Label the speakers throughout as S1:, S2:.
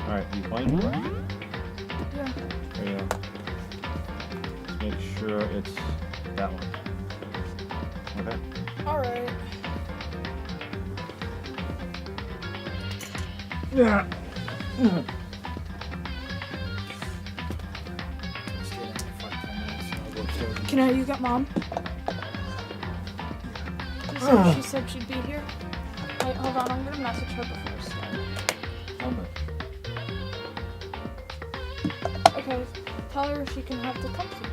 S1: Alright, you find it?
S2: Yeah.
S1: There you go. Make sure it's that one. Okay.
S2: Alright.
S1: Yeah.
S2: Can you get Mom? She said she'd be here. Wait, hold on, I'm gonna message her before so. Okay, tell her she can have the comfy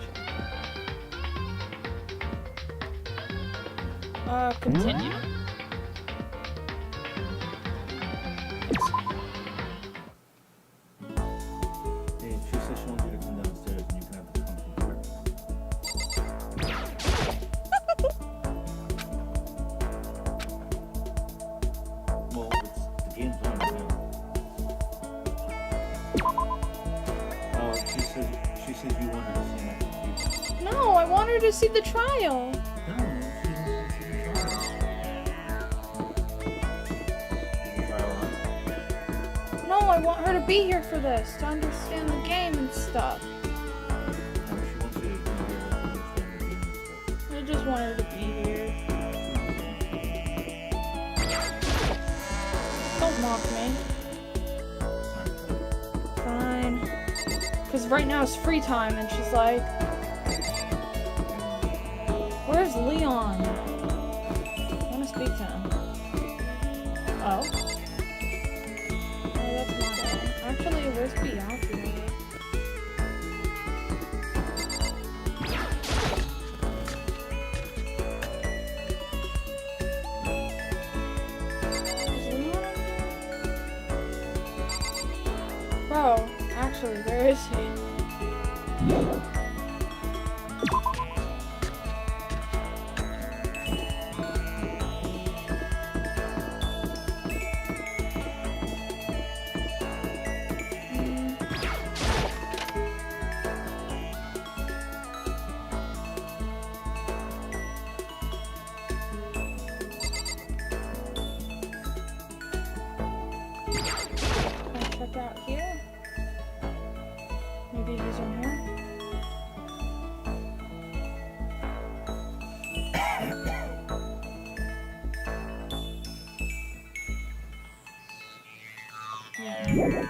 S2: chair. Continue?
S1: Hey, she said she wants you to come downstairs and you can have the comfy chair. Well, the game's on right now. Oh, she said you wanted to see it.
S2: No, I want her to see the trial. No, I want her to be here for this, to understand the game and stuff. I just want her to be here. Don't mock me. Fine. Because right now it's free time and she's like, where's Leon? I want to speak to him. Oh. Actually, where's Bianca? Bro, actually, where is he? Check out here. Maybe he's in here. Yeah.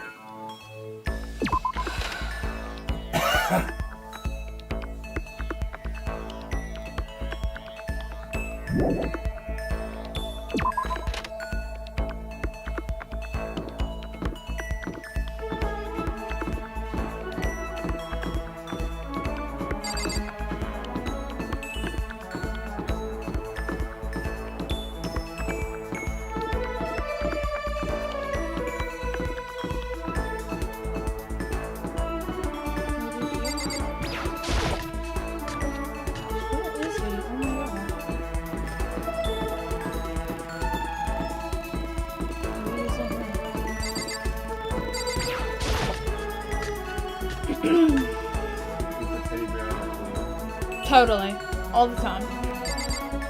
S2: Totally. All the time.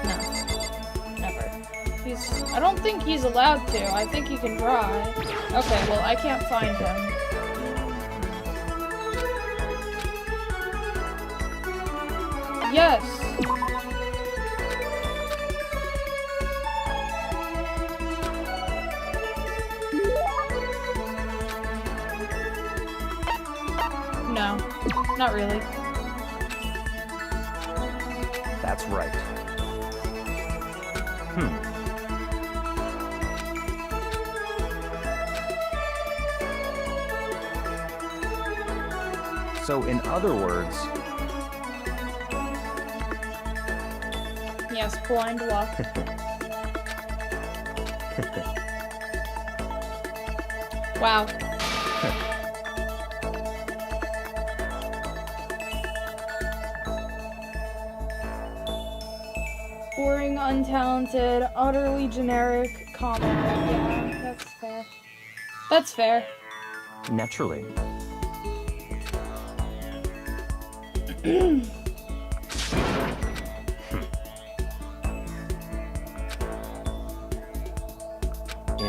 S2: No. Never. I don't think he's allowed to. I think he can drive. Okay, well, I can't find him. Yes. No. Not really.
S3: That's right. So, in other words...
S2: Yes, blind luck. Wow. Boring, untalented, utterly generic comment. Yeah, that's fair. That's fair.
S3: Naturally.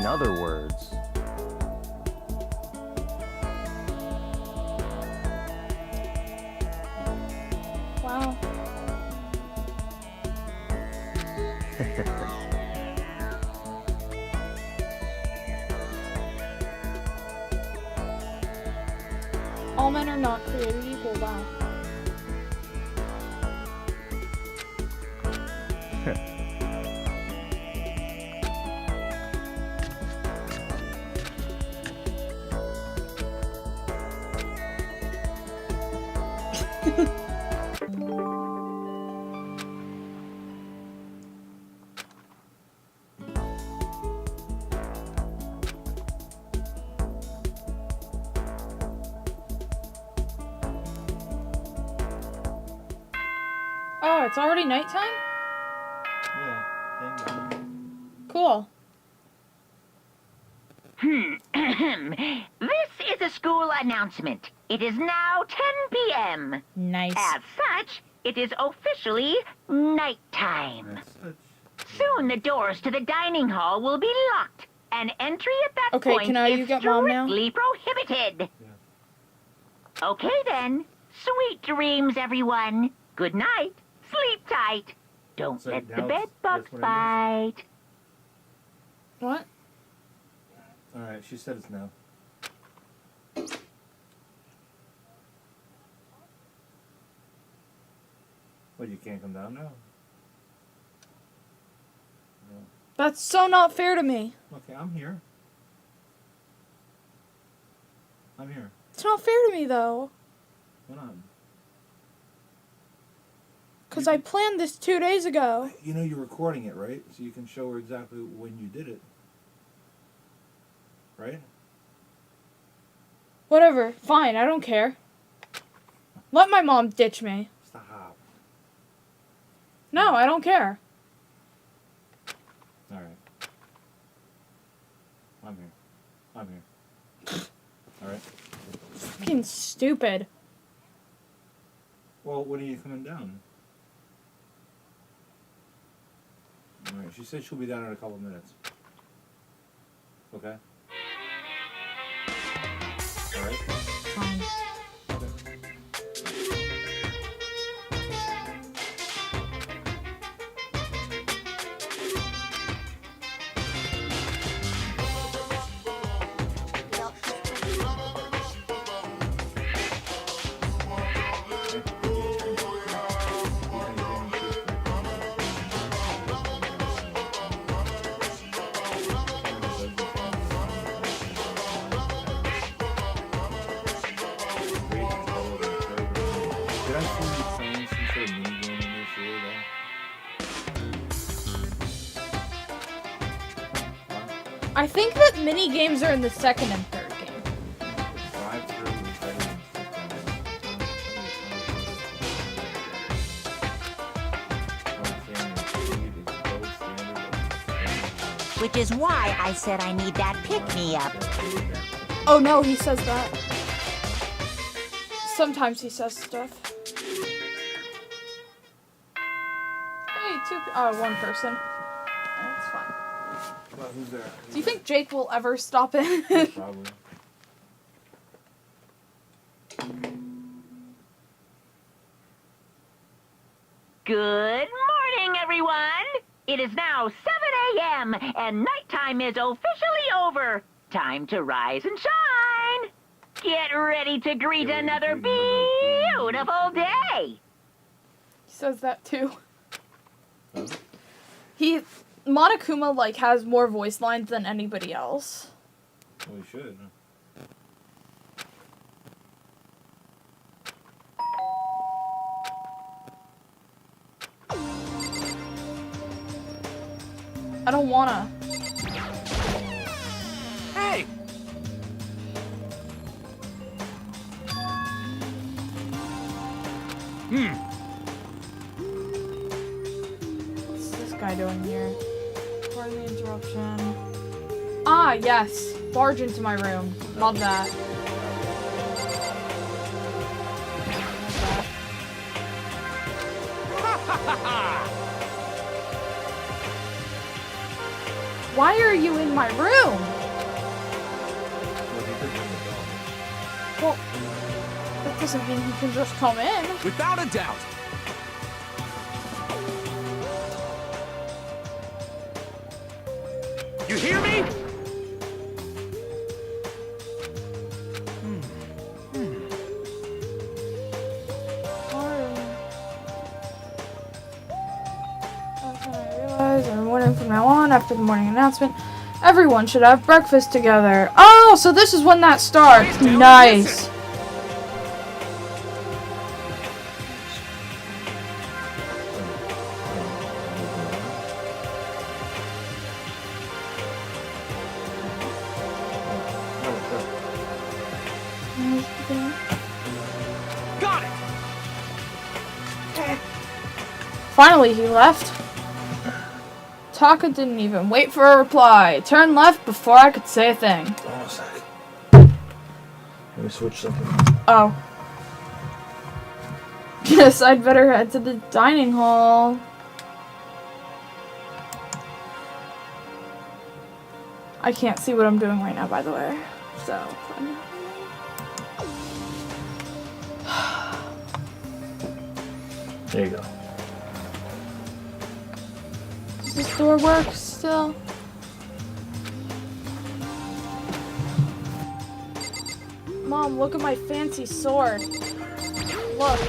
S3: other words,
S2: Wow. All men are not created equal. Wow. Oh, it's already nighttime?
S1: Yeah, thank you.
S2: Cool.
S4: This is a school announcement. It is now 10 p.m.
S2: Nice.
S4: As such, it is officially nighttime.
S1: That's such...
S4: Soon the doors to the dining hall will be locked, and entry at that
S2: Okay,
S4: point
S2: can you
S4: is
S2: get Mom now?
S4: strictly prohibited.
S1: Yeah.
S4: Okay then. Sweet dreams, everyone. Good night. Sleep tight. Don't
S1: So
S4: let the
S1: now
S4: bed
S1: it's
S4: bugs
S1: just what it
S4: bite.
S2: What?
S1: Alright, she said it's now. What, you can't come down now? No.
S2: That's so not fair to me.
S1: Okay, I'm here. I'm here.
S2: It's not fair to me, though.
S1: Why not?
S2: Because I planned this 2 days ago.
S1: You know you're recording it, right? So you can show her exactly when you did it. Right?
S2: Whatever. Fine, I don't care. Let my mom ditch me.
S1: Stop.
S2: No, I don't care.
S1: Alright. I'm here. I'm here. Alright.
S2: Fucking stupid.
S1: Well, when are you coming down? Alright, she said she'll be down in a couple minutes. Okay? Alright?
S2: Fine.
S1: Did I see you playing some sort of minigame in this year, though? What?
S2: I think that mini games are in the second and third game.
S1: Drive through and try to sit down.
S4: Which is why I said I need that pick-me-up.
S2: Oh no, he says that. Sometimes he says stuff. Hey, one person. That's fine.
S1: Well, who's there?
S2: Do you think Jake will ever stop in?
S1: Probably.
S4: Good morning, everyone. It is now 7 a.m. and nighttime is officially over. Time to rise and shine. Get ready to greet another beautiful day.
S2: He says that too.
S1: Huh?
S2: Monokuma, like, has more voice lines than anybody else.
S1: Well, we should.
S2: I don't wanna.
S3: Hey!
S2: What's this guy doing here? Pardon the interruption. Ah, yes. Barge into my room. Love that. Love that. Why are you in my room? Well, that doesn't mean he can just come in.
S5: Without a doubt. You hear me?
S2: From now on, after the morning announcement, everyone should have breakfast together. Oh, so this is when that starts. Nice.
S5: Got it.
S2: Finally, he left. Taka didn't even wait for a reply. Turned left before I could say a thing.
S1: Hold on a sec. Let me switch something.
S2: Oh. Yes, I'd better head to the dining hall. I can't see what I'm doing right now, by the way. So.
S1: There you go.
S2: Does this door work still? Mom, look at my fancy sword. Look.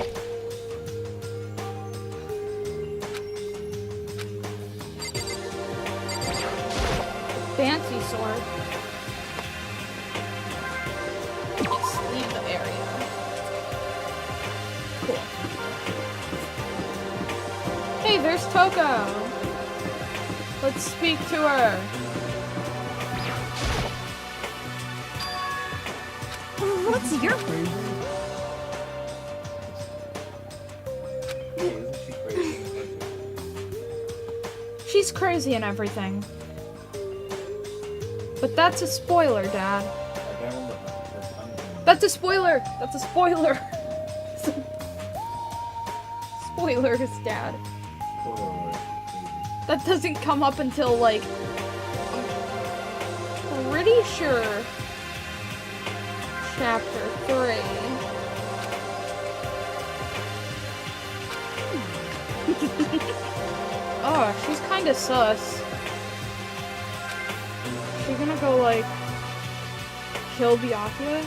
S2: Fancy sword. Just leave the area. Cool. Hey, there's Toko. Let's speak to her.
S6: What's your...
S2: She's crazy and everything. But that's a spoiler, Dad. That's a spoiler! That's a spoiler! Spoilers, Dad. That doesn't come up until, like, I'm pretty sure Chapter 3. Oh, she's kinda sus. She gonna go, like, kill Byakuya?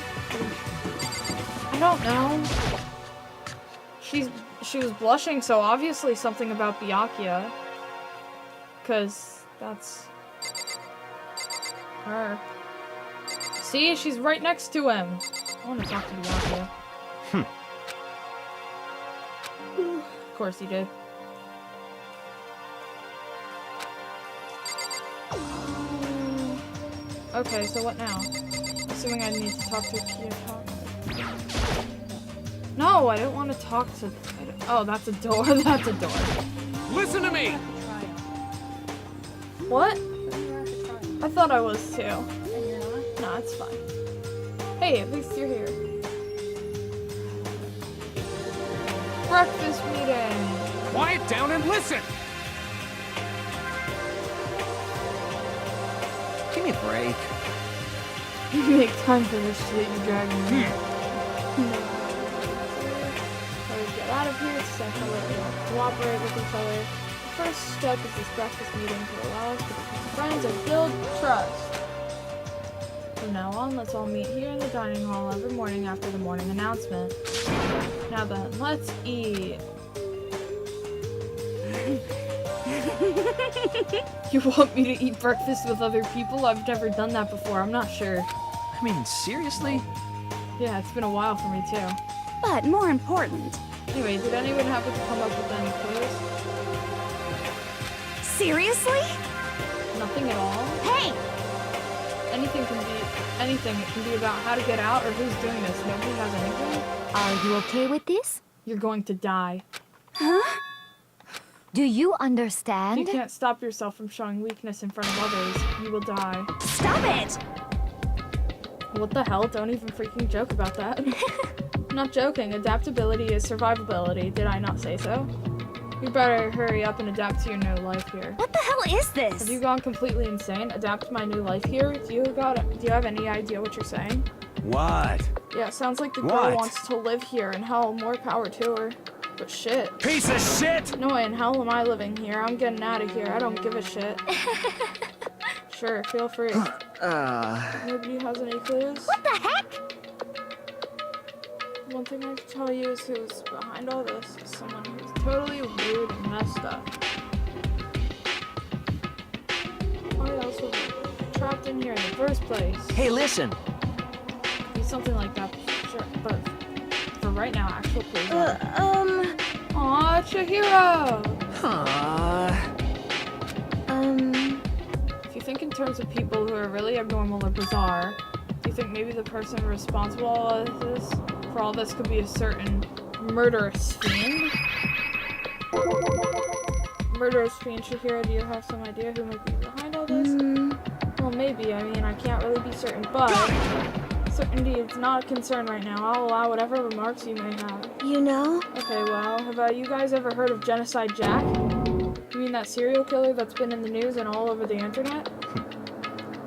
S2: I don't know. She was blushing, so obviously something about Byakuya. Cause that's her. See, she's right next to him. I wanna talk to Byakuya. Of course he did. Okay, so what now? Assuming I need to talk to Kiyotaka. No, I don't want to talk to... Oh, that's a door. That's a door.
S5: Listen to me.
S2: What? I thought I was too. No, it's fine. Hey, at least you're here. Breakfast meeting.
S5: Quiet down and listen.
S3: Give me a break.
S2: You make time for this shit, you dragging me. Get out of here, it's essential that we all cooperate with each other. The first step is this breakfast meeting to allow us to become friends and build trust. From now on, let's all meet here in the dining hall every morning after the morning announcement. Now then, let's eat. You want me to eat breakfast with other people? I've never done that before, I'm not sure.
S3: I mean, seriously?
S2: Yeah, it's been a while for me too.
S6: But more important.
S2: Anyway, did anyone happen to come up with any clues?
S6: Seriously?
S2: Nothing at all?
S6: Hey!
S2: Anything can be anything. It can be about how to get out or who's doing this. Nobody has anything.
S7: Are you okay with this?
S2: You're going to die.
S6: Huh?
S7: Do you
S2: If you
S7: understand?
S2: can't stop yourself from showing weakness in front of others, you will die.
S6: Stop it!
S2: What the hell? Don't even freaking joke about that. I'm not joking. Adaptability is survivability. Did I not say so? You better hurry up and adapt to your new life here.
S6: What the hell is
S2: Have
S6: this?
S2: you gone completely insane? Adapt to my new life here? Do you have any idea what you're saying?
S5: What?
S2: Yeah, it sounds like the girl
S5: What?
S2: wants to live here, and hell, more power to her. But shit.
S5: Piece of shit!
S2: No way in hell am I living here. I'm getting out of here. I don't give a shit. Sure, feel free. Nobody has any clues?
S6: What the heck?
S2: One thing I can tell you is who's behind all this is someone who's totally weird and messed up. Why else would we be trapped in here in the first place?
S3: Hey, listen.
S2: Be something like that, sure, but for right now, actual clues are... Aw, Chihiro! If you think in terms of people who are really abnormal or bizarre, do you think maybe the person responsible for all this could be a certain murderous fiend? Murderous fiend, Chihiro, do you have some idea who might be behind all this? Well, maybe. I mean, I can't really be certain, but certainty is not a concern right now. I'll allow whatever remarks you may have.
S6: You know?
S2: Okay, well, have you guys ever heard of Genocide Jack? You mean that serial killer that's been in the news and all over the internet?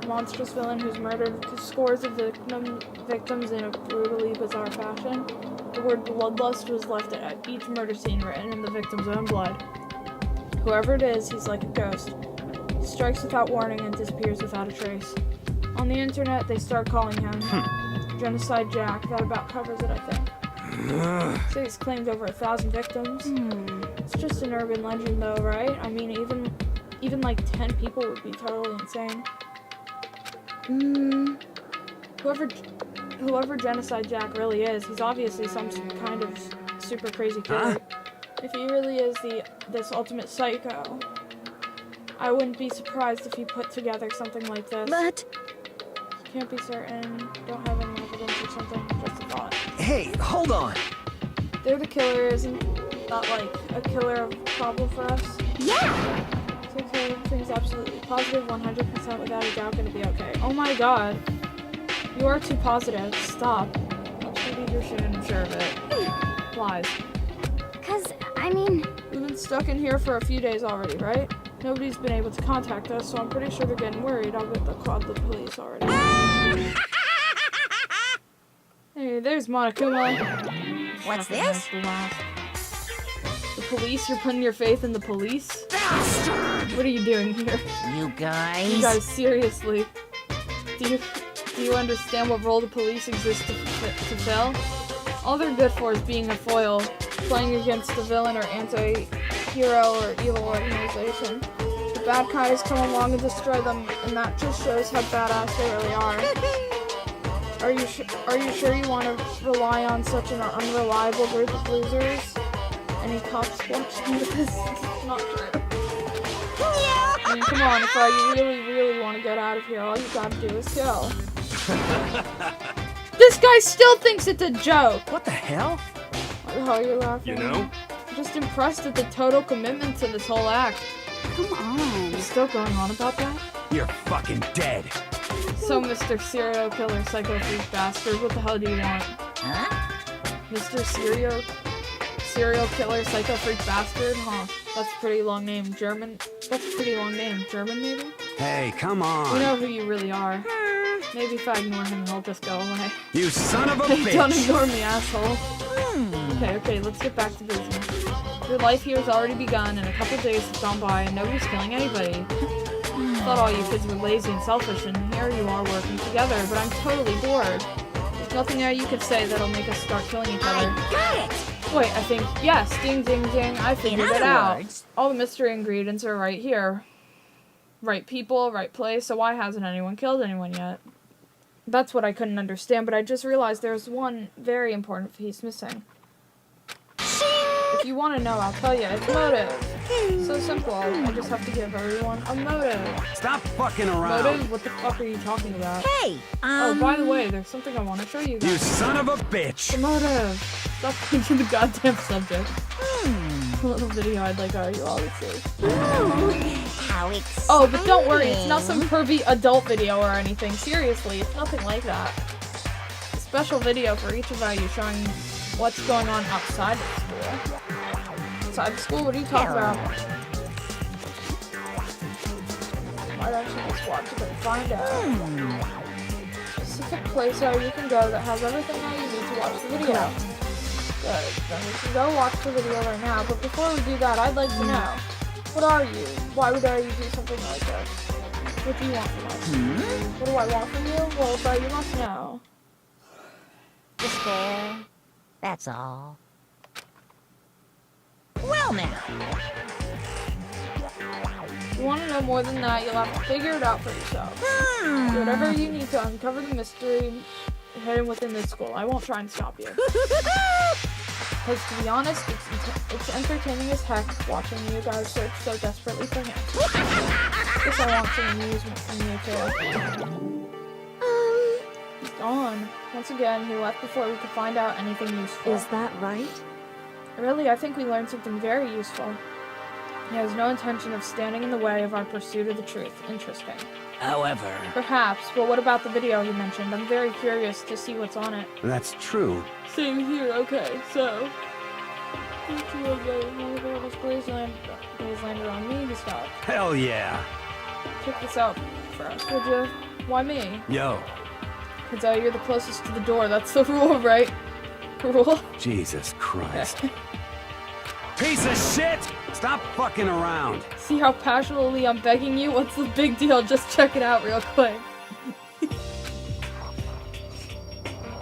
S2: Monstrous villain who's murdered scores of victims in a brutally bizarre fashion. The word bloodlust was left at each murder scene written in the victim's own blood. Whoever it is, he's like a ghost. He strikes without warning and disappears without a trace. On the internet, they start calling him Genocide Jack. That about covers it, I think. So he's claimed over 1,000 victims. It's just an urban legend, though, right? I mean, even like 10 people would be totally insane. Whoever Genocide Jack really is, he's obviously some kind of super crazy killer. If he really is this ultimate psycho, I wouldn't be surprised if he put together something like this.
S6: But
S2: Can't be certain, don't have any evidence or something, just a thought.
S3: Hey, hold on.
S2: They're the killer, isn't that like a killer of a problem for us?
S6: yeah!
S2: It's okay, everything's absolutely positive, 100% without a doubt gonna be okay. Oh my god. You are too positive. Stop. I'll read your shit and I'm sure of it. Lies.
S6: 'Cause, I mean,
S2: We've been stuck in here for a few days already, right? Nobody's been able to contact us, so I'm pretty sure they're getting worried. I'll bet they'll call the police already. Hey, there's Monokuma.
S6: What's
S2: Fucking
S6: this?
S2: the last. The police? You're putting your faith in the police? What are you doing here?
S3: You guys.
S2: You guys, seriously. Do you understand what role the police exist to fill? All they're good for is being a foil, playing against the villain or anti-hero or evil organization. The bad guys come along and destroy them, and that just shows how badass they really are. Are you sure you want to rely on such an unreliable group of losers? Any cops watching this? It's not true. I mean, come on, if you really want to get out of here, all you gotta do is kill. This guy still thinks it's a joke!
S3: What the hell?
S2: Why the hell are you laughing?
S5: You know?
S2: I'm just impressed at the total commitment to this whole act.
S6: come on.
S2: You're still going on about that?
S5: You're fucking dead.
S2: So, Mr. Serial Killer Psycho Freak Bastard, what the hell do you want?
S6: Huh?
S2: Mr. Serial Killer Psycho Freak Bastard? Huh. That's a pretty long name. German? That's a pretty long name. German, maybe?
S5: Hey, come
S2: We
S5: on.
S2: know who you really are. Maybe if I ignore him, he'll just go away.
S5: You son of a
S2: Hey, don't
S5: bitch.
S2: ignore me, asshole. Okay, let's get back to business. Your life here has already begun, and a couple days have gone by, and nobody's killing anybody. I thought all you kids were lazy and selfish, and here you are working together, but I'm totally bored. There's nothing that you could say that'll make us start killing each other.
S6: Got it!
S2: Wait, I think, yes, ding, ding, ding, I figured it
S6: other
S2: out.
S6: words-
S2: All the mystery ingredients are right here. Right people, right place, so why hasn't anyone killed anyone yet? That's what I couldn't understand, but I just realized there's one very important piece missing. If you want to know, I'll tell you. It's motive. So simple. I just have to give everyone a motive.
S5: Stop fucking around.
S2: Motive? What the fuck are you talking about?
S6: Hey,
S2: Oh, by the way, there's something I want to show you
S5: You
S2: guys.
S5: son of a
S2: The
S5: bitch.
S2: motive. Stop changing the goddamn subject. A little video I'd like you all to see.
S6: how exciting.
S2: Oh, but don't worry, it's not some pervy adult video or anything. Seriously, it's nothing like that. A special video for each of you showing what's going on outside of school. outside school. What are you talking about? Why don't you just watch it and find out? Specific place where you can go that has everything that you need to watch the video. Good. Then we can go watch the video right now. But before we do that, I'd like to know, what are you? Why would I do something like this? What do you want from us? What do I want from you? Well, but you must know.
S6: Just fair. That's all. Well now.
S2: If you want to know more than that, you'll have to figure it out for yourself. Do whatever you need to uncover the mystery hidden within this school. I won't try and stop you. Because to be honest, it's entertaining as heck watching you guys search so desperately for him. Guess I want some amusement from you too. He's gone. Once again, he left before we could find out anything useful.
S7: Is that right?
S2: Really, I think we learned something very useful. He has no intention of standing in the way of our pursuit of the truth. Interesting.
S3: However,
S2: Perhaps, but what about the video he mentioned? I'm very curious to see what's on it.
S5: That's true.
S2: Same here, okay, so... Blaze landed on me to stop.
S5: Hell yeah.
S2: Check this out for us, would you? Why me?
S5: Yo,
S2: Because you're the closest to the door, that's the rule, right? Rule?
S5: Jesus Christ. Piece of shit! Stop fucking around.
S2: See how passionately I'm begging you? What's the big deal? Just check it out real quick.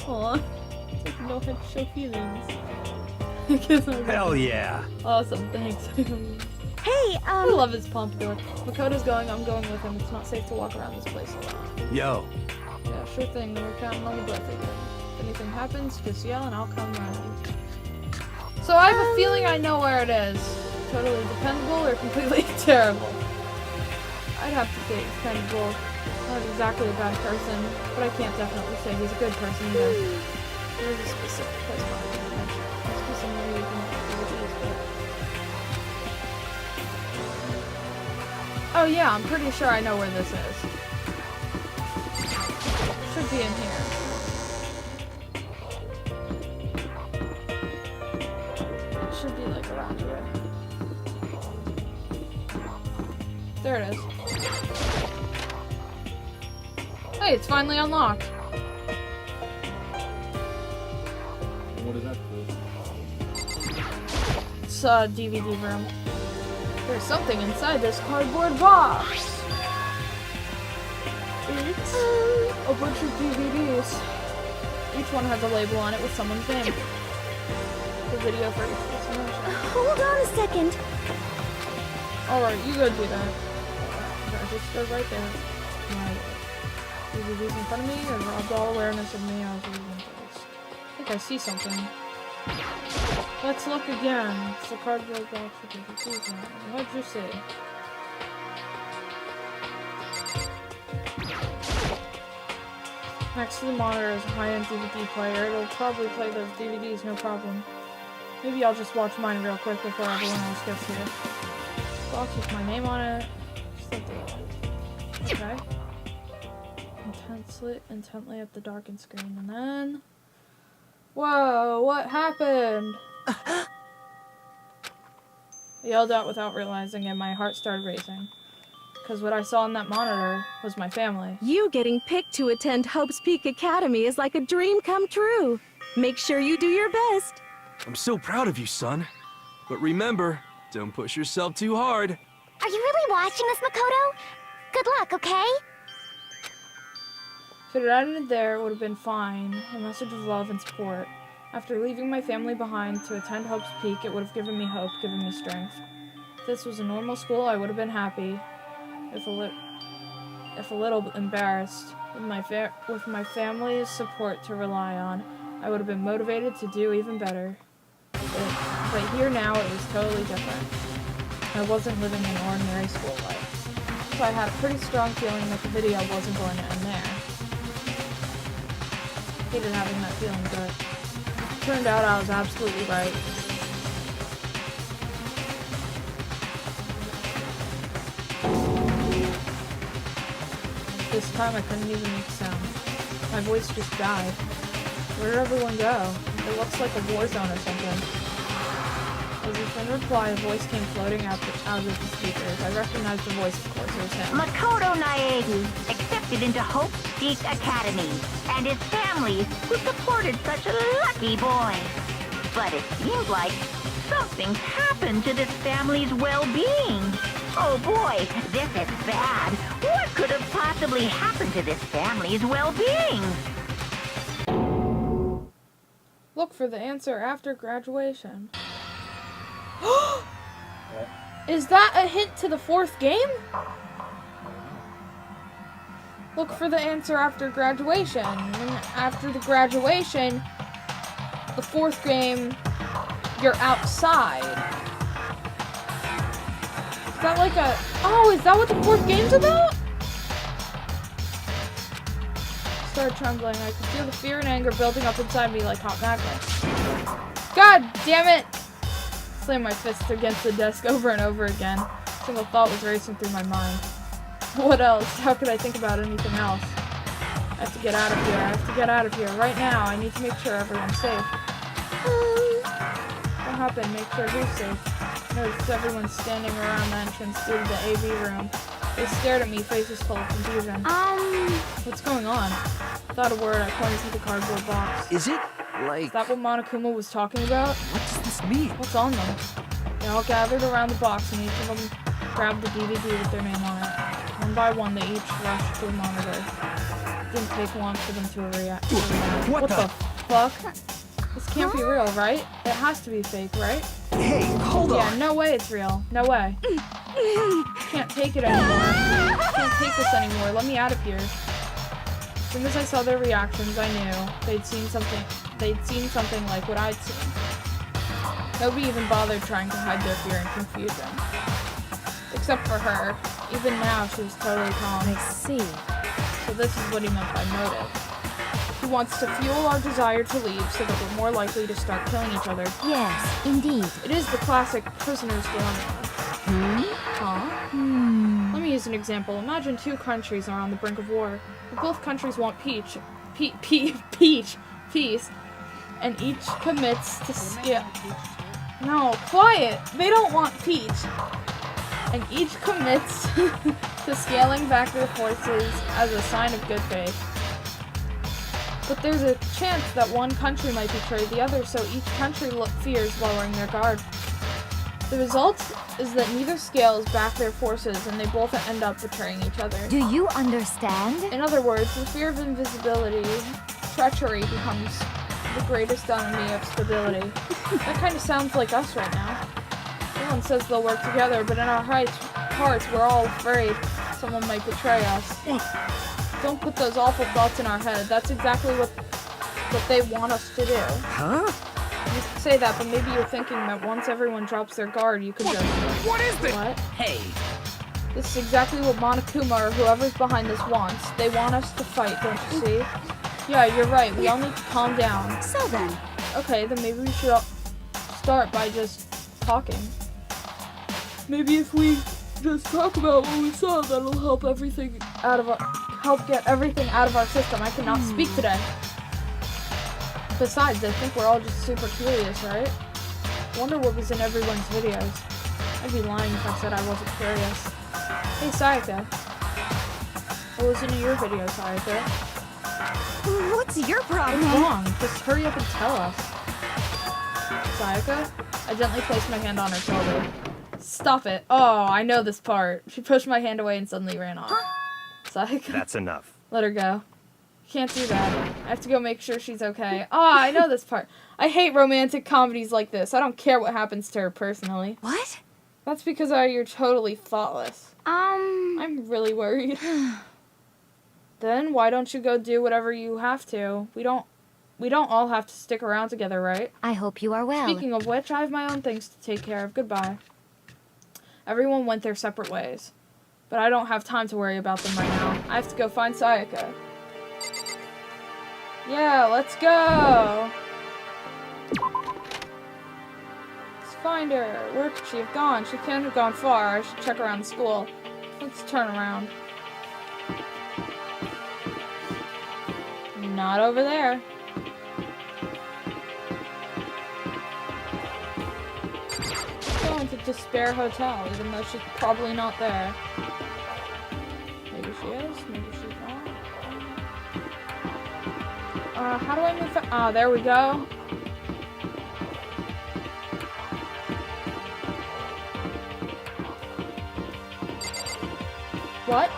S2: Aw. It's like no head show feelings.
S5: Hell yeah.
S2: Awesome, thanks.
S7: Hey,
S2: I love his pompadour. Makoto's going, I'm going with him. It's not safe to walk around this place alone.
S5: Yo,
S2: Yeah, sure thing. We're counting on the both of you. If anything happens, just yell and I'll come running. So I have a feeling I know where it is. Totally dependable or completely terrible. I'd have to say he's kind of both. Not exactly a bad person, but I can't definitely say he's a good person either. There's a specific place where I can mention. Must be somewhere you can do these, but... Oh yeah, I'm pretty sure I know where this is. Should be in here. Should be like around here. There it is. Hey, it's finally unlocked.
S1: What is that for?
S2: It's a DVD room. There's something inside this cardboard box. It's a bunch of DVDs. Each one has a label on it with someone's name. The video for each person.
S7: Hold on a second.
S2: Alright, you go do that. Just go right there. My DVDs in front of me and robbed all awareness of me as a this. I think I see something. Let's look again. It's the cardboard box with DVDs in it. What'd you see? Next to the monitor is a high-end DVD player. It'll probably play those DVDs, no problem. Maybe I'll just watch mine real quick before everyone else gets here. Box with my name on it. Okay. Intently at the darkened screen, and then... Whoa, what happened? I yelled out without realizing it. My heart started racing. Because what I saw on that monitor was my family.
S8: You getting picked to attend Hope's Peak Academy is like a dream come true. Make sure you do your best.
S9: I'm so proud of you, son. But remember, don't push yourself too hard.
S6: Are you really watching this, Makoto? Good luck, okay?
S2: If it had ended there, it would have been fine. A message of love and support. After leaving my family behind to attend Hope's Peak, it would have given me hope, given me strength. If this was a normal school, I would have been happy. If a little embarrassed. With my family's support to rely on, I would have been motivated to do even better. But here now, it was totally different. I wasn't living an ordinary school life. So I had a pretty strong feeling that the video wasn't going to end there. Hated having that feeling, but it turned out I was absolutely right. This time I couldn't even make sound. My voice just died. Where did everyone go? It looks like a war zone or something. Was it In reply, a voice came floating out of the speakers. I recognized the voice, of course. It was him.
S4: Makoto Naegi, accepted into Hope's Peak Academy, and his family, who supported such a lucky boy. But it seems like something's happened to this family's well-being. Oh boy, this is bad. What could have possibly happened to this family's well-being?
S2: Look for the answer after graduation. Is that a hint to the 4th game? Look for the answer after graduation. And after the graduation, the 4th game, you're outside. Is that like a... Oh, is that what the 4th game's about? I started trembling. I could feel the fear and anger building up inside me like hot magnets. God damn it! Slammed my fist against the desk over and over again. A single thought was racing through my mind. What else? How could I think about anything else? I have to get out of here. I have to get out of here. Right now. I need to make sure everyone's safe. What happened? Make sure who's safe. I noticed everyone standing around the entrance through the AV room. They stared at me, faces full of confusion. What's going on? Without a word, I pointed to the cardboard box.
S3: Is it like...
S2: Is that what Monokuma was talking about?
S3: What does this mean?
S2: What's on them? They all gathered around the box and each of them grabbed the DVD with their name on it. One by one, they each rushed to the monitor. It didn't take long for them to react.
S3: What
S2: the fuck? This can't be real, right? It has to be fake, right?
S3: Hey, hold on.
S2: Yeah, no way it's real. No way. Can't take it anymore. Can't take this anymore. Let me out of here. As soon as I saw their reactions, I knew they'd seen something like what I'd seen. Nobody even bothered trying to hide their fear and confusion. Except for her. Even now, she was totally calm.
S8: I see.
S2: So this is what he meant by motive. He wants to fuel our desire to leave so that we're more likely to start killing each other.
S6: Yes, indeed.
S2: It is the classic prisoner's dilemma. Let me use an example. Imagine 2 countries are on the brink of war. But both countries want peace, and each commits to No, quiet! They don't want peach! And each commits to scaling back their forces as a sign of good faith. But there's a chance that one country might betray the other, so each country fears lowering their guard. The result is that neither scales back their forces, and they both end up betraying each other.
S6: Do you understand?
S2: In other words, the fear of invisibility, treachery becomes the greatest enemy of stability. That kind of sounds like us right now. Everyone says they'll work together, but in our hearts, we're all afraid someone might betray us. Don't put those awful thoughts in our head. That's exactly what they want us to do.
S3: Huh?
S2: You say that, but maybe you're thinking that once everyone drops their guard, you could just...
S3: What is this?
S2: What?
S3: Hey.
S2: This is exactly what Monokuma or whoever's behind this wants. They want us to fight, don't you see? Yeah, you're right. We all need to calm down.
S6: So then.
S2: Okay, then maybe we should start by just talking. Maybe if we just talk about what we saw, that'll help get everything out of our system. I cannot speak today. Besides, I think we're all just super curious, right? Wonder what was in everyone's videos. I'd be lying if I said I wasn't curious. Hey, Sayaka. What was in your video, Sayaka?
S8: What's your problem?
S2: What's wrong? Just hurry up and tell us. Sayaka? I gently placed my hand on her shoulder. Stop it. Oh, I know this part. She pushed my hand away and suddenly ran off. Sayaka?
S10: That's enough.
S2: Let her go. Can't do that. I have to go make sure she's okay. Oh, I know this part. I hate romantic comedies like this. I don't care what happens to her personally.
S6: What?
S2: That's because you're totally thoughtless. I'm really worried. Then why don't you go do whatever you have to? We don't all have to stick around together, right?
S6: I hope you are well.
S2: Speaking of which, I have my own things to take care of. Goodbye. Everyone went their separate ways. But I don't have time to worry about them right now. I have to go find Sayaka. Yeah, let's go! Let's find her. Where could she have gone? She can't have gone far. I should check around the school. Let's turn around. Not over there. the Despair Hotel, even though she's probably not there. Maybe she is, maybe she's not. How do I move there we go. What?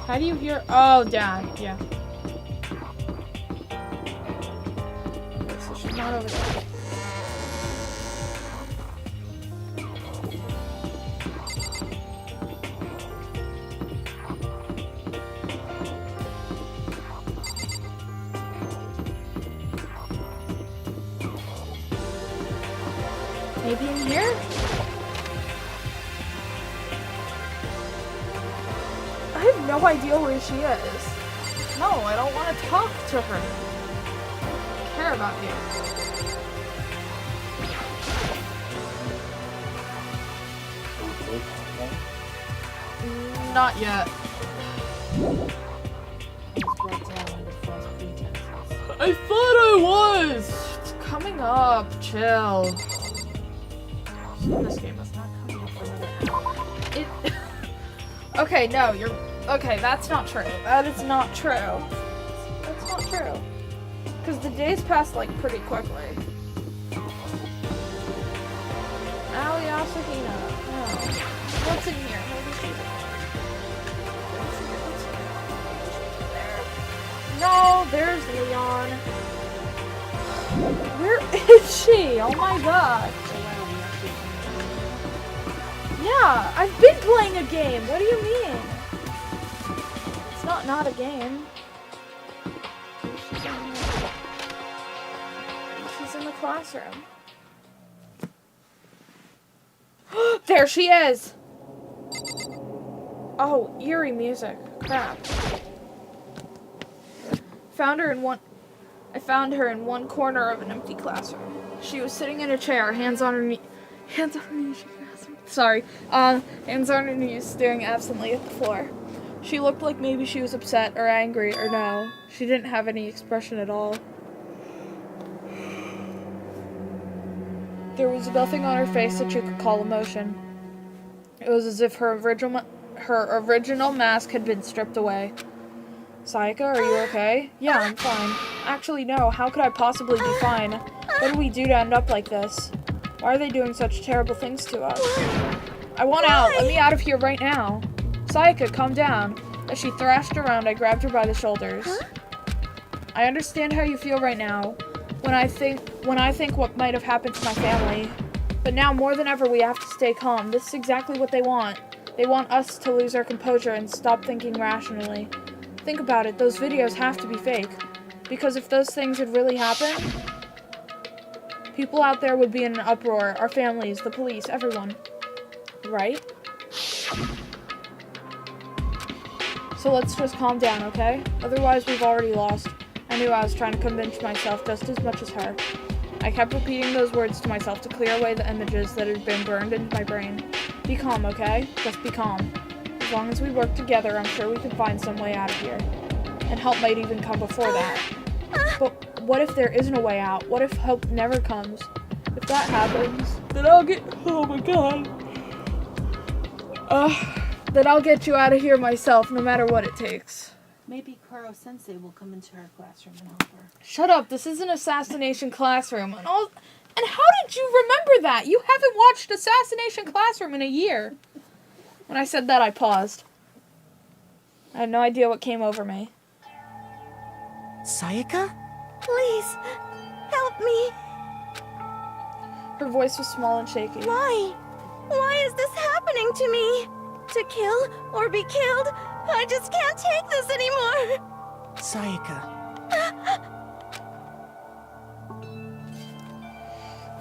S2: How do you hear? Oh, Dad, yeah. Okay, so she's not over there. Maybe in here? I have no idea where she is. No, I don't want to talk to her. I don't care about you. Not yet. I thought I was! It's coming up. Chill. This game is not coming up for another hour. Okay, no, you're... Okay, that's not true. That is not true. That's not true. Because the days pass, like, pretty quickly. Yasahina. No. What's in here? Maybe she's there. No, there's Leon. Where is she? Oh my god. Yeah, I've been playing a game. What do you mean? It's not a game. She's in the classroom. There she is! Oh, eerie music. Crap. I found her in one corner of an empty classroom. She was sitting in a chair, hands on her knees. Sorry. Hands on her knees, staring absently at the floor. She looked like maybe she was upset or angry or no. She didn't have any expression at all. There was nothing on her face that you could call emotion. It was as if her original mask had been stripped away. Sayaka, are you okay? Yeah, I'm fine. Actually, no. How could I possibly be fine? What did we do to end up like this? Why are they doing such terrible things to us? I want out. Let me out of here right now. Sayaka, calm down. As she thrashed around, I grabbed her by the shoulders. I understand how you feel right now. When I think what might have happened to my family. But now more than ever we have to stay calm. This is exactly what they want. They want us to lose our composure and stop thinking rationally. Think about it, those videos have to be fake. Because if those things had really happened, people out there would be in an uproar. Our families, the police, everyone. Right? So let's just calm down, okay? Otherwise we've already lost. I knew I was trying to convince myself just as much as her. I kept repeating those words to myself to clear away the images that had been burned into my brain. Be calm, okay? Just be calm. As long as we work together, I'm sure we can find some way out of here. And help might even come before that. But what if there isn't a way out? What if help never comes? If that happens, then I'll get... Oh my god. Then I'll get you out of here myself, no matter what it takes.
S10: Maybe Kuro-sensei will come into her classroom and help her.
S2: Shut up, this is an assassination classroom. And how did you remember that? You haven't watched Assassination Classroom in a year. When I said that, I paused. I had no idea what came over me.
S3: Sayaka?
S7: Please, help me.
S2: Her voice was small and shaky.
S7: Why? Why is this happening to me? To kill or be killed? I just can't take this anymore.
S3: Sayaka.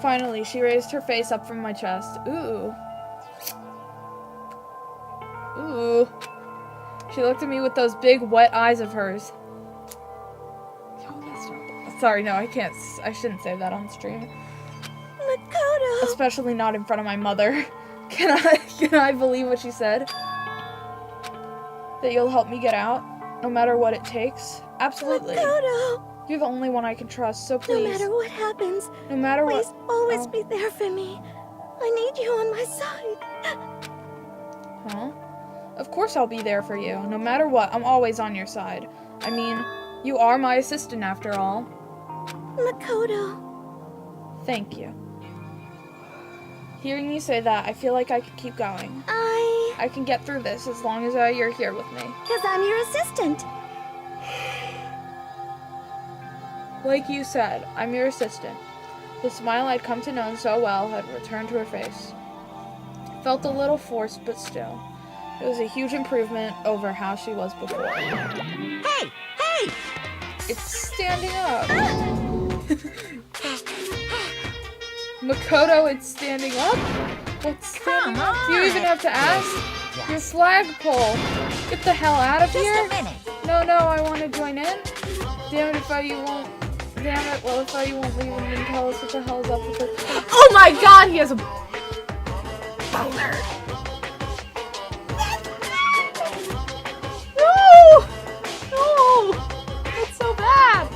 S2: Finally, she raised her face up from my chest. Ooh. Ooh. She looked at me with those big, wet eyes of hers. Sorry, no, I can't. I shouldn't say that on stream.
S7: Makoto.
S2: Especially not in front of my mother. Can I believe what she said? That you'll help me get out, no matter what it takes? Absolutely.
S7: Makoto.
S2: You're the only one I can trust, so
S7: No
S2: please.
S7: matter what happens,
S2: No matter what.
S7: please always
S2: Oh.
S7: be there for me. I need you on my side.
S2: Huh? Of course I'll be there for you. No matter what, I'm always on your side. I mean, you are my assistant after all.
S7: Makoto.
S2: Thank you. Hearing you say that, I feel like I can keep going. I can get through this as long as you're here with me.
S7: Because I'm your assistant.
S2: Like you said, I'm your assistant. The smile I'd come to know so well had returned to her face. Felt a little forced, but still. It was a huge improvement over how she was before.
S3: Hey! Hey!
S2: It's standing up. Makoto, it's standing up? What's standing up? Do you even have to ask? Your flagpole. Get the hell out of here.
S4: Just a minute.
S2: No, I want to join in. Damn it if you won't. Damn it, well if you won't leave and tell us what the hell's up with it. Oh my god, he has a boner. No! That's so bad.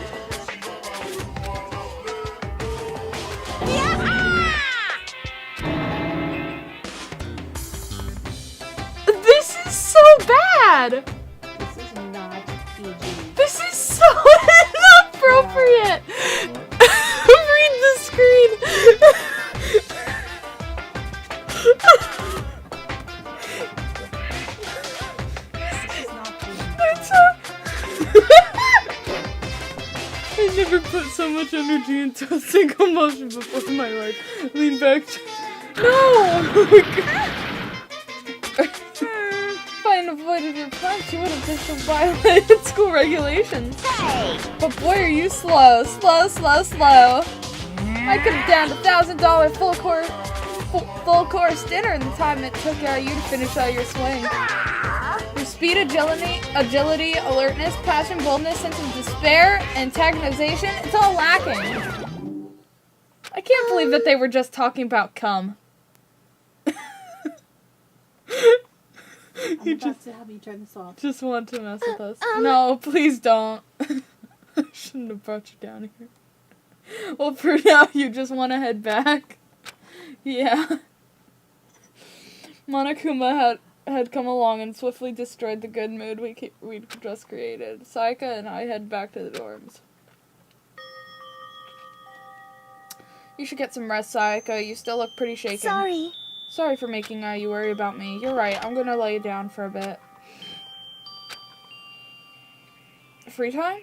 S2: This is so bad.
S10: This is not PG.
S2: This is so inappropriate. Read the screen. I never put so much energy into a single motion before in my life. Lean back. No! If I had avoided your punch, you would have just violated school regulations.
S4: Hey!
S2: But boy, are you slow. Slow. I could have downed $1,000 full course dinner in the time it took you to finish out your swing. Your speed, agility, alertness, passion, boldness, sense of despair, antagonization, it's all lacking. I can't believe that they were just talking about cum.
S10: I'm about to have you turn this off.
S2: Just want to mess with us. No, please don't. I shouldn't have brought you down here. Well, for now, you just want to head back. Yeah. Monokuma had come along and swiftly destroyed the good mood we'd just created. Sayaka and I head back to the dorms. You should get some rest, Sayaka. You still look pretty shaken. Sorry for making you worry about me. You're right. I'm gonna lay down for a bit. Free time?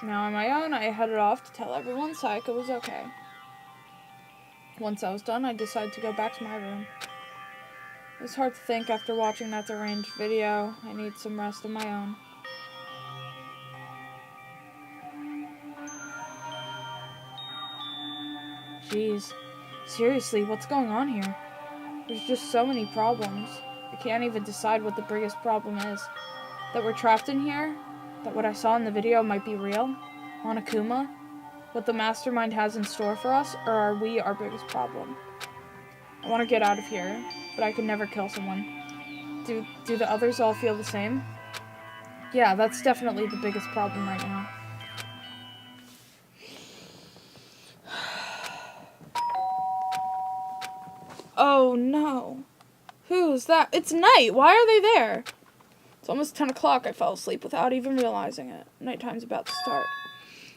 S2: Now on my own, I headed off to tell everyone Sayaka was okay. Once I was done, I decided to go back to my room. It was hard to think after watching that deranged video. I need some rest of my own. Jeez. Seriously, what's going on here? There's just so many problems. I can't even decide what the biggest problem is. That we're trapped in here? That what I saw in the video might be real? Monokuma? What the mastermind has in store for us? Or are we our biggest problem? I want to get out of here, but I can never kill someone. Do the others all feel the same? Yeah, that's definitely the biggest problem right now. Oh no. Who's that? It's night! Why are they there? It's almost 10 o'clock. I fell asleep without even realizing it. Nighttime's about to start.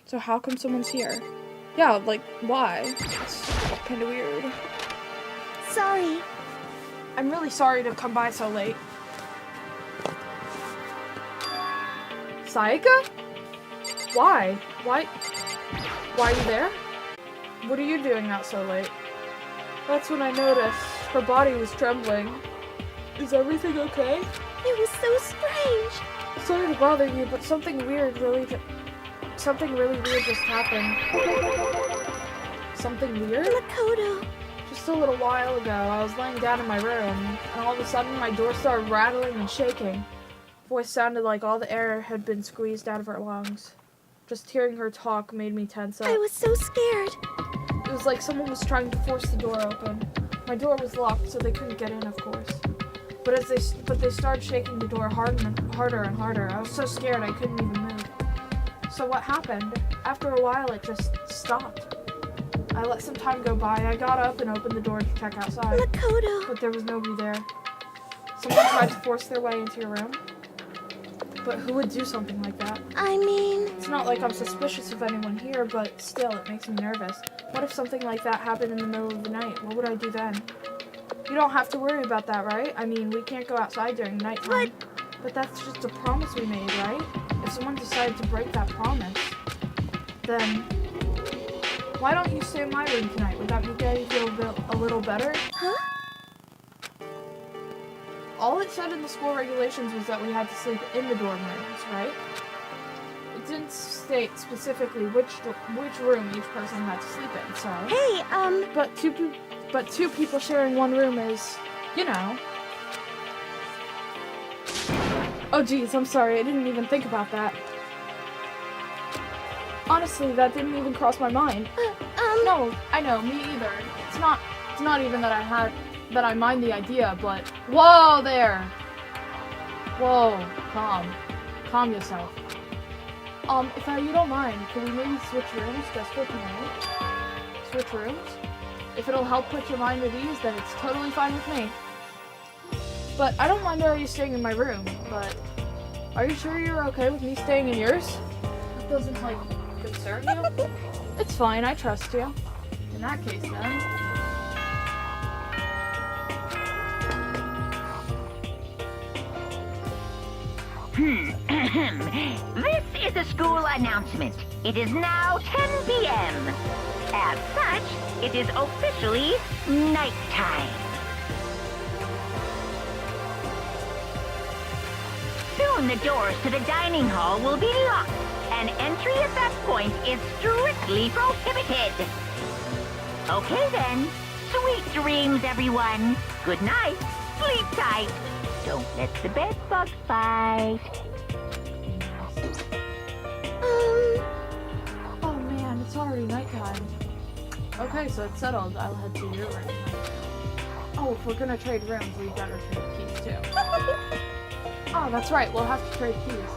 S2: So how come someone's here? Yeah, like, why? It's kind of weird.
S7: Sorry.
S2: I'm really sorry to come by so late. Sayaka? Why? Why are you there? What are you doing out so late? That's when I noticed her body was trembling. Is everything okay?
S7: It was so strange.
S2: Sorry to bother you, but something really weird just happened. Something weird?
S7: Makoto.
S2: Just a little while ago, I was laying down in my room, and all of a sudden my door started rattling and shaking. Voice sounded like all the air had been squeezed out of her lungs. Just hearing her talk made me tense up.
S7: I was so scared.
S2: It was like someone was trying to force the door open. My door was locked, so they couldn't get in, of course. But they started shaking the door harder and harder. I was so scared I couldn't even move. So what happened? After a while, it just stopped. I let some time go by. I got up and opened the door to check outside.
S7: Makoto.
S2: But there was nobody there. Someone tried to force their way into your room. But who would do something like that?
S7: I mean...
S2: It's not like I'm suspicious of anyone here, but still, it makes me nervous. What if something like that happened in the middle of the night? What would I do then? You don't have to worry about that, right? I mean, we can't go outside during nighttime. But that's just a promise we made, right? If someone decided to break that promise, then... Why don't you stay in my room tonight? Would that make you feel a little better?
S7: Huh?
S2: All it said in the school regulations was that we had to sleep in the dorm rooms, right? It didn't state specifically which room each person had to sleep in, so...
S7: Hey,
S2: But two people sharing one room is, you know... Oh geez, I'm sorry, I didn't even think about that. Honestly, that didn't even cross my mind. No, I know, me either. It's not even that I mind the idea, but... Whoa there! Whoa, calm yourself. If you don't mind, can we maybe switch rooms just for tonight? Switch rooms? If it'll help put your mind at ease, then it's totally fine with me. But I don't mind already staying in my room, but... Are you sure you're okay with me staying in yours? It doesn't, like, concern you? It's fine, I trust you. In that case, then...
S4: This is a school announcement. It is now 10 p.m. As such, it is officially nighttime. Soon the doors to the dining hall will be locked, and entry at that point is strictly prohibited. Okay then. Sweet dreams, everyone. Good night. Sleep tight. Don't let the bed bug bite.
S2: Oh man, it's already nighttime. Okay, so it's settled. I'll head to your room. Oh, if we're gonna trade rooms, we better trade keys too. Oh, that's right. We'll have to trade keys.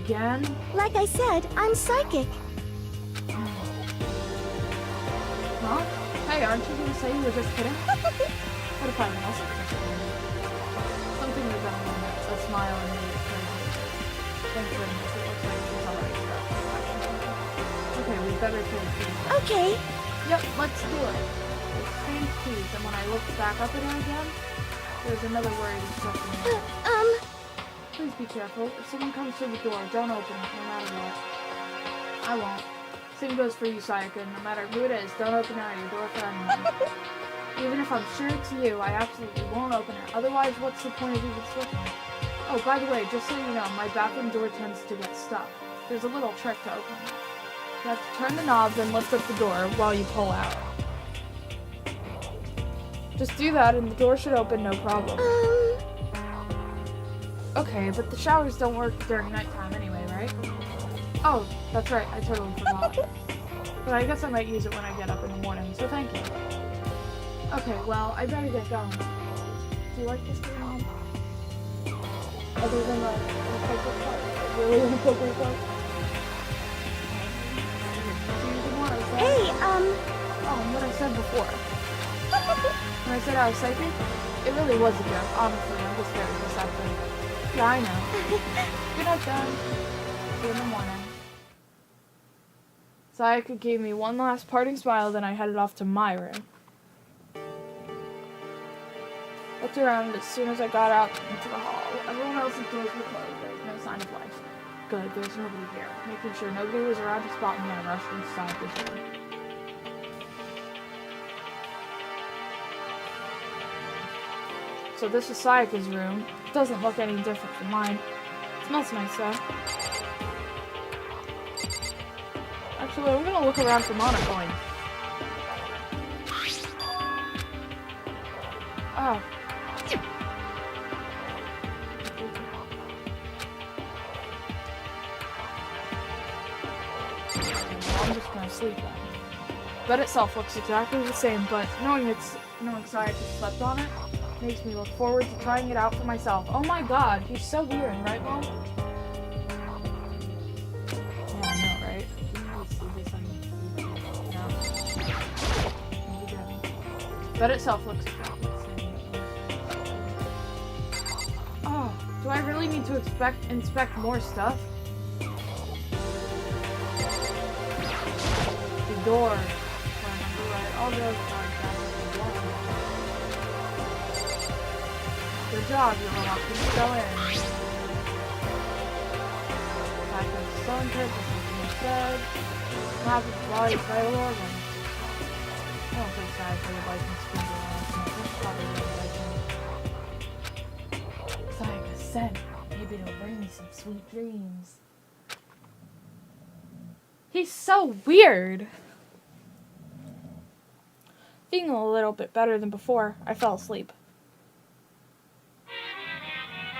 S2: Again?
S7: Like I said, I'm psychic.
S2: Huh? Hey, aren't you gonna say you were just kidding? What if I wasn't? Something was going on there. A smile and made it crazy. Thank goodness, it looks like she's already struck. Okay, we better trade keys.
S7: Okay.
S2: Yep, let's do it. Exchange keys, and when I look back up at her again, there's another worried expression there. Please be careful. If someone comes to the door, don't open it, no matter what. I won't. Same goes for you, Sayaka. No matter who it is, don't open out your door for anyone. Even if I'm sure it's you, I absolutely won't open it. Otherwise, what's the point of even switching? Oh, by the way, just so you know, my bathroom door tends to get stuck. There's a little trick to open it. You have to turn the knob, then lift up the door while you pull out. Just do that, and the door should open, no problem. Okay, but the showers don't work during nighttime anyway, right? Oh, that's right, I totally forgot. But I guess I might use it when I get up in the morning, so thank you. Okay, well, I better get going. Do you like this game, Mom? Other than the inappropriate part? Really inappropriate part?
S7: Hey,
S2: Oh, and what I said before. When I said I was psychic, it really was a joke. Honestly, I'm just very deceptive. Yeah, I know. Good night, then. See you in the morning. Sayaka gave me one last parting smile, then I headed off to my room. Looked around as soon as I got out into the hall. Everyone else's doors were closed. There was no sign of life. Good, there's nobody here. Making sure nobody was around to spot me, I rushed inside this room. So this is Sayaka's room. It doesn't look any different from mine. It smells nice though. Actually, I'm gonna look around for mana coins. Oh. I'm just gonna sleep then. Bed itself looks exactly the same, but knowing Sayaka slept on it makes me look forward to trying it out for myself. Oh my god, he's so weird, right, Mom? Yeah, bed itself looks attractive. Oh, do I really need to inspect more stuff? The door. I'll go. Good job, you will not please go in. I can sun purposes instead. Not the body vital organ. I don't think Sayaka would like me speaking last night. That's probably what I can. Sayaka said, maybe it'll bring me some sweet dreams. He's so weird. Feeling a little bit better than before, I fell asleep.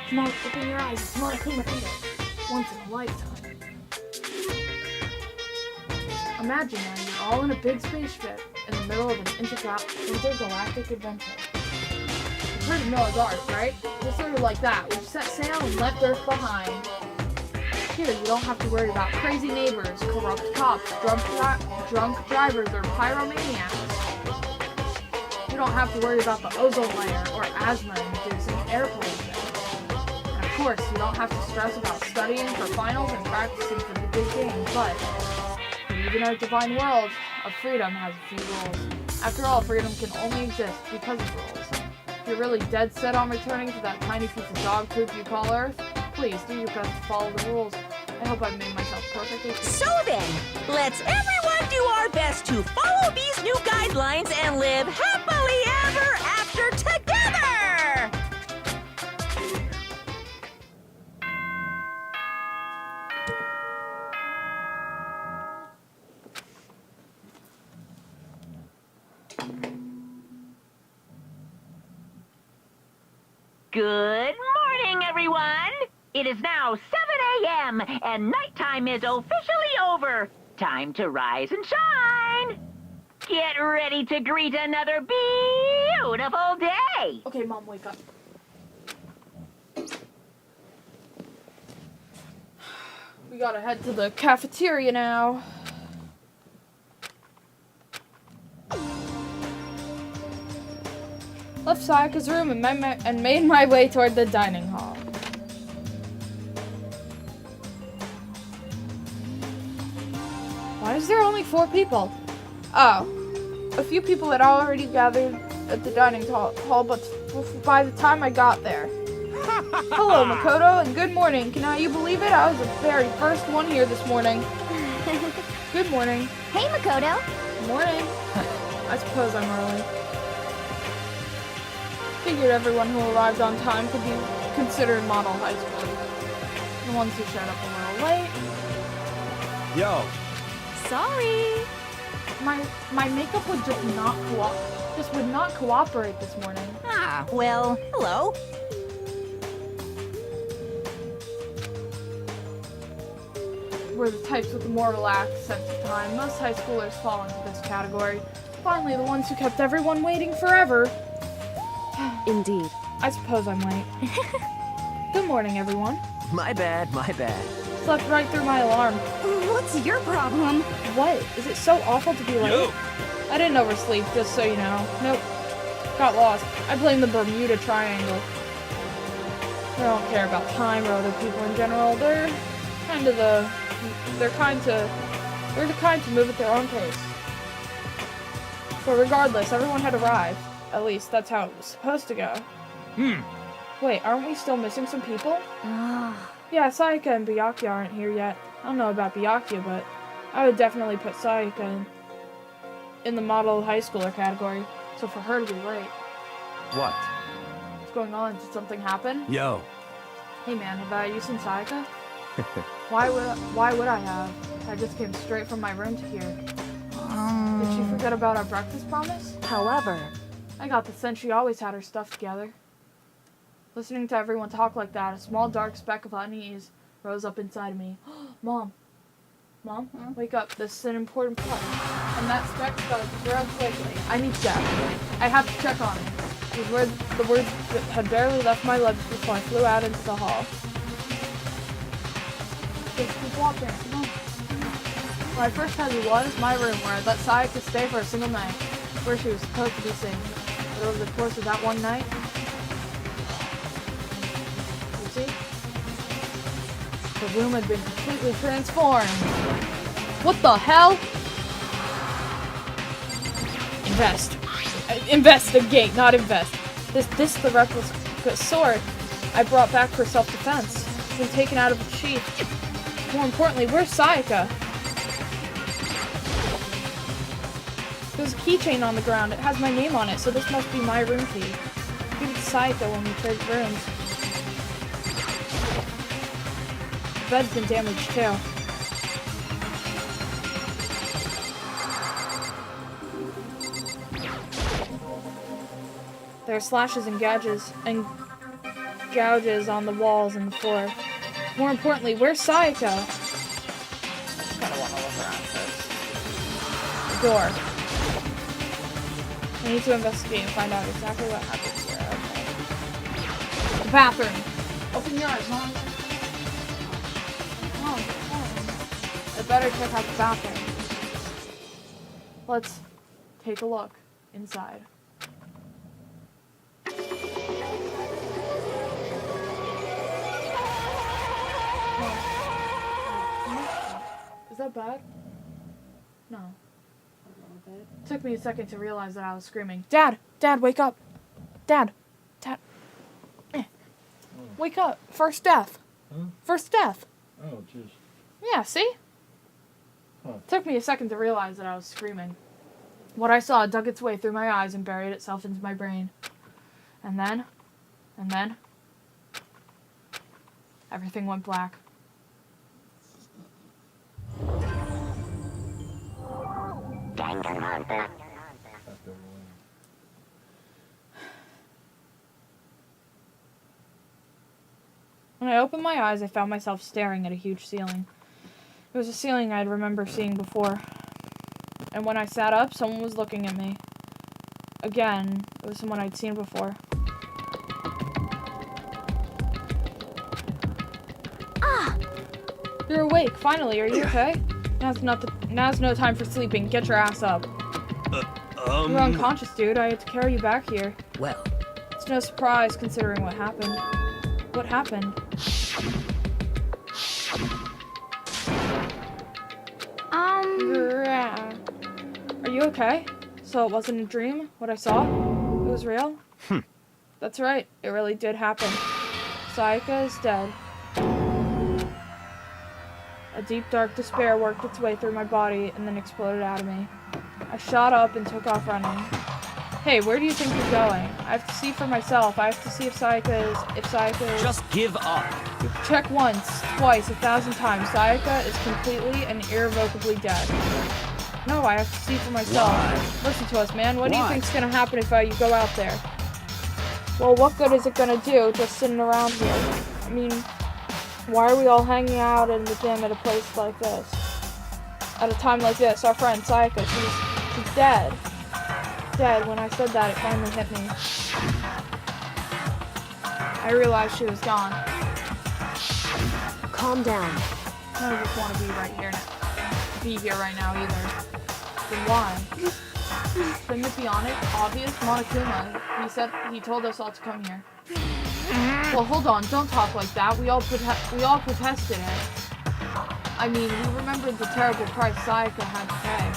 S2: Come on, open your eyes. Come on, clean my finger. Once in a lifetime. Imagine now you're all in a big spaceship in the middle of an intergalactic adventure. You've heard of Noah's Ark, right? It's sort of like that. We've set sail and left Earth behind. Here, you don't have to worry about crazy neighbors, corrupt cops, drunk drivers, or pyromaniacs. You don't have to worry about the ozone layer or asthma-inducing air pollution. And of course, you don't have to stress about studying for finals and practicing for the big game, but even our divine world of freedom has a few rules. After all, freedom can only exist because of rules. If you're really dead set on returning to that tiny piece of dog poop you call Earth, please do your best to follow the rules. I hope I've made myself perfectly clear.
S3: So then, let's everyone do our best to follow these new guidelines and live happily ever after together!
S4: Good morning, everyone! It is now 7 a.m. and nighttime is officially over. Time to rise and shine! Get ready to greet another beautiful day!
S2: Okay, Mom, wake up. We gotta head to the cafeteria now. Left Sayaka's room and made my way toward the dining hall. Why is there only 4 people? Oh, a few people had already gathered at the dining hall, but by the time I got there. Hello, Makoto, and good morning. Can you believe it? I was the very first one here this morning. Good morning.
S6: Hey, Makoto.
S2: Good morning. I suppose I'm early. Figured everyone who arrived on time could be considered model high school. The ones who showed up a little late.
S5: Yo.
S6: Sorry.
S2: My makeup would just would not cooperate this morning.
S3: Ah, well, hello.
S2: We're the types with a more relaxed sense of time. Most high schoolers fall into this category. Finally, the ones who kept everyone waiting forever.
S8: Indeed.
S2: I suppose I'm late. Good morning, everyone.
S3: My bad, my bad.
S2: Slept right through my alarm.
S3: What's your problem?
S2: What? Is it so awful to be late?
S5: Yo.
S2: I didn't oversleep, just so you know. Nope. Got lost. I blame the Bermuda Triangle. I don't care about time or other people in general. They're the kind to move at their own pace. But regardless, everyone had arrived. At least that's how it was supposed to go. Wait, aren't we still missing some people? Yeah, Sayaka and Byakuya aren't here yet. I don't know about Byakuya, but I would definitely put Sayaka in the model high schooler category. So for her to be late.
S5: What?
S2: What's going on? Did something happen?
S5: Yo.
S2: Hey man, have you seen Sayaka? Why would I have? I just came straight from my room to here. Did she forget about our breakfast promise?
S3: However,
S2: I got the sense she always had her stuff together. Listening to everyone talk like that, a small dark speck of unease rose up inside of me. Mom, wake up. This is an important part. And that speck fell to the ground quickly. I need to check. I have to check on it. It was the words that had barely left my lips before I flew out into the hall. Keep walking. Come on. When I first had to was my room where I let Sayaka stay for a single night, where she was supposed to be safe. over the course of that one night. You see? The room had been completely transformed. What the hell? Invest. Investigate, not invest. This the replica sword I brought back for self-defense. It's been taken out of its sheath. More importantly, where's Sayaka? There's a keychain on the ground. It has my name on it, so this must be my room key. Give it to Sayaka when we trade rooms. The bed's been damaged too. There are slashes and gouges on the walls and the floor. More importantly, where's Sayaka? I kinda wanna look around first. The door. I need to investigate and find out exactly what happens here. Okay. The bathroom. Open your eyes, Mom. Come on. I better check out the bathroom. Let's take a look inside. Is that bad? No. It took me a second to realize that I was screaming. Dad! Dad, wake up! Dad! Dad! Wake up! First death!
S1: Huh?
S2: First death!
S1: Oh, jeez.
S2: Yeah, see?
S1: Huh.
S2: It took me a second to realize that I was screaming. What I saw dug its way through my eyes and buried itself into my brain. And then... everything went black.
S6: Danganronpa.
S2: When I opened my eyes, I found myself staring at a huge ceiling. It was a ceiling I'd remember seeing before. And when I sat up, someone was looking at me. Again, it was someone I'd seen before.
S6: Ah!
S2: You're awake, finally. Are you okay? Now's no time for sleeping. Get your ass up. You're unconscious, dude. I had to carry you back here.
S3: Well,
S2: It's no surprise considering what happened. What happened? Are you okay? So it wasn't a dream? What I saw? It was real? That's right. It really did happen. Sayaka is dead. A deep, dark despair worked its way through my body and then exploded out of me. I shot up and took off running. Hey, where do you think you're going? I have to see for myself. I have to see if Sayaka is...
S5: Just give up.
S2: Check once, twice, 1,000 times. Sayaka is completely and irrevocably dead. No, I have to see for myself.
S5: Why?
S2: Listen to us, man. What do you
S5: Why?
S2: think's gonna happen if you go out there? Well, what good is it gonna do just sitting around here? I mean, why are we all hanging out in the gym at a place like this? At a time like this, our friend Sayaka, she's dead. Dead. When I said that, it finally hit me. I realized she was gone.
S8: Calm down.
S2: I don't just want to be here right now either. Then why? Shouldn't it be obvious? Monokuma. He told us all to come here. Well, hold on. Don't talk like that. We all protested it. I mean, we remembered the terrible price Sayaka had to pay.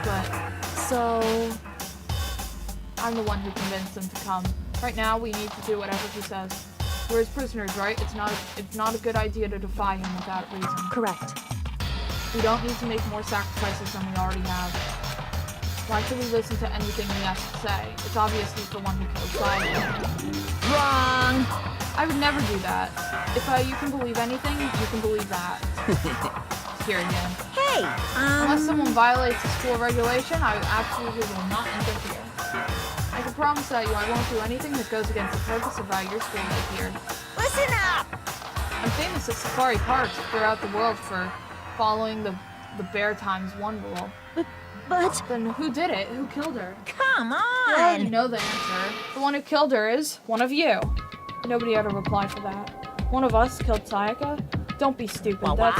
S2: But so I'm the one who convinced him to come. Right now, we need to do whatever he says. We're his prisoners, right? It's not a good idea to defy him without reason.
S8: Correct.
S2: We don't need to make more sacrifices than we already have. Why should we listen to anything he has to say? It's obvious he's the one who killed Sayaka.
S3: wrong.
S2: I would never do that. If you can believe anything, you can believe that. Here again.
S3: Hey,
S2: Unless someone violates a school regulation, I absolutely will not interfere. I can promise that I won't do anything that goes against the purpose of your school life here.
S3: listen up.
S2: I'm famous at safari parks throughout the world for following the Bear Times 1 rule.
S3: But
S2: Then who did it? Who killed her?
S3: come
S2: You already
S3: on.
S2: know the answer. The one who killed her is one of you. Nobody had a reply for that. One of us killed Sayaka? Don't be stupid.
S3: What?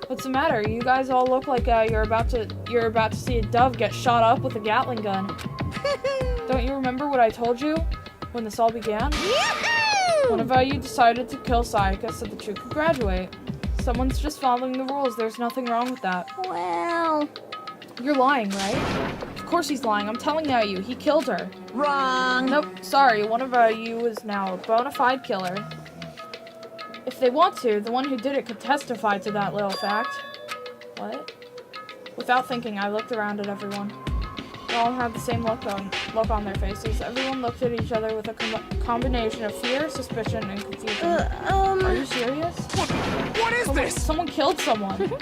S2: What's the matter? You guys all look like you're about to see a dove get shot up with a Gatling gun. Don't you remember what I told you when this all began? One of you decided to kill Sayaka so that you could graduate. Someone's just following the rules. There's nothing wrong with that.
S6: Well...
S2: You're lying, right? Of course he's lying. I'm telling you, he killed her.
S3: Wrong.
S2: Nope, sorry. One of you is now a bona fide killer. If they want to, the one who did it could testify to that little fact. What? Without thinking, I looked around at everyone. They all had the same look on their faces. Everyone looked at each other with a combination of fear, suspicion, and confusion. Are you serious?
S5: What is this?
S2: Someone killed someone.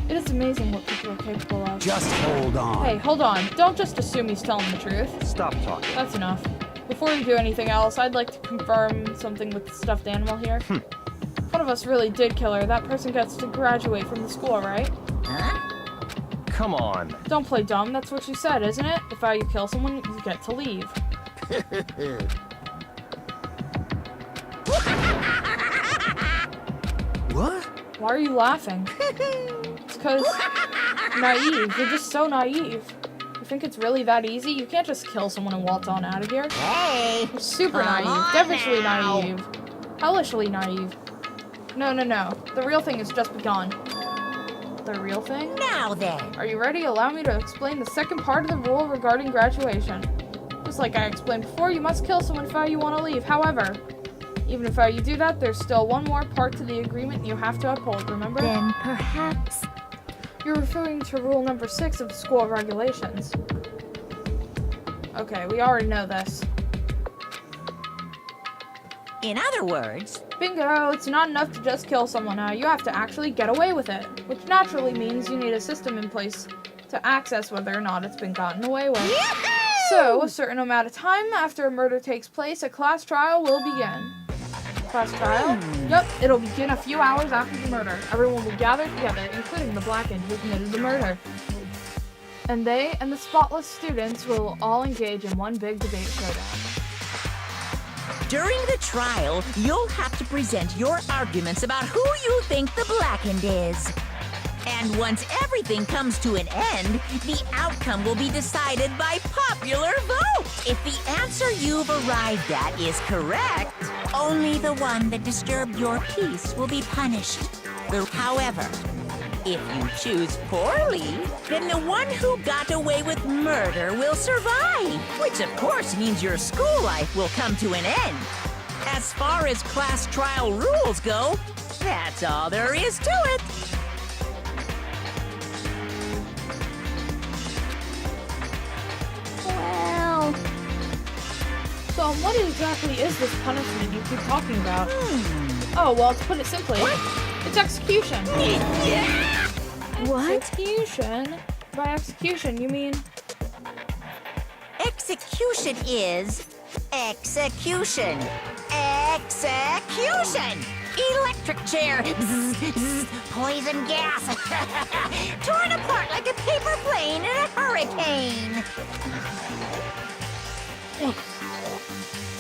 S2: It is amazing what people are capable of.
S5: Just hold on.
S2: Hey, hold on. Don't just assume he's telling the truth.
S1: Stop talking.
S2: That's enough. Before you do anything else, I'd like to confirm something with the stuffed animal here. If one of us really did kill her, that person gets to graduate from the school, right?
S1: Come on.
S2: Don't play dumb. That's what you said, isn't it? If you kill someone, you get to leave.
S5: What?
S2: Why are you laughing? It's because naive. You're just so naive. You think it's really that easy? You can't just kill someone and waltz on out of here.
S3: Hey!
S2: You're super
S3: Come
S2: naive.
S3: on
S2: Devilishly
S3: now.
S2: naive. Hellishly naive. No. The real thing has just begun. The real thing?
S3: Now then.
S2: Are you ready? Allow me to explain the second part of the rule regarding graduation. Just like I explained before, you must kill someone if you want to leave. However, even if you do that, there's still one more part to the agreement you have to uphold, remember?
S6: Then perhaps...
S2: You're referring to rule number 6 of the school regulations. Okay, we already know this.
S3: In other words,
S2: Bingo! It's not enough to just kill someone now. You have to actually get away with it. Which naturally means you need a system in place to access whether or not it's been gotten away with. So, a certain amount of time after a murder takes place, a class trial will begin. Class trial? Yep, it'll begin a few hours after the murder. Everyone will gather together, including the blackened who committed the murder. And they and the spotless students will all engage in one big debate showdown.
S3: during the trial, you'll have to present your arguments about who you think the blackened is. And once everything comes to an end, the outcome will be decided by popular vote. If the answer you've arrived at is correct, only the one that disturbed your peace will be punished. However, if you choose poorly, then the one who got away with murder will survive, which of course means your school life will come to an end. As far as class trial rules go, that's all there is to it.
S6: Well...
S2: So what exactly is this punishment you keep talking about? Oh, well, to put it simply, it's execution.
S6: What?
S2: Execution? By execution, you mean...
S3: Execution is execution. Execution! Electric chair. Bzz, bzz, poison gas. Torn apart like a paper plane in a hurricane.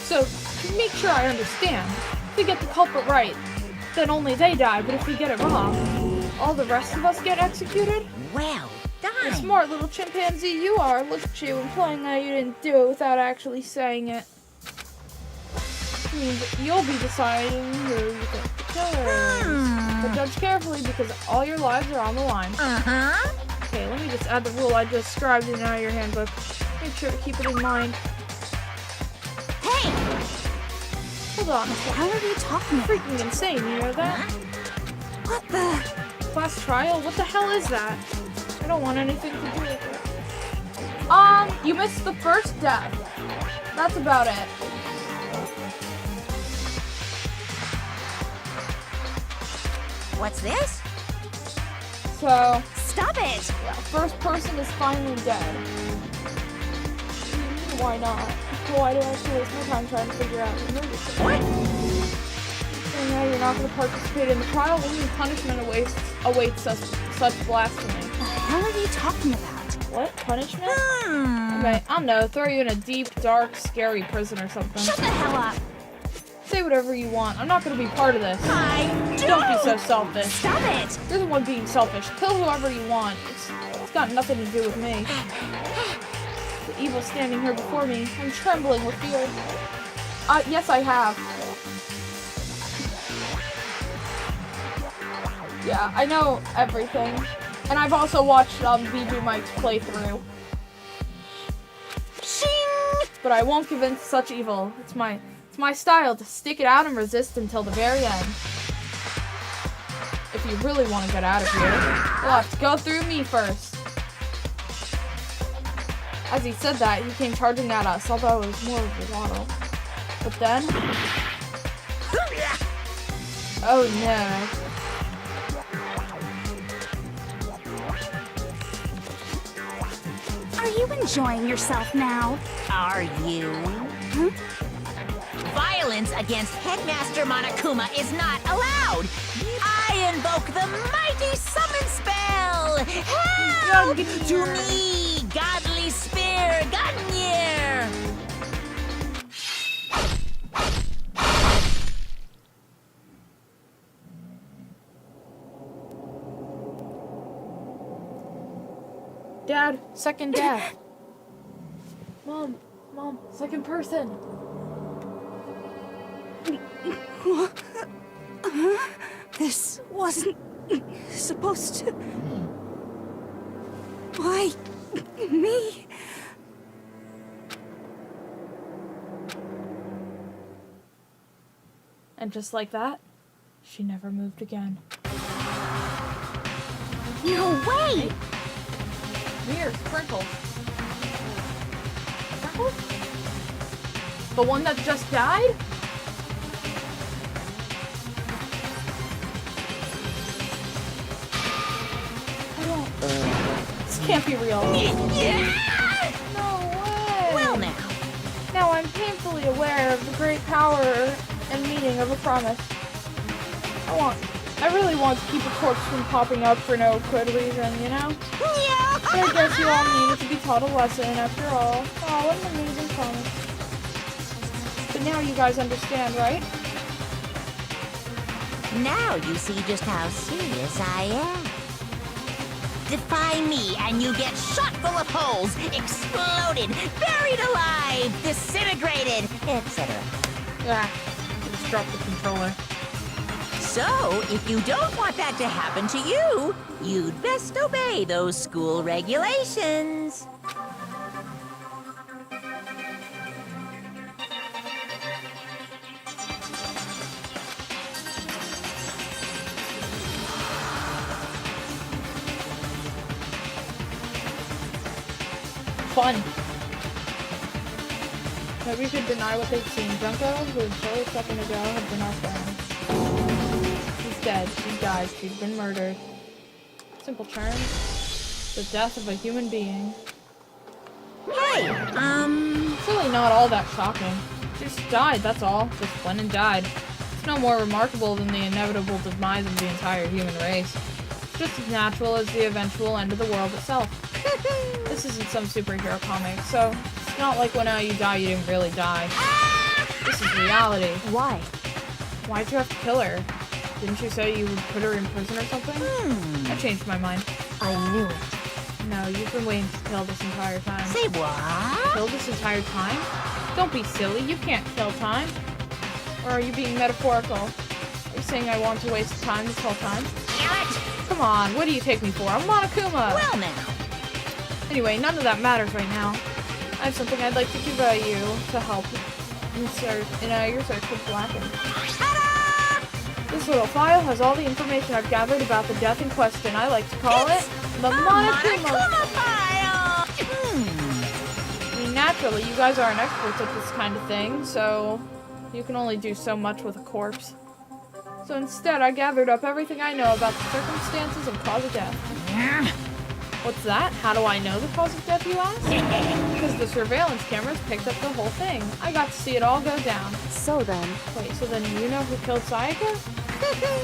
S2: So, to make sure I understand, if we get the culprit right, then only they die, but if we get it wrong, all the rest of us get executed?
S3: Well
S2: The
S3: done.
S2: smart little chimpanzee you are, look at you, implying that you didn't do it without actually saying it. I mean, you'll be deciding who you think the killer is. But judge carefully because all your lives are on the line.
S3: Uh-huh.
S2: Okay, let me just add the rule I just described in your handbook. Make sure to keep it in mind.
S3: Hey!
S2: Hold on.
S6: How are you talking about?
S2: Freaking insane, you know that?
S6: What the?
S2: Class trial? What the hell is that? I don't want anything to do with it. You missed the first death. That's about it.
S3: What's this?
S2: So,
S6: Stop it!
S2: yeah, first person is finally dead. Why not? Why do I have to waste my time trying to figure out who murdered someone? So now you're not going to participate in the trial, only punishment awaits such blasphemy.
S6: What the hell are you talking about?
S2: What? Punishment? Okay, I don't know, throw you in a deep, dark, scary prison or something.
S6: Shut the hell up!
S2: say whatever you want. I'm not gonna be part of this. Don't be so selfish.
S3: Stop it!
S2: You're the one being selfish. Kill whoever you want. It's got nothing to do with me. The evil standing here before me. I'm trembling with fear. Yes, I have. Yeah, I know everything. And I've also watched VJ Mike's playthrough.
S3: Shing!
S2: But I won't give in to such evil. It's my style to stick it out and resist until the very end. If you really want to get out of here, you'll have to go through me first. As he said that, he came charging at us, although it was more of a waddle. But then... Oh no.
S6: Are you enjoying yourself now?
S3: Are you? Violence against Headmaster Monokuma is not allowed. I invoke the mighty summon spell. Help to me, godly spear, Gungnir.
S2: Dad, second death. Mom, second person.
S7: This wasn't supposed to... Why me?
S2: And just like that, she never moved again.
S6: No way!
S2: Here, Sprinkles. Sprinkles? The one that just died? This can't be real. No way!
S3: Well now.
S2: Now I'm painfully aware of the great power and meaning of a promise. I really want to keep a corpse from popping up for no good reason, you know?
S3: Yeah.
S2: But I guess you all needed to be taught a lesson after all. Oh, what an amazing promise. But now you guys understand, right?
S3: Now you see just how serious I am. Defy me and you get shot full of holes, exploded, buried alive, disintegrated, etc.
S2: Yeah, just drop the controller.
S3: So, if you don't want that to happen to you, you'd best obey those school regulations.
S2: Fun. Nobody could deny what they've seen. Junko, who until a second ago had been our friend. She's dead. She died. She's been murdered. Simple terms. The death of a human being.
S3: Hey,
S2: It's really not all that shocking. She just died, that's all. Just went and died. It's no more remarkable than the inevitable demise of the entire human race. It's just as natural as the eventual end of the world itself. This isn't some superhero comic, so it's not like when you die, you didn't really die. This is reality.
S8: Why?
S2: Why'd you have to kill her? Didn't you say you would put her in prison or something? I changed my mind.
S8: I knew it.
S2: No, you've been waiting to kill this entire time.
S3: say what?
S2: Kill this entire time? Don't be silly, you can't kill time. Or are you being metaphorical? Are you saying I want to waste time this whole time?
S3: Damn it!
S2: Come on, what do you take me for? I'm Monokuma!
S3: Well now.
S2: Anyway, none of that matters right now. I have something I'd like to give you to help in your search for Blackened. This little file has all the information I've gathered about the death in question. I like to call it the Monokuma
S3: file!
S2: I mean, naturally, you guys aren't experts at this kind of thing, so you can only do so much with a corpse. So instead, I gathered up everything I know about the circumstances and cause of death. What's that? How do I know the cause of death, you ask? Because the surveillance cameras picked up the whole thing. I got to see it all go down.
S8: So then...
S2: Wait, so then you know who killed Sayaka?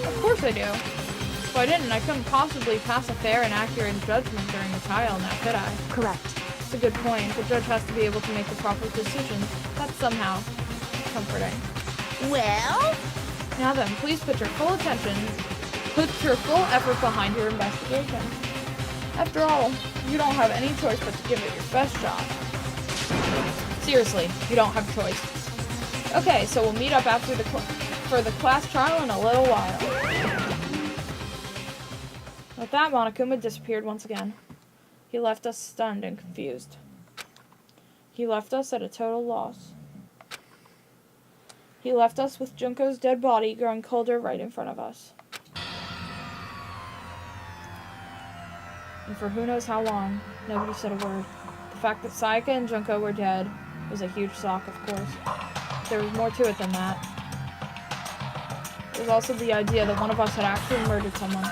S2: Of course I do. If I didn't, I couldn't possibly pass a fair and accurate judgment during the trial, now could I?
S8: Correct.
S2: It's a good point. The judge has to be able to make the proper decision. That's somehow comforting.
S3: Well?
S2: Now then, please put your full attention, put your full effort behind your investigation. After all, you don't have any choice but to give it your best shot. Seriously, you don't have a choice. Okay, so we'll meet up after for the class trial in a little while. With that, Monokuma disappeared once again. He left us stunned and confused. He left us at a total loss. He left us with Junko's dead body growing colder right in front of us. And for who knows how long, nobody said a word. The fact that Sayaka and Junko were dead was a huge shock, of course. But there was more to it than that. There was also the idea that one of us had actually murdered someone.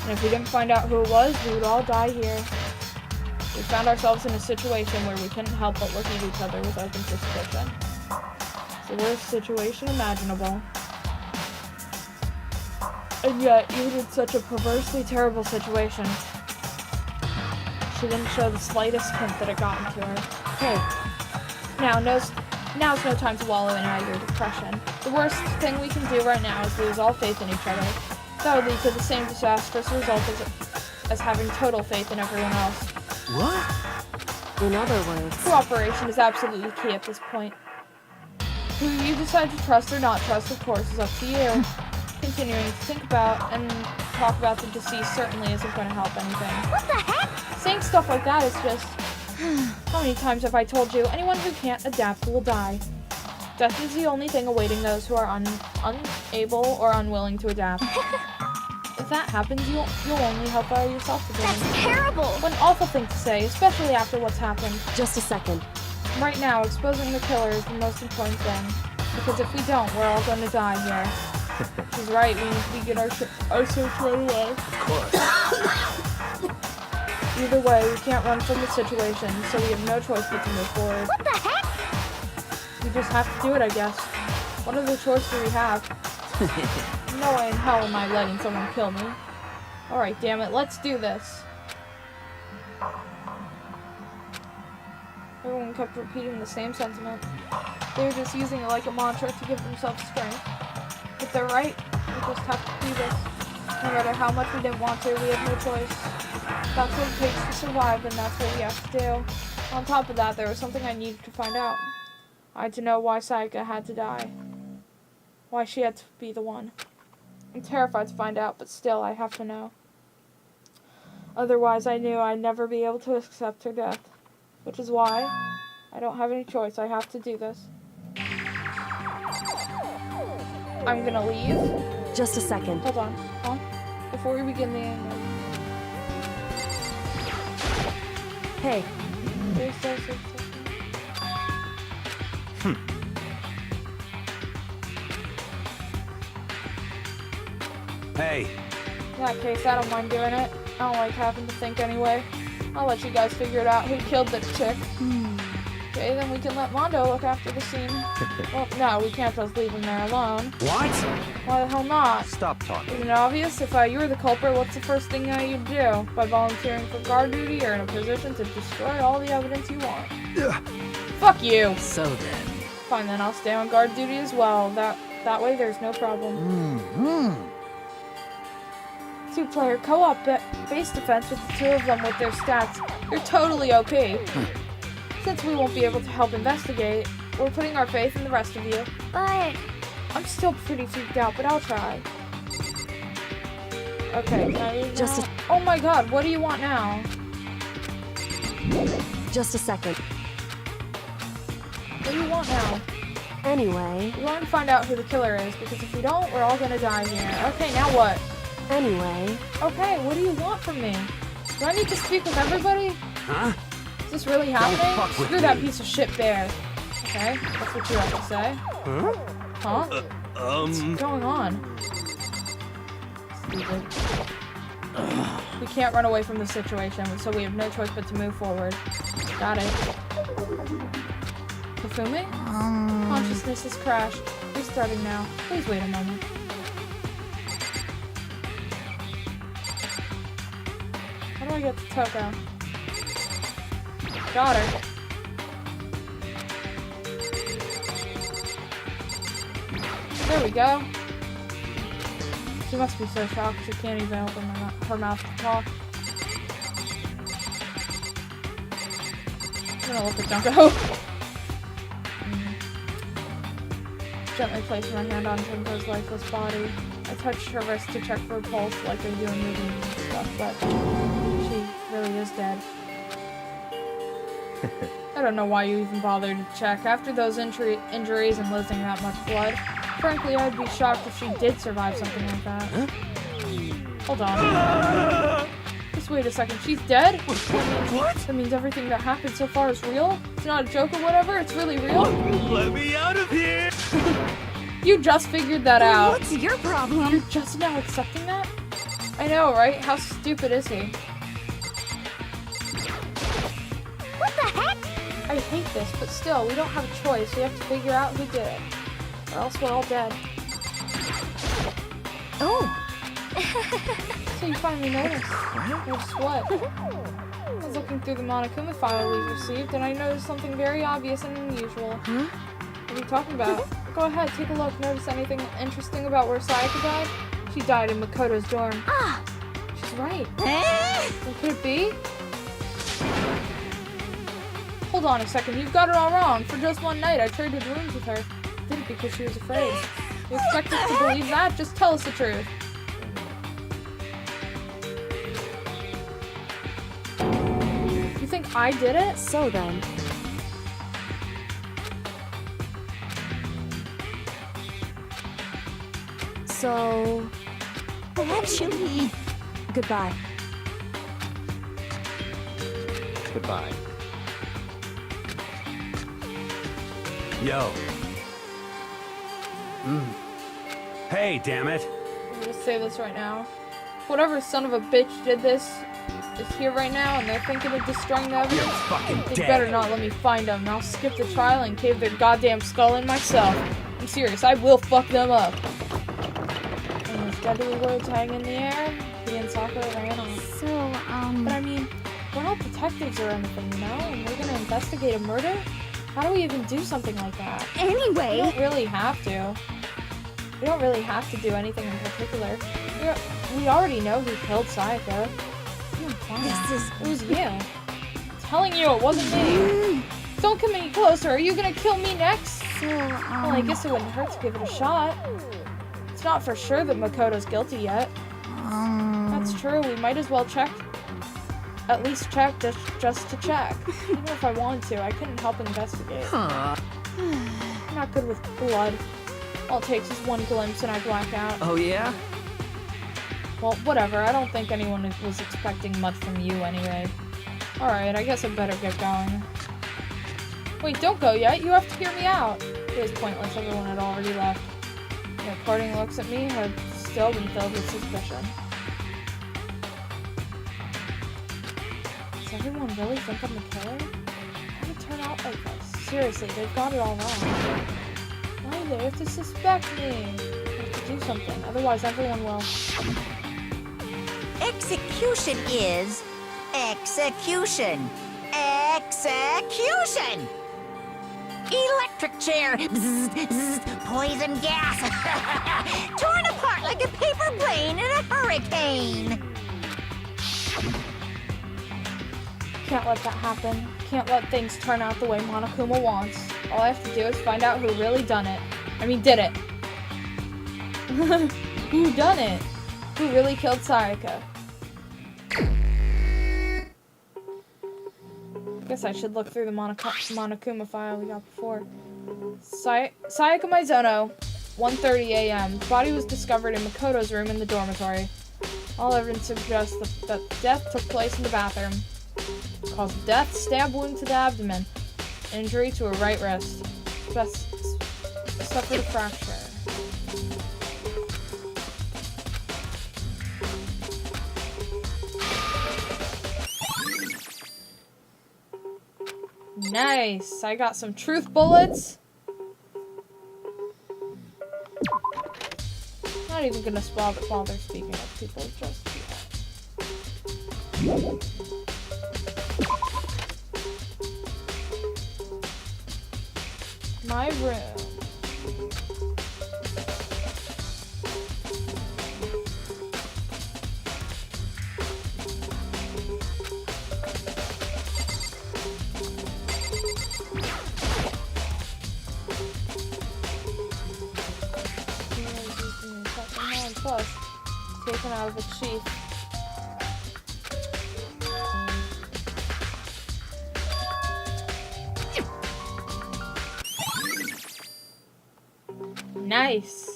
S2: And if we didn't find out who it was, we would all die here. We found ourselves in a situation where we couldn't help but look at each other with open suspicion. It's the worst situation imaginable. And yet, even in such a perversely terrible situation, she didn't show the slightest hint that it got into her. Hey, now's no time to wallow in your depression. The worst thing we can do right now is lose all faith in each other. That would lead to the same disastrous result as having total faith in everyone else.
S8: What? In other words...
S2: Cooperation is absolutely key at this point. Who you decide to trust or not trust, of course, is up to you. Continuing to think about and talk about the deceased certainly isn't going to help anything.
S6: What the heck?
S2: Saying stuff like that is just... How many times have I told you, anyone who can't adapt will die. Death is the only thing awaiting those who are unable or unwilling to adapt. If that happens, you'll only help out yourself again.
S6: That's terrible!
S2: What an awful thing to say, especially after what's happened.
S8: Just a second.
S2: Right now, exposing the killer is the most important thing. Because if we don't, we're all going to die here. She's right, we need to begin our search right away.
S9: Of course.
S2: Either way, we can't run from the situation, so we have no choice but to move forward.
S6: What the heck?
S2: We just have to do it, I guess. What other choice do we have? No way in hell am I letting someone kill me. Alright, damn it, let's do this. Everyone kept repeating the same sentiment. They were just using it like a mantra to give themselves strength. But they're right, we just have to do this. No matter how much we didn't want to, we have no choice. That's what it takes to survive, and that's what we have to do. On top of that, there was something I needed to find out. I had to know why Sayaka had to die. Why she had to be the one. I'm terrified to find out, but still, I have to know. Otherwise, I knew I'd never be able to accept her death. Which is why I don't have any choice. I have to do this. I'm gonna leave.
S8: Just a second.
S2: Hold on. Huh? Before we begin the end.
S8: Hey.
S5: Hey.
S2: In that case, I don't mind doing it. I don't like having to think anyway. I'll let you guys figure it out who killed this chick. Okay, then we can let Mondo look after the scene. Well, no, we can't just leave him there alone.
S5: What?
S2: Why the hell not?
S5: Stop talking.
S2: Isn't it obvious? If you were the culprit, what's the first thing you'd do? By volunteering for guard duty, you're in a position to destroy all the evidence you want. Fuck you!
S9: So then.
S2: Fine then, I'll stay on guard duty as well. That way there's no problem. Two-player co-op base defense with the two of them with their stats. You're totally OP. Since we won't be able to help investigate, we're putting our faith in the rest of you.
S6: But...
S2: I'm still pretty freaked out, but I'll try. Okay, can I leave now? Oh my god, what do you want now?
S8: Just a second.
S2: What do you want now?
S8: Anyway.
S2: We want to find out who the killer is, because if we don't, we're all gonna die here. Okay, now what?
S8: Anyway.
S2: Okay, what do you want from me? Do I need to speak with everybody?
S5: Huh?
S2: Is this really happening? Screw that piece of shit bear. Okay, that's what you have to say.
S5: Huh?
S2: Huh? What's going on? Stupid. We can't run away from the situation, so we have no choice but to move forward. Got it. Kafumi? Consciousness has crashed. Restarting now. Please wait a moment. How do I get to Toko? Got her. There we go. She must be so shocked she can't even open her mouth to talk. I'm gonna look at Junko. Gently placing my hand on Junko's lifeless body. I touched her wrist to check for a pulse like they do in movies and stuff, but she really is dead. I don't know why you even bothered to check. After those injuries and losing that much blood, frankly, I'd be shocked if she did survive something like that.
S9: Huh?
S2: Hold on. Just wait a second. She's dead? That means everything that happened so far is real? It's not a joke or whatever? It's really real?
S9: Let me out of here!
S2: You just figured that out.
S7: What's your problem?
S2: You're just now accepting that? I know, right? How stupid is he?
S7: What the heck?
S2: I hate this, but still, we don't have a choice. We have to figure out who did it. Or else we're all dead.
S7: Oh.
S2: So you finally noticed. Noticed what? I was looking through the Monokuma file we received, and I noticed something very obvious and unusual.
S8: Huh?
S2: What are you talking about? Go ahead, take a look. Notice anything interesting about where Sayaka died? She died in Makoto's dorm.
S7: Ah.
S2: She's right. What could it be? Hold on a second, you've got it all wrong. For just one night, I traded rooms with her. Did it because she was afraid. You expect us to believe that? Just tell us the truth. You think I did it?
S8: So then. So...
S3: Actually...
S8: Goodbye.
S1: Goodbye.
S5: Yo. Hey, damn it.
S2: I'm gonna say this right now. Whatever son of a bitch did this is here right now, and they're thinking of destroying the evidence.
S5: You're fucking
S2: They
S5: dead.
S2: better not let me find them, and I'll skip the trial and cave their goddamn skull in myself. I'm serious, I will fuck them up. And those deadly words hang in the air, he and Sakura ran on.
S7: So,
S2: But I mean, we're not detectives or anything, you know? And we're gonna investigate a murder? How do we even do something like that? We
S7: anyway.
S2: don't really have to. We don't really have to do anything in particular. We already know who killed Sayaka. It was you. I'm telling you, it wasn't me. Don't come any closer. Are you gonna kill me next?
S7: So,
S2: Well, I guess it wouldn't hurt to give it a shot. It's not for sure that Makoto's guilty yet. That's true. We might as well check. At least check just to check. Even if I wanted to, I couldn't help investigate. I'm not good with blood. All it takes is one glimpse and I black out.
S9: Oh, yeah?
S2: Well, whatever. I don't think anyone was expecting much from you anyway. Alright, I guess I better get going. Wait, don't go yet. You have to hear me out. It was pointless. Everyone had already left. Their parting looks at me had still been filled with suspicion. Does everyone really think I'm the killer? How did it turn out like this? Seriously, they've got it all wrong. Why do they have to suspect me? I have to do something, otherwise everyone will.
S3: Execution is execution. Execution! Electric chair. Bzz, bzz, poison gas. Torn apart like a paper plane in a hurricane.
S2: Can't let that happen. Can't let things turn out the way Monokuma wants. All I have to do is find out who really done it. I mean, did it. Who done it? Who really killed Sayaka? Guess I should look through the Monokuma file we got before. Sayaka Maizono, 1:30 a.m. The body was discovered in Makoto's room in the dormitory. All evidence suggests that death took place in the bathroom. Cause of death, stab wound to the abdomen. Injury to her right wrist. Suffered a fracture. Nice! I got some truth bullets. Not even gonna bother speaking of people just yet. My room. broken out of its sheath. Nice.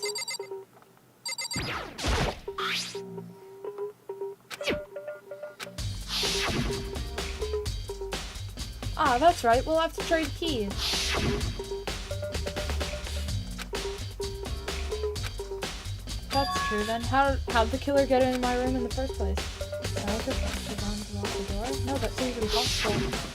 S2: Ah, that's right. We'll have to trade keys. That's true then. How'd the killer get into my room in the first place? I was just on to lock the door? No, that seems impossible.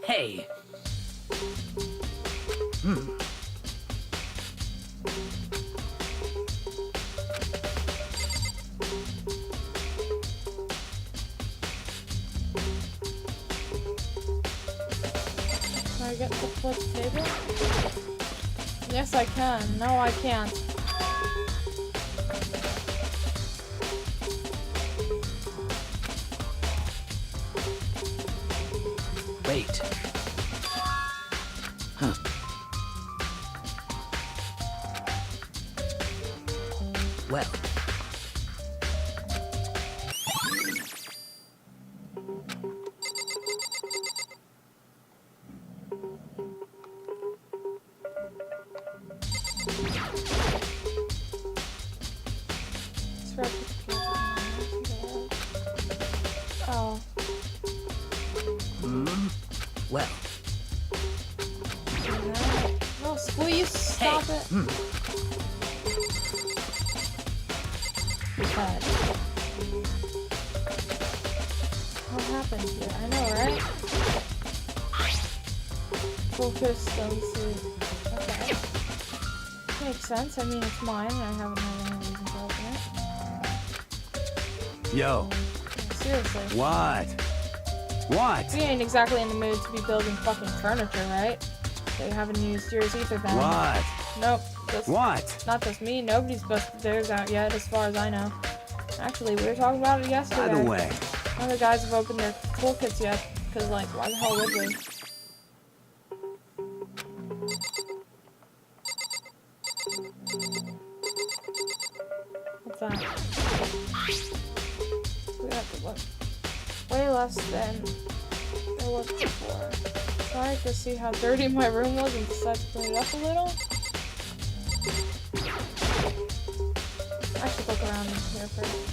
S5: Hey.
S2: Can I get the flip table? Yes, I can. No, I can't.
S5: Wait. Huh. Well.
S2: Oh.
S5: Well.
S2: No, squeeze, stop it. Bad. What happened here? I know, right? Focus, don't see. Okay. Makes sense. I mean, it's mine. I haven't had any reason to open it.
S5: Yo.
S2: Seriously.
S5: What? What?
S2: We ain't exactly in the mood to be building fucking furniture, right? They haven't used yours either, then.
S5: What?
S2: Nope.
S5: What?
S2: Not just me. Nobody's busted theirs out yet, as far as I know. Actually, we were talking about it yesterday.
S5: By the way.
S2: None of the guys have opened their toolkits yet, because, like, why the hell would we? What's that? We have to look. Way less than there was before. Sorry to see how dirty my room was and decided to clean it up a little. I should look around in here first.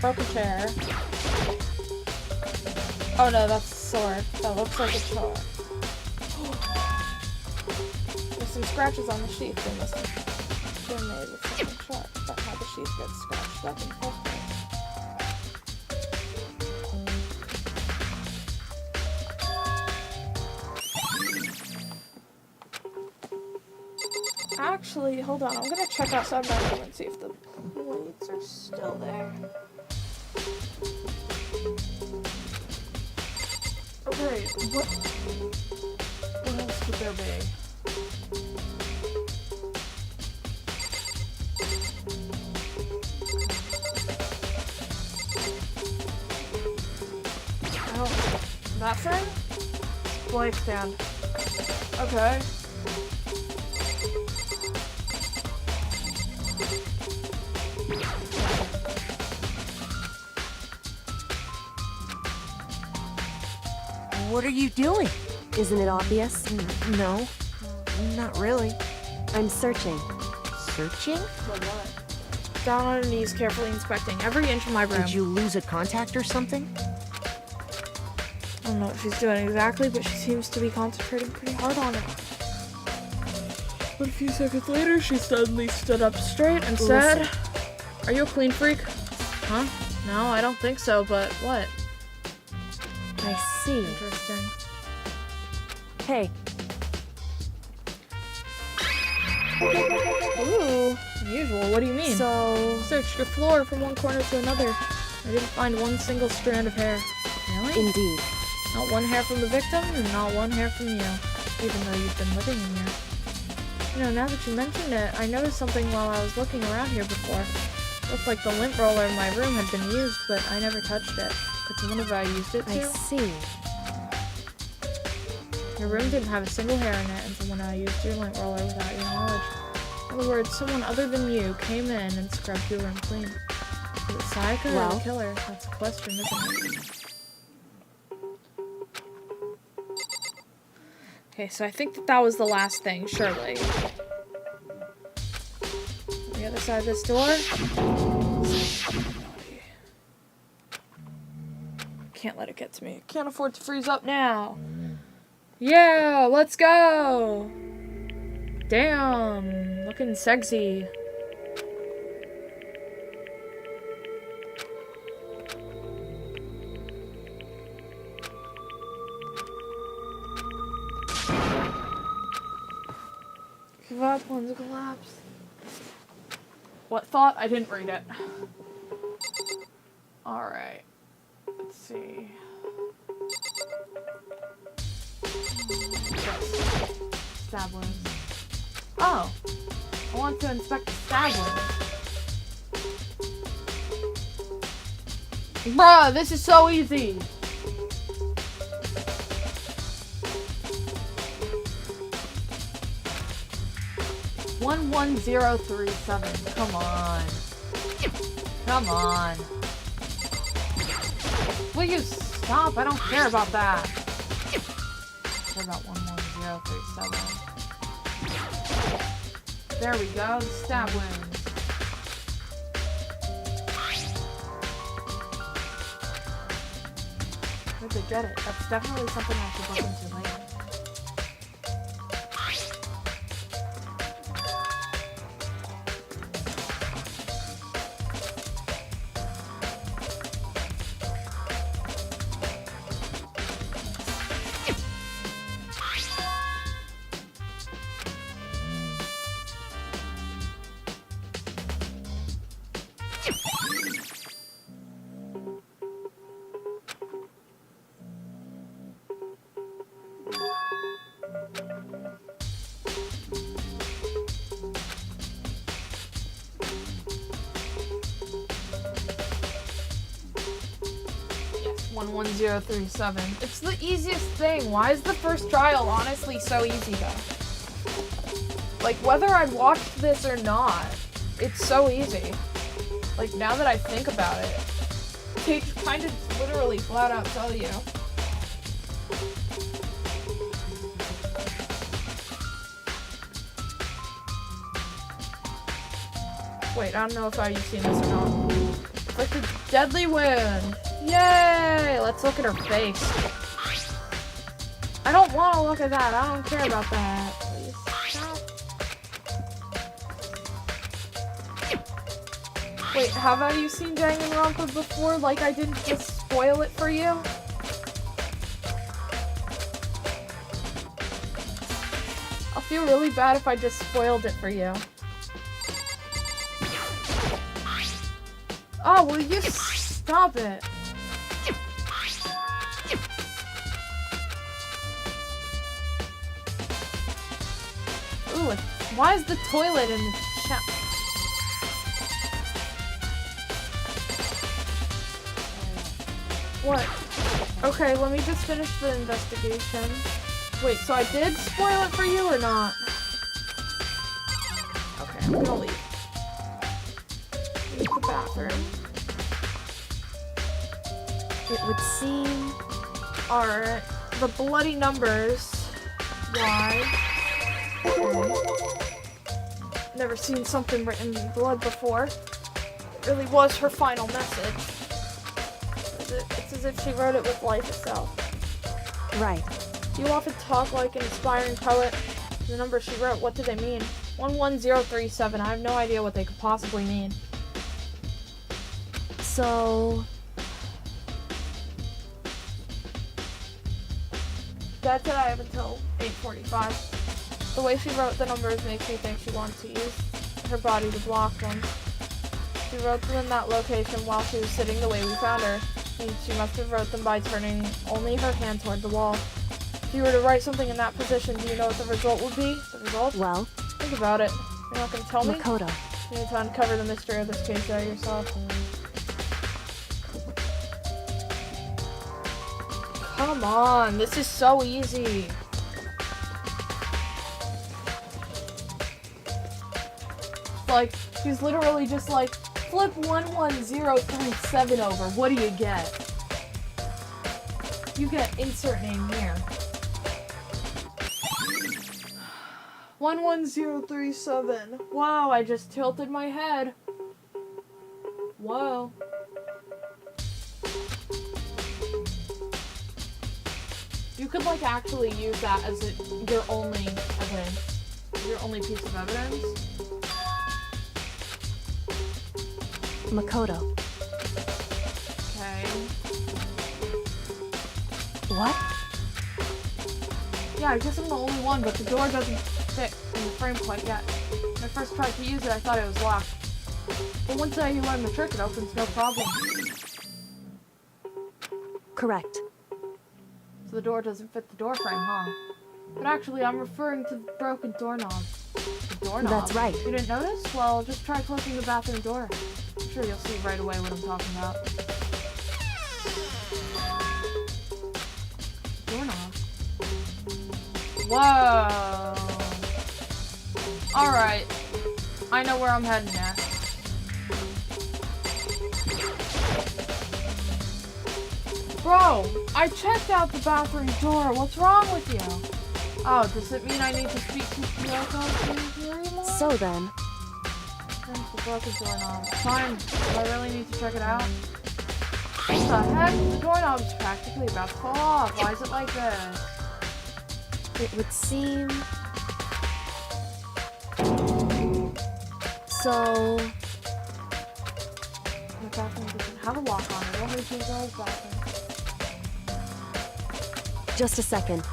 S2: Broken chair. Oh no, that's a sword. That looks like a char. There's some scratches on the sheath. They must have been made with something sharp. That's how the sheath gets scratched up in the first place. Actually, hold on. I'm gonna check outside my room and see if the blades are still there. Okay, what else could there be? Oh, that thing? Blade stand. Okay.
S8: What are you doing? Isn't it obvious? No, not really. I'm searching. Searching?
S2: For what? Down on her knees, carefully inspecting every inch of my room.
S8: Did you lose a contact or something?
S2: I don't know what she's doing exactly, but she seems to be concentrating pretty hard on it. But a few seconds later, she suddenly stood up straight and said, "Are you a clean freak?" Huh? No, I don't think so, but what?
S8: I see.
S2: Interesting.
S8: Hey.
S2: Ooh, unusual. What do you mean?
S8: So...
S2: Searched the floor from one corner to another. I didn't find one single strand of hair. Really?
S8: Indeed.
S2: Not one hair from the victim, and not one hair from you, even though you've been living in here. You know, now that you mentioned it, I noticed something while I was looking around here before. Looked like the lint roller in my room had been used, but I never touched it. Could someone have used it too?
S8: I see.
S2: Your room didn't have a single hair in it, and someone used your lint roller without your knowledge. In other words, someone other than you came in and scrubbed your room clean. Is it Sayaka or the killer? That's a question, isn't it? Okay, so I think that was the last thing, surely. The other side of this door? Can't let it get to me. Can't afford to freeze up now. Yeah, let's go! Damn, looking sexy. Give up, one's a collapse. What thought? I didn't read it. Alright. Let's see. Stab wounds. Oh. I want to inspect the stab wounds. Bruh, this is so easy. One 11037. Come on. Come on. Will you stop? I don't care about that. I care about 11037. There we go. Stab wounds. Where'd they get it? That's definitely something I should look into later. Yes, 11037. It's the easiest thing. Why is the first trial honestly so easy though? Like, whether I watched this or not, it's so easy. Like, now that I think about it, they kind of literally flat out tell you. Wait, I don't know if you've seen this or not. Like a deadly wound. Yay! Let's look at her face. I don't want to look at that. I don't care about that. Please stop. Wait, have you seen Danganronpa before? Like I didn't just spoil it for you? I'll feel really bad if I just spoiled it for you. Oh, will you stop it? Ooh, why is the toilet in the chat? What? Okay, let me just finish the investigation. Wait, so I did spoil it for you or not? Okay, I'm gonna leave. Leave the bathroom.
S8: It would seem...
S2: Alright, the bloody numbers. Why? Never seen something written in blood before. It really was her final message. It's as if she wrote it with life itself.
S8: Right.
S2: You often talk like an inspiring poet. The numbers she wrote, what do they mean? 11037, I have no idea what they could possibly mean.
S8: So...
S2: That's it, I have until 8:45. The way she wrote the numbers makes me think she wants to use her body to block them. She wrote them in that location while she was sitting the way we found her. instructions, she must have wrote them by turning only her hand toward the wall. If you were to write something in that position, do you know what the result would be? The result?
S8: Well,
S2: Think about it. You're not gonna tell me?
S8: Makoto.
S2: You need to uncover the mystery of this case out yourself. Come on, this is so easy. Like, she's literally just like, flip 11037 over. What do you get? You get insert name here. 11037. Wow, I just tilted my head. Whoa. You could like actually use that as your only evidence. Your only piece of evidence.
S8: Makoto.
S2: Okay.
S8: What?
S2: Yeah, I guess I'm the only one, but the door doesn't fit in the frame quite yet. When I first tried to use it, I thought it was locked. But once you learn the trick, it opens no problem.
S8: Correct.
S2: So the door doesn't fit the door frame, huh? But actually, I'm referring to the broken doorknob. The doorknob?
S8: That's right.
S2: You didn't notice? Well, just try closing the bathroom door. I'm sure you'll see right away what I'm talking about. Doorknob. Whoa. Alright. I know where I'm heading at. Bro, I checked out the bathroom door. What's wrong with you? Oh, does it mean I need to speak to Kyoko anymore?
S8: So then,
S2: There's the broken doorknob. Fine. Do I really need to check it out? What the heck? The doorknob's practically about to fall off. Why is it like this?
S8: it would seem... So...
S2: The bathroom doesn't have a lock on it. Only two girls' bathroom.
S8: Just a second.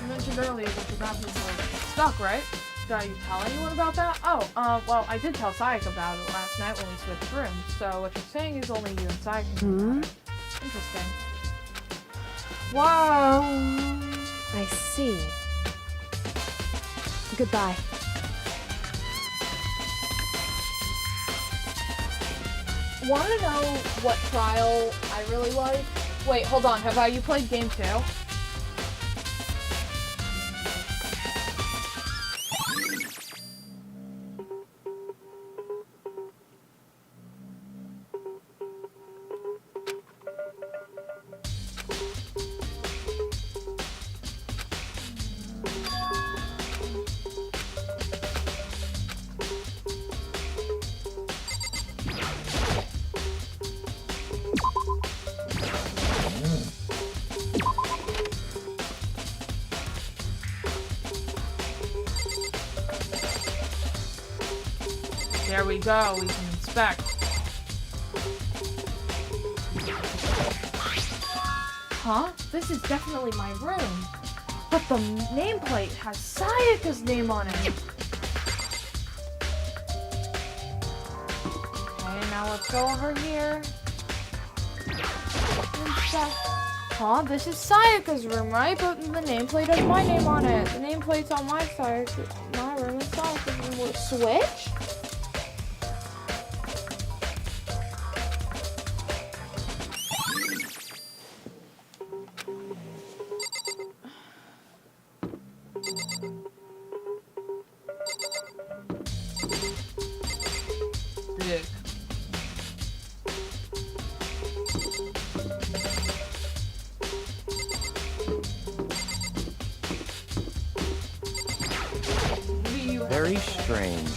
S2: You mentioned earlier that your bathroom was stuck, right? Did you tell anyone about that? Oh, well, I did tell Sayaka about it last night when we switched rooms. So what you're saying is only you and Sayaka know that. Interesting. Whoa.
S8: I see. Goodbye.
S2: Want to know what trial I really like? Wait, hold on. Have you played game 2? There we go, we can inspect. Huh? This is definitely my room. But the nameplate has Sayaka's name on it. Okay, now let's go over here. Inspect. Huh? This is Sayaka's room, right? But the nameplate has my name on it. The nameplate's on my side. My room is Sayaka's room. Will it switch? Dick.
S11: Very strange.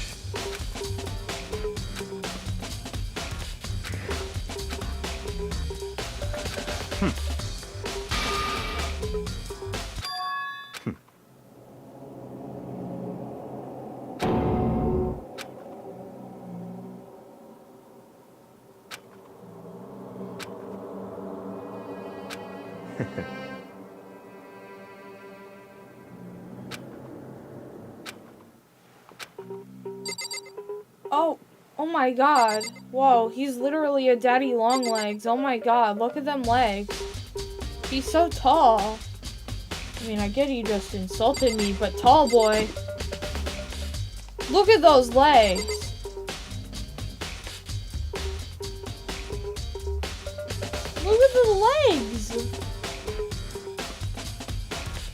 S2: Oh, Oh my god. Whoa, he's literally a daddy long legs. Oh my god, look at them legs. He's so tall. I mean, I get he just insulted me, but tall boy. Look at those legs. Look at the legs.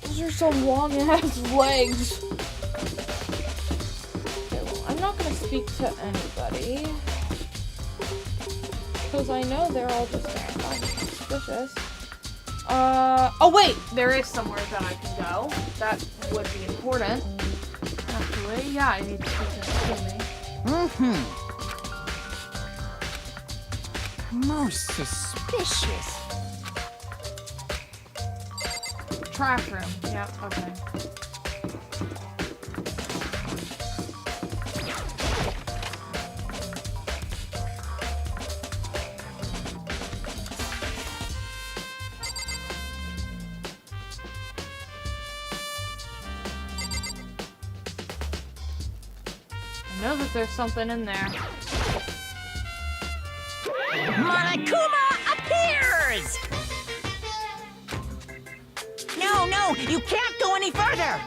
S2: Those are some long ass legs. Okay, well, I'm not gonna speak to anybody. Because I know they're all just gonna find me suspicious. Oh wait, there is somewhere that I can go. That would be important. Actually, yeah, I need to speak to me.
S3: Most suspicious.
S2: Track room. Yeah, okay. I know that there's something in there.
S3: Monokuma appears! No, you can't go any further!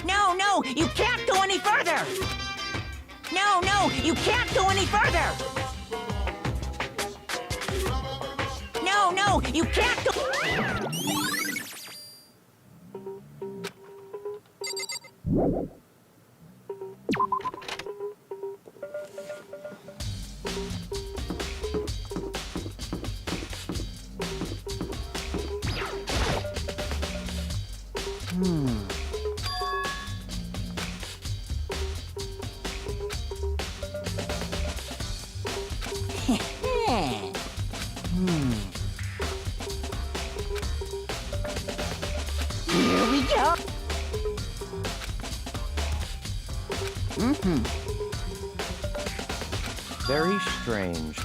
S3: No, you can't go any further! No, you can't go any further! No, you can't go... Here we go.
S11: Very strange.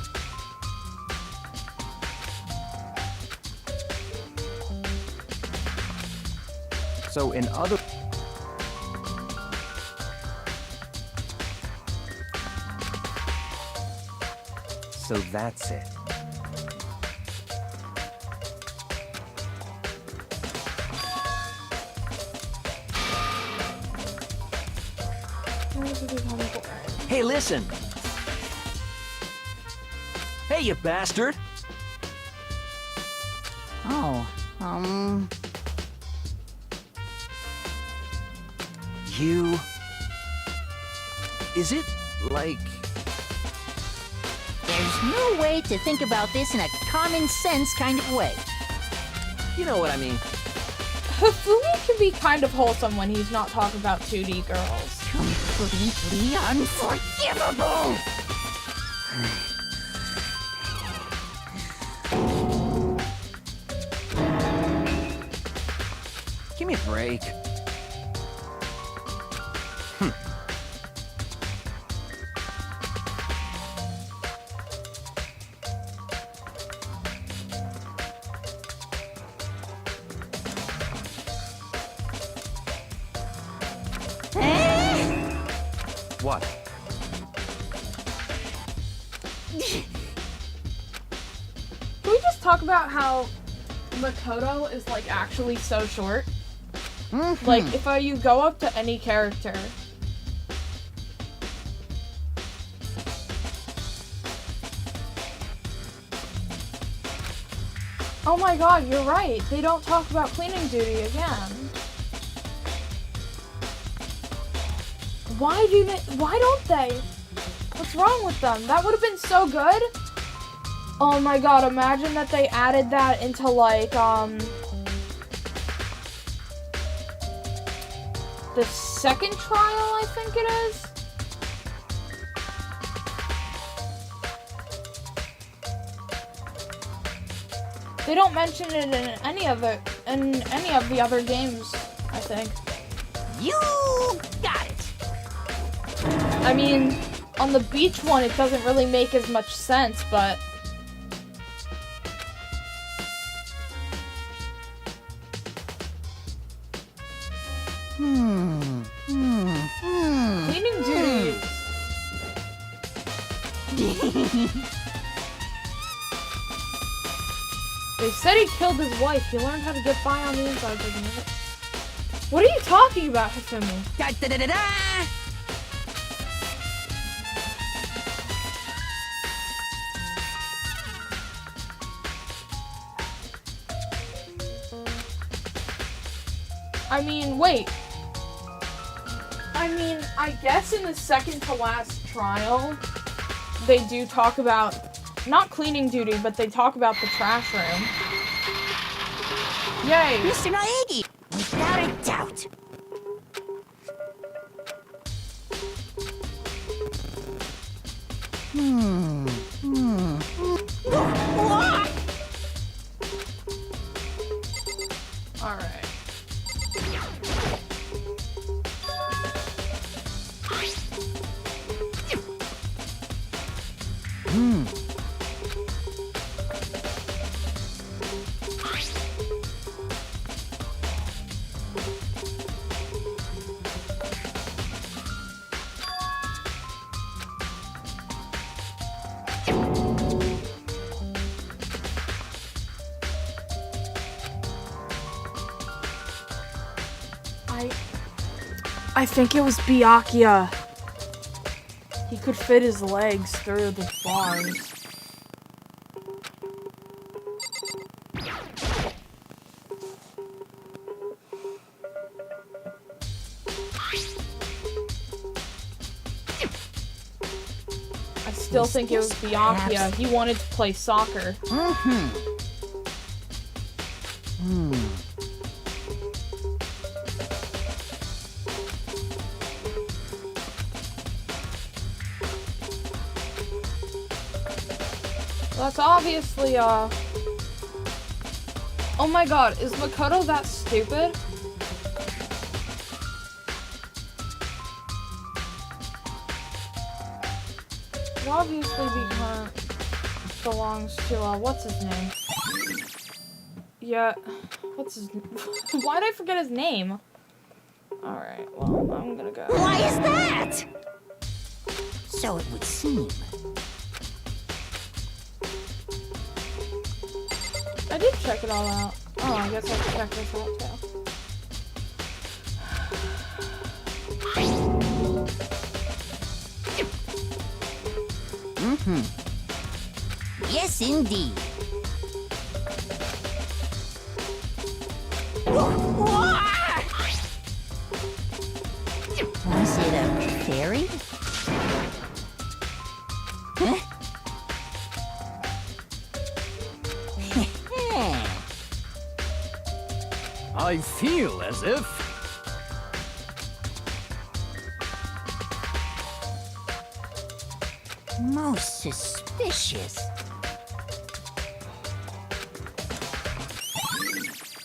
S11: So in other... So that's it.
S9: Hey, listen! Hey, you bastard!
S3: Oh,
S9: You... Is it, like...
S3: there's no way to think about this in a common sense kind of way.
S9: You know what I mean.
S2: Hifumi can be kind of wholesome when he's not talking about 2D girls.
S3: Completely unforgivable!
S9: Give me a break. What?
S2: Can we just talk about how Makoto is like actually so short? Like if you go up to any character, oh my god, you're right. They don't talk about cleaning duty again. Why don't they? What's wrong with them? That would have been so good. Oh my god, imagine that they added that into like, the second trial, I think it is. They don't mention it in any of the other games, I think.
S3: You got it!
S2: I mean, on the beach one, it doesn't really make as much sense, but... Cleaning duties. They said he killed his wife. He learned how to get by on the inside. Like, what are you talking about, Hifumi?
S3: Da-da-da-da-da!
S2: I mean, wait. I mean, I guess in the second to last trial, they do talk about, not cleaning duty, but they talk about the trash room. Yay!
S3: Mr. Naegi, without a doubt.
S2: Alright. I think it was Byakuya. He could fit his legs through the bars. I still think it was Byakuya. He wanted to play soccer. That's obviously, oh my god, is Makoto that stupid? It obviously belongs to, what's his name? Yeah, what's his name? Why did I forget his name? Alright, well, I'm gonna go.
S3: Why is that? So it would seem.
S2: I did check it all out. Oh, I guess I have to check this out too.
S3: Yes, indeed. Was it a fairy? Huh?
S5: I feel as if...
S3: Most suspicious.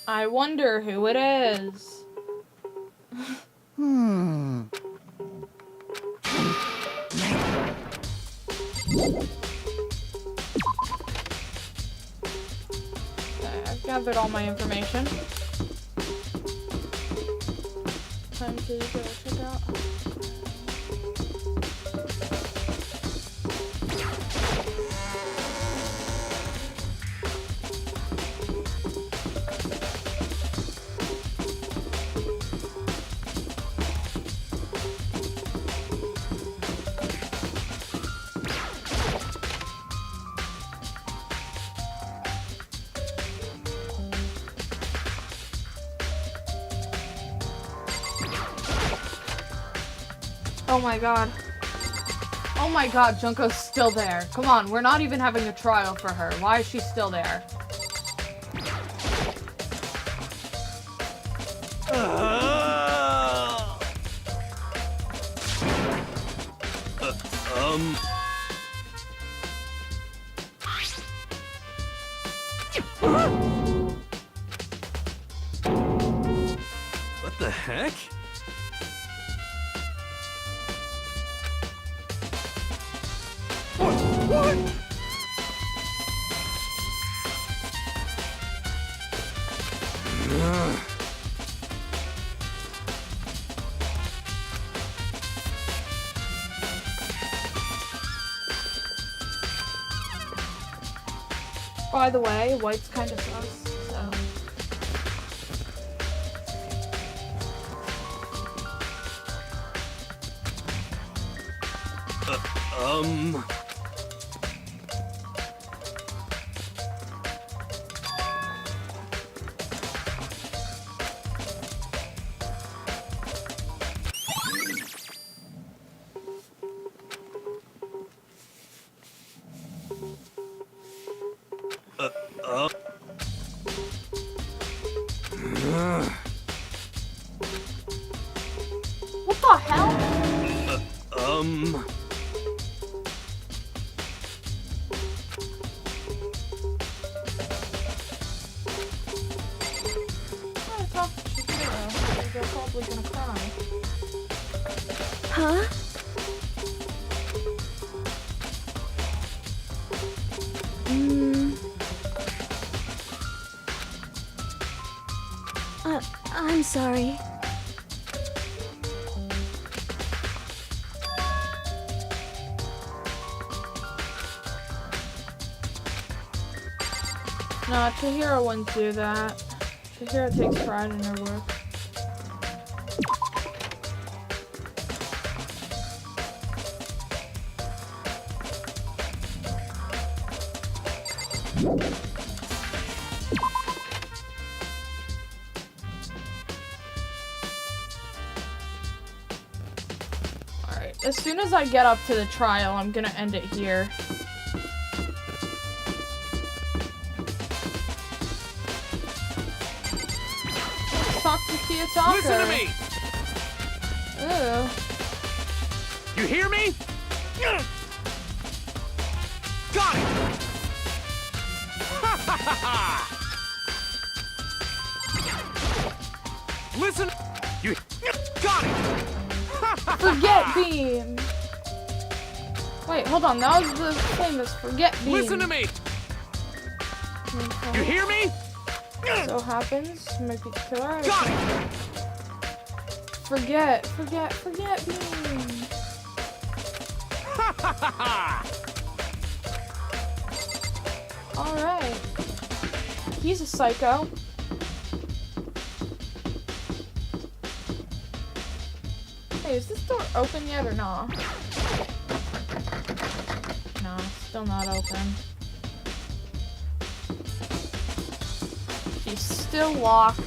S2: I wonder who it is. Okay, I've gathered all my information. Time to go check out. Oh my god. Oh my god, Junko's still there. Come on, we're not even having a trial for her. Why is she still there?
S9: What the heck? What?
S2: By the way, white's kind of sus, so. What the hell? I thought they're probably gonna cry.
S8: Huh? I'm sorry.
S2: No, Chihiro wouldn't do that. Chihiro takes pride in her work. Alright, as soon as I get up to the trial, I'm gonna end it here. Talk to Kiyotaka.
S5: Listen to me!
S2: Ew.
S5: You hear me? Got it! Listen! You got it!
S2: Forget Beam! Wait, hold on, that was the famous Forget Beam.
S5: Listen to me!
S2: Okay.
S5: You hear me?
S2: So happens, might be the killer.
S5: Got it!
S2: Forget Beam. Alright. He's a psycho. Hey, is this door open yet or not? No, still not open. She's still locked.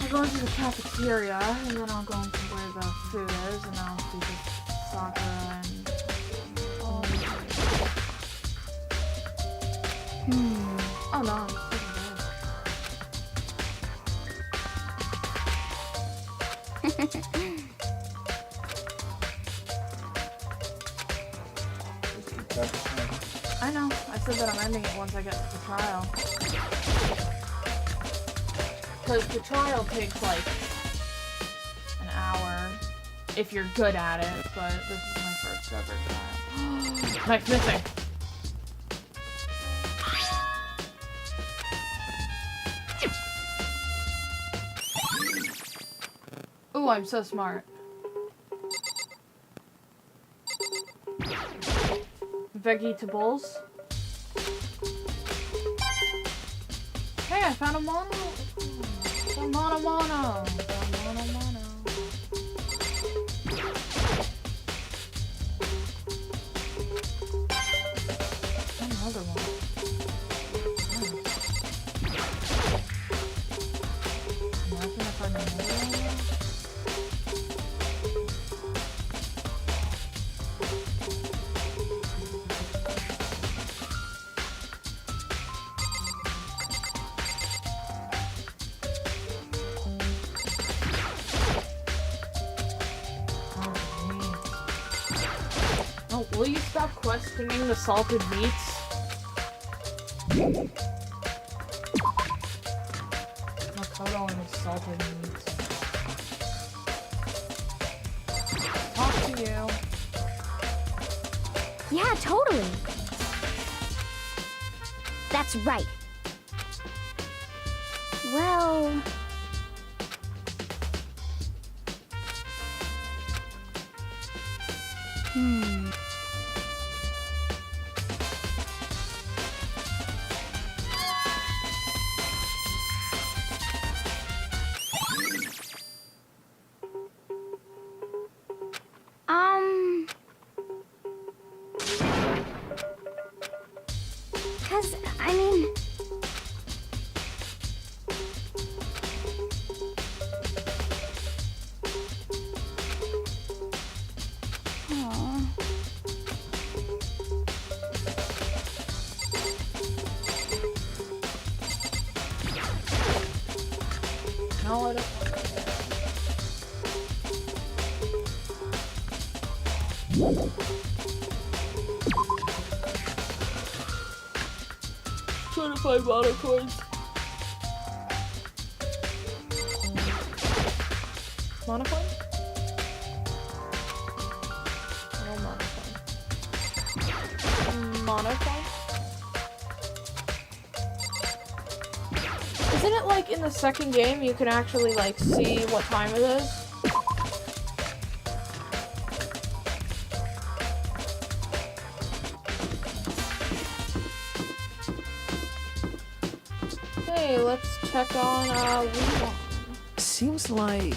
S2: I'll go into the cafeteria, and then I'll go into where the food is, and I'll see the Sakura and... Oh no, I'm sitting there. I know. I said that I'm ending it once I get to the trial. Because the trial takes like an hour if you're good at it, but this is my first ever trial. Knife missing. Ooh, I'm so smart. Vegetables. Hey, I found a mono. A mono. Another one. Imagine if I made it. Oh, will you stop questioning the salted meats? Makoto and his salted meats. Talk to you.
S6: Yeah, totally. That's right. Well, Cause, I mean... Aw.
S2: No, I don't. Trying to find mana coins. Mana coin? No mana coin. Mana coin? Isn't it like in the second game you can actually like see what time it is? Hey, let's check on Weevil.
S9: Seems like...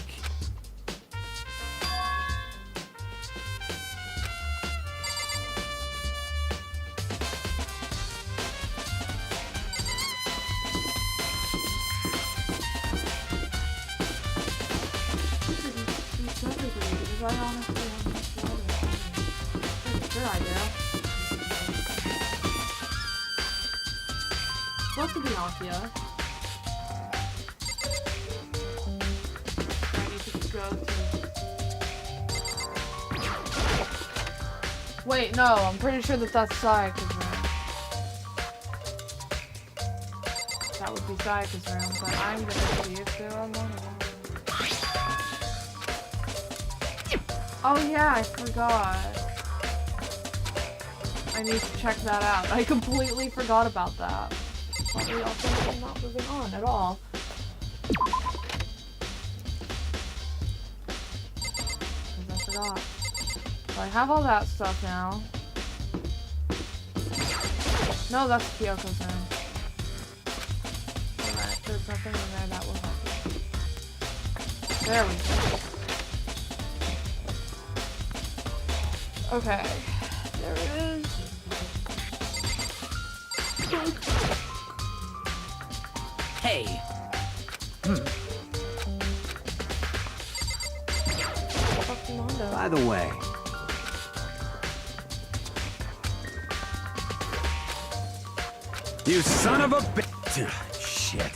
S2: Supposed to be Nokia. I need to go to... Wait, no, I'm pretty sure that that's Sayaka's room. That would be Sayaka's room, but I'm gonna see if there are more. Oh yeah, I forgot. I need to check that out. I completely forgot about that. Probably also I'm not moving on at all. Because I forgot. So I have all that stuff now. No, that's Kyoko's room. Alright, there's nothing in there that will help me. There we go. Okay. There it is.
S5: Hey. By the way. You son of a bitch. Shit.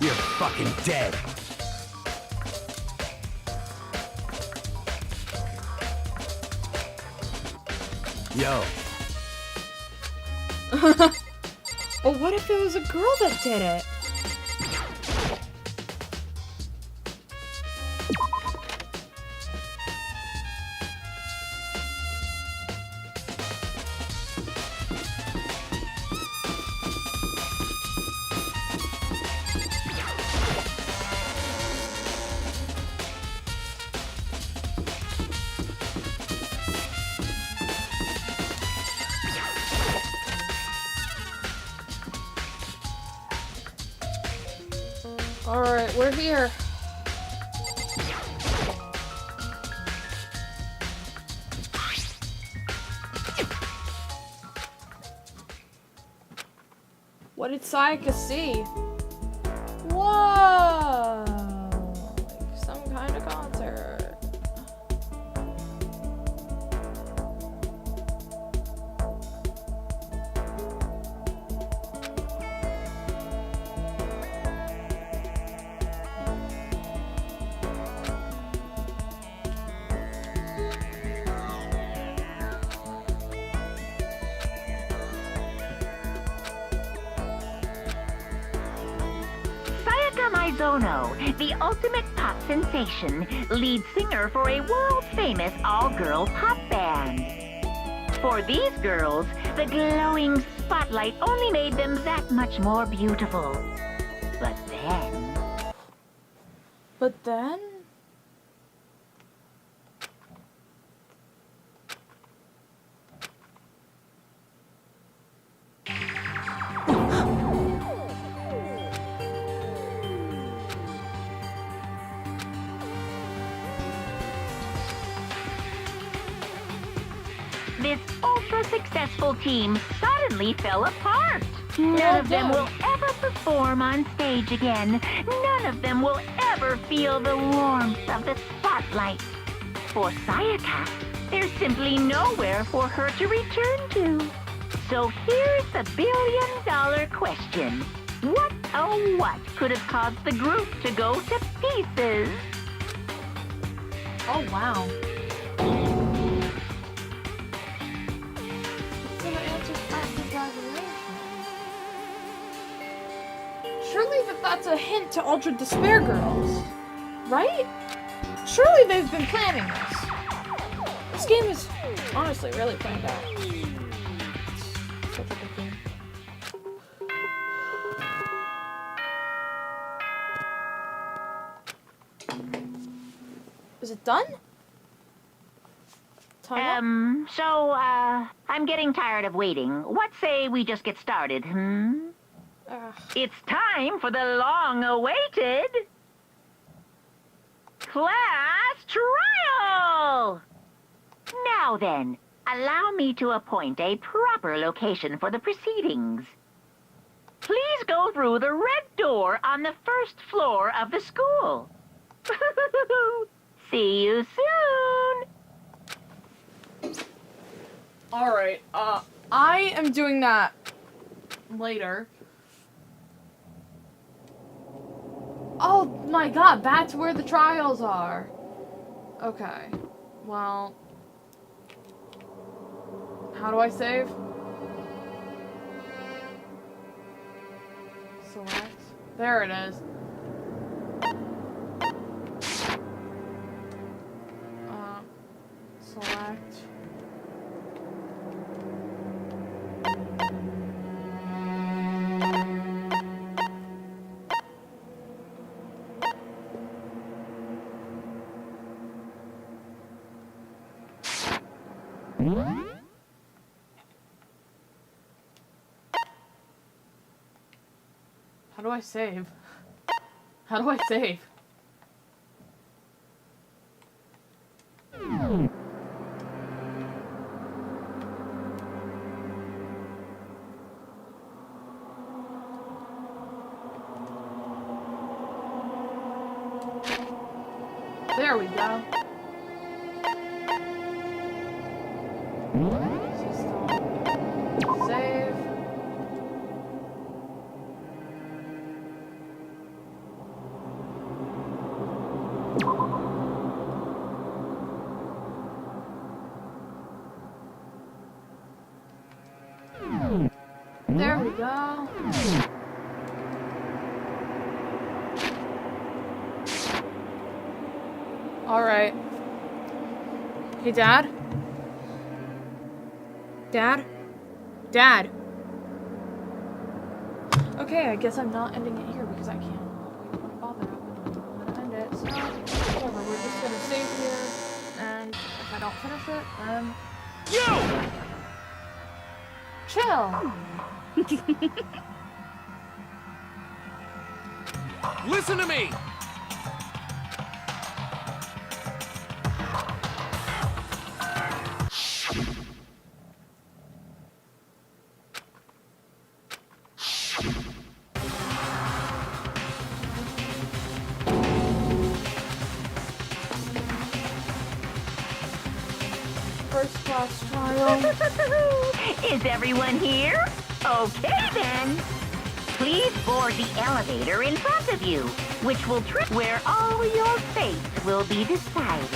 S5: You're fucking dead. Yo.
S2: But what if it was a girl that did it? Alright, we're here. What did Sayaka see? Whoa! Like some kind of concert.
S4: Zono, the ultimate pop sensation, lead singer for a world-famous all-girl pop band. For these girls, the glowing spotlight only made them that much more beautiful. But then... this ultra-successful team suddenly fell apart. None of them will ever perform on stage again. None of them will ever feel the warmth of the spotlight. For Sayaka, there's simply nowhere for her to return to. So here's the billion-dollar question. What, oh what, could have caused the group to go to pieces?
S2: Oh, wow. So the answer's after graduation. Surely that's a hint to Ultra Despair Girls, right? Surely they've been planning this. This game is honestly really planned out. Such a good game. Is it done?
S4: I'm getting tired of waiting. What say we just get started, It's time for the long-awaited class trial! Now then, allow me to appoint a proper location for the proceedings. Please go through the red door on the first floor of the school. See you soon!
S2: Alright, I am doing that later. Oh my god, that's where the trials are. Okay, well... How do I save? Select. There it is. Select. How do I save? How do I save? There we go. Save. There we go. All right. Hey, Dad? Dad? Dad? Okay, I guess I'm not ending it here because I can't. Wait, what bother? I'm gonna end it. So, whatever. We're just gonna save here, and if I don't finish it, then chill.
S5: Listen to me!
S2: First class trial.
S4: Is everyone here? Okay then. Please board the elevator in front of you, which will trip where all your fates will be decided.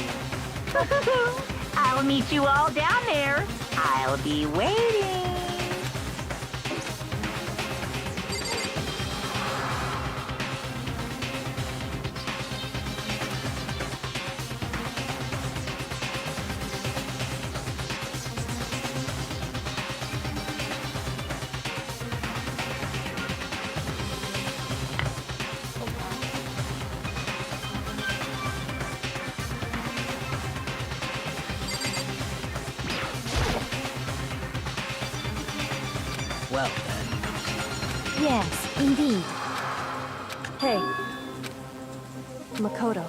S4: I'll meet you all down there. I'll be waiting.
S11: Well, then.
S8: Yes, indeed. Hey, Makoto.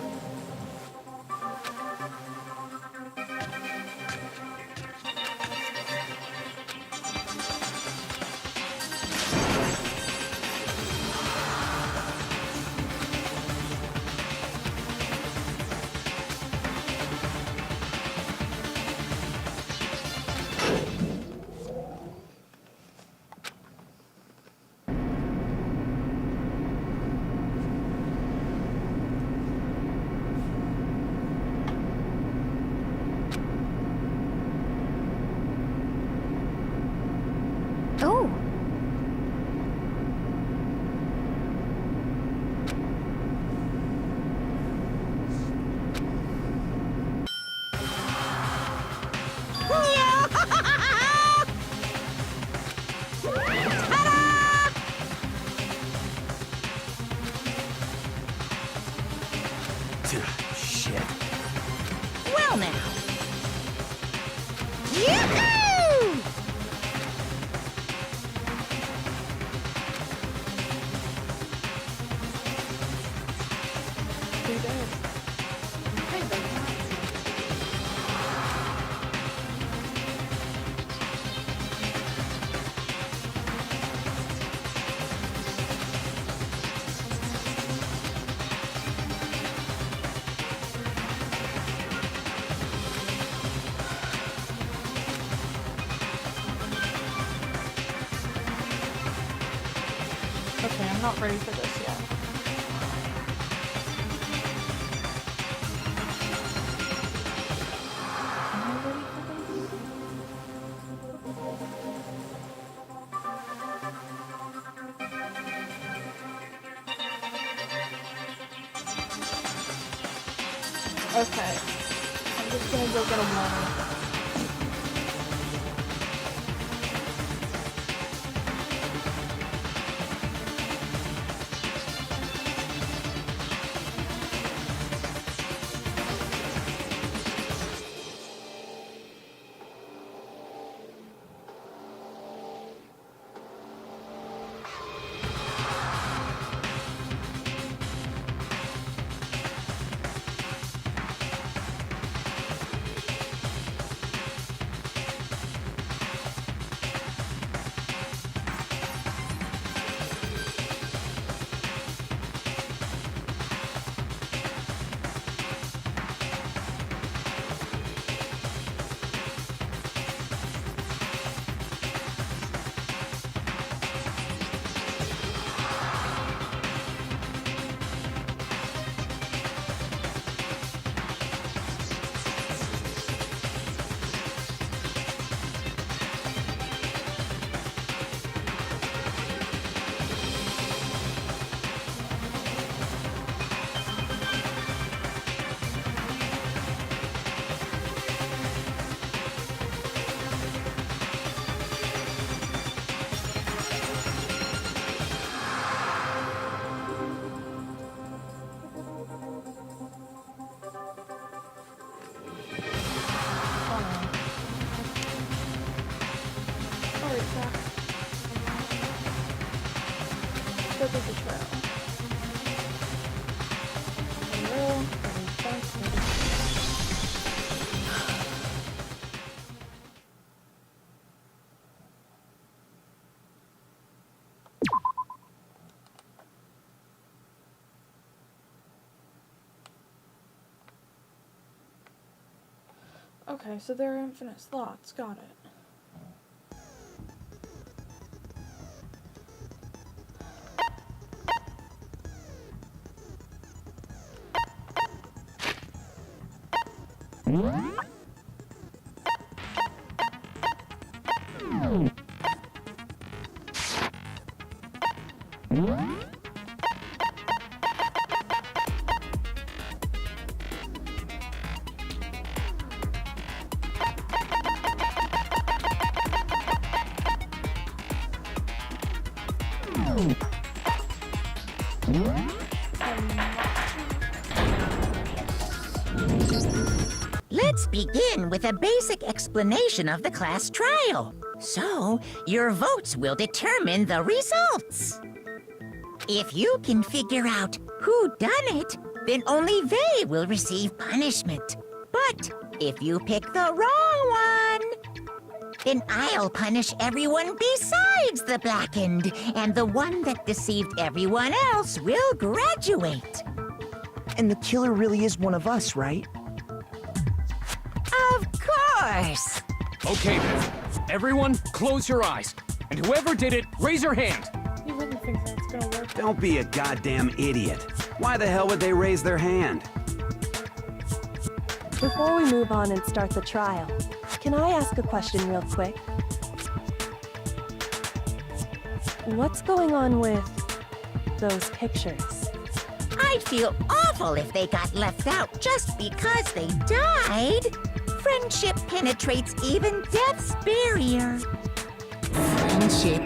S3: Yoo-hoo!
S2: Too bad. Hey, baby. Okay, I'm not ready for this yet. Am I ready for this? Okay. I'm just gonna go get a water. Go through the trail. Okay, so there are infinite slots. Got it.
S3: Let's begin with a basic explanation of the class trial. So, your votes will determine the results. If you can figure out who done it, then only they will receive punishment. But if you pick the wrong one, then I'll punish everyone besides the blackened, and the one that deceived everyone else will graduate.
S11: And the killer really is one of us, right?
S3: Of course!
S12: Okay then. Everyone, close your eyes. And whoever did it, raise your hand.
S2: You really think that's gonna work?
S5: Don't be a goddamn idiot. Why the hell would they raise their hand?
S8: Before we move on and start the trial, can I ask a question real quick? What's going on with those pictures?
S3: I'd feel awful if they got left out just because they died. Friendship penetrates even death's barrier.
S6: Friendship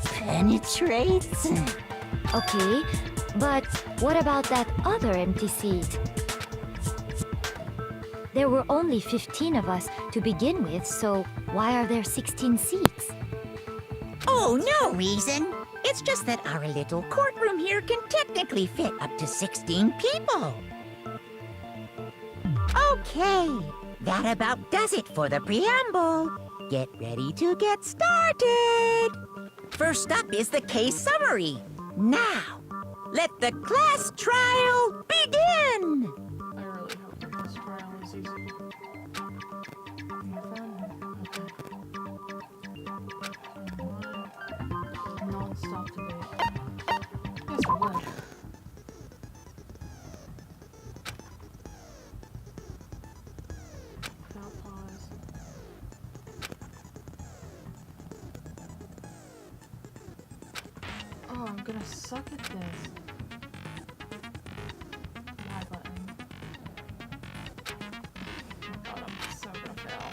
S6: penetrates? Okay, but what about that other empty seat? There were only 15 of us to begin with, so why are there 16 seats?
S3: Oh, no reason. It's just that our little courtroom here can technically fit up to 16 people. Okay, that about does it for the preamble. Get ready to get started. First up is the case summary. Now, let the class trial begin.
S2: I really hope that this trial is easy. My friend? Okay. Non-stop debate. Yes, it would. Without pause. Oh, I'm gonna suck at this. Y button. Oh god, I'm so gonna fail.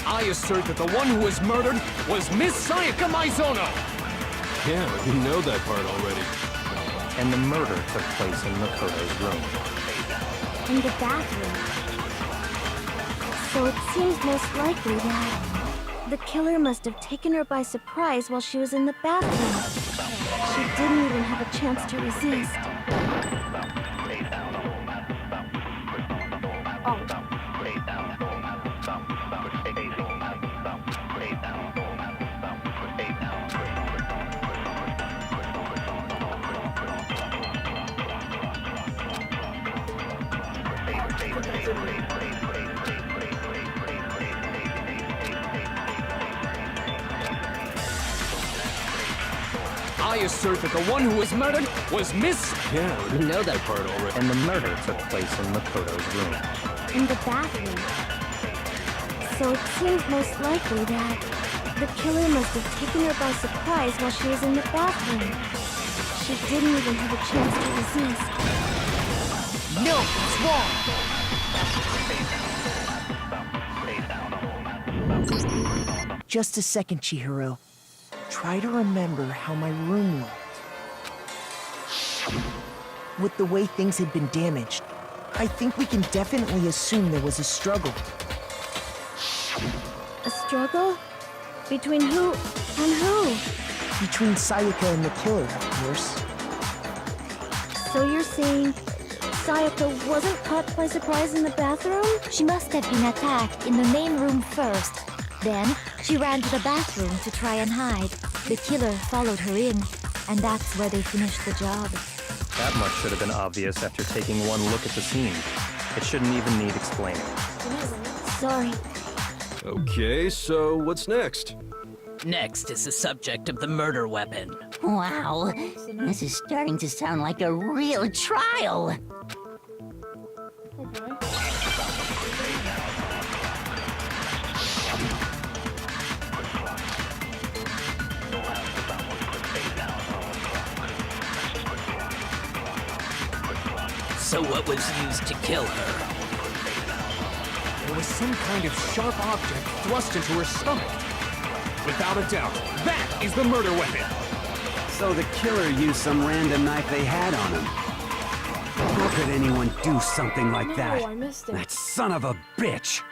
S12: I assert that the one who was murdered was Miss Sayaka Maizono!
S9: Yeah, we know that part already.
S1: And the murder took place in Makoto's room.
S6: In the bathroom.
S8: So it seems most likely that the killer must have taken her by surprise while she was in the bathroom. She didn't even have a chance to resist.
S12: I assert that the one who was murdered was Miss...
S9: Yeah, we know that part already.
S1: And the murder took place in Makoto's room.
S8: In the bathroom. So it seems most likely that the killer must have taken her by surprise while she was in the bathroom. She didn't even have a chance to resist.
S3: No, it's wrong.
S11: Just a second, Chihiro. Try to remember how my room looked. With the way things had been damaged, I think we can definitely assume there was a struggle.
S8: A struggle? Between who and who?
S11: Between Sayaka and the killer, of course.
S8: So you're saying Sayaka wasn't caught by surprise in the bathroom?
S6: She must have been attacked in the main room first. Then, she ran to the bathroom to try and hide. The killer followed her in, and that's where they finished the job.
S1: That much should have been obvious after taking one look at the scene. It shouldn't even need explaining.
S8: Sorry.
S9: Okay, so what's next?
S13: Next is the subject of the murder weapon.
S3: Wow, this is starting to sound like a real trial.
S2: Okay.
S13: So what was used to kill her?
S12: There was some kind of sharp object thrust into her stomach. Without a doubt, that is the murder weapon!
S5: So the killer used some random knife they had on him. How could anyone do something like that?
S2: I missed it.
S5: That son of a bitch!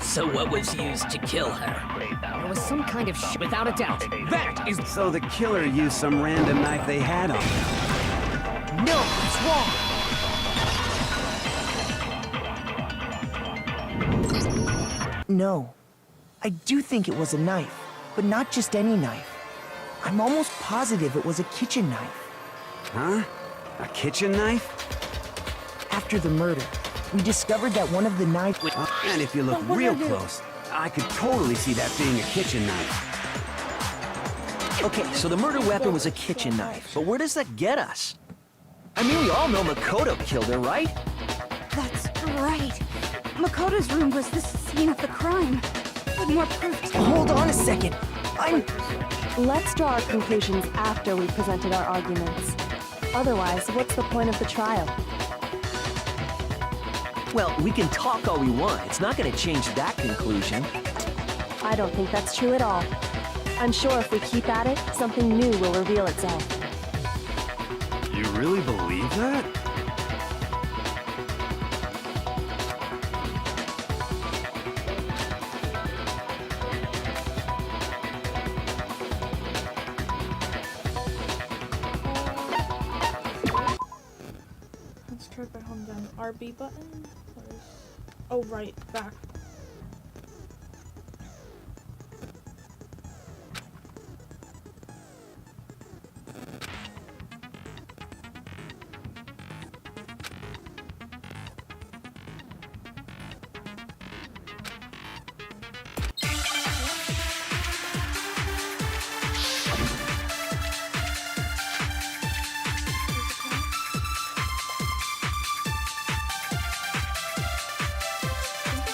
S13: So what was used to kill her?
S12: There was some kind of without a doubt, that is...
S5: So the killer used some random knife they had on him.
S3: No, it's wrong.
S11: No. I do think it was a knife, but not just any knife. I'm almost positive it was a kitchen knife.
S5: Huh? A kitchen knife?
S11: After the murder, we discovered that one of the knives...
S5: And if you look real close, I could totally see that being a kitchen knife.
S14: Okay, so the murder weapon was a kitchen knife, but where does that get us? I mean, we all know Makoto killed her, right?
S6: That's right.
S8: Makoto's room was the scene of the crime. What more proof?
S11: Hold on a second.
S15: Let's draw our conclusions after we've presented our arguments. Otherwise, what's the point of the trial?
S14: Well, we can talk all we want. It's not gonna change that conclusion.
S15: I don't think that's true at all. I'm sure if we keep at it, something new will reveal itself.
S5: You really believe that?
S2: Let's try by holding down RB button. Oh, right, back.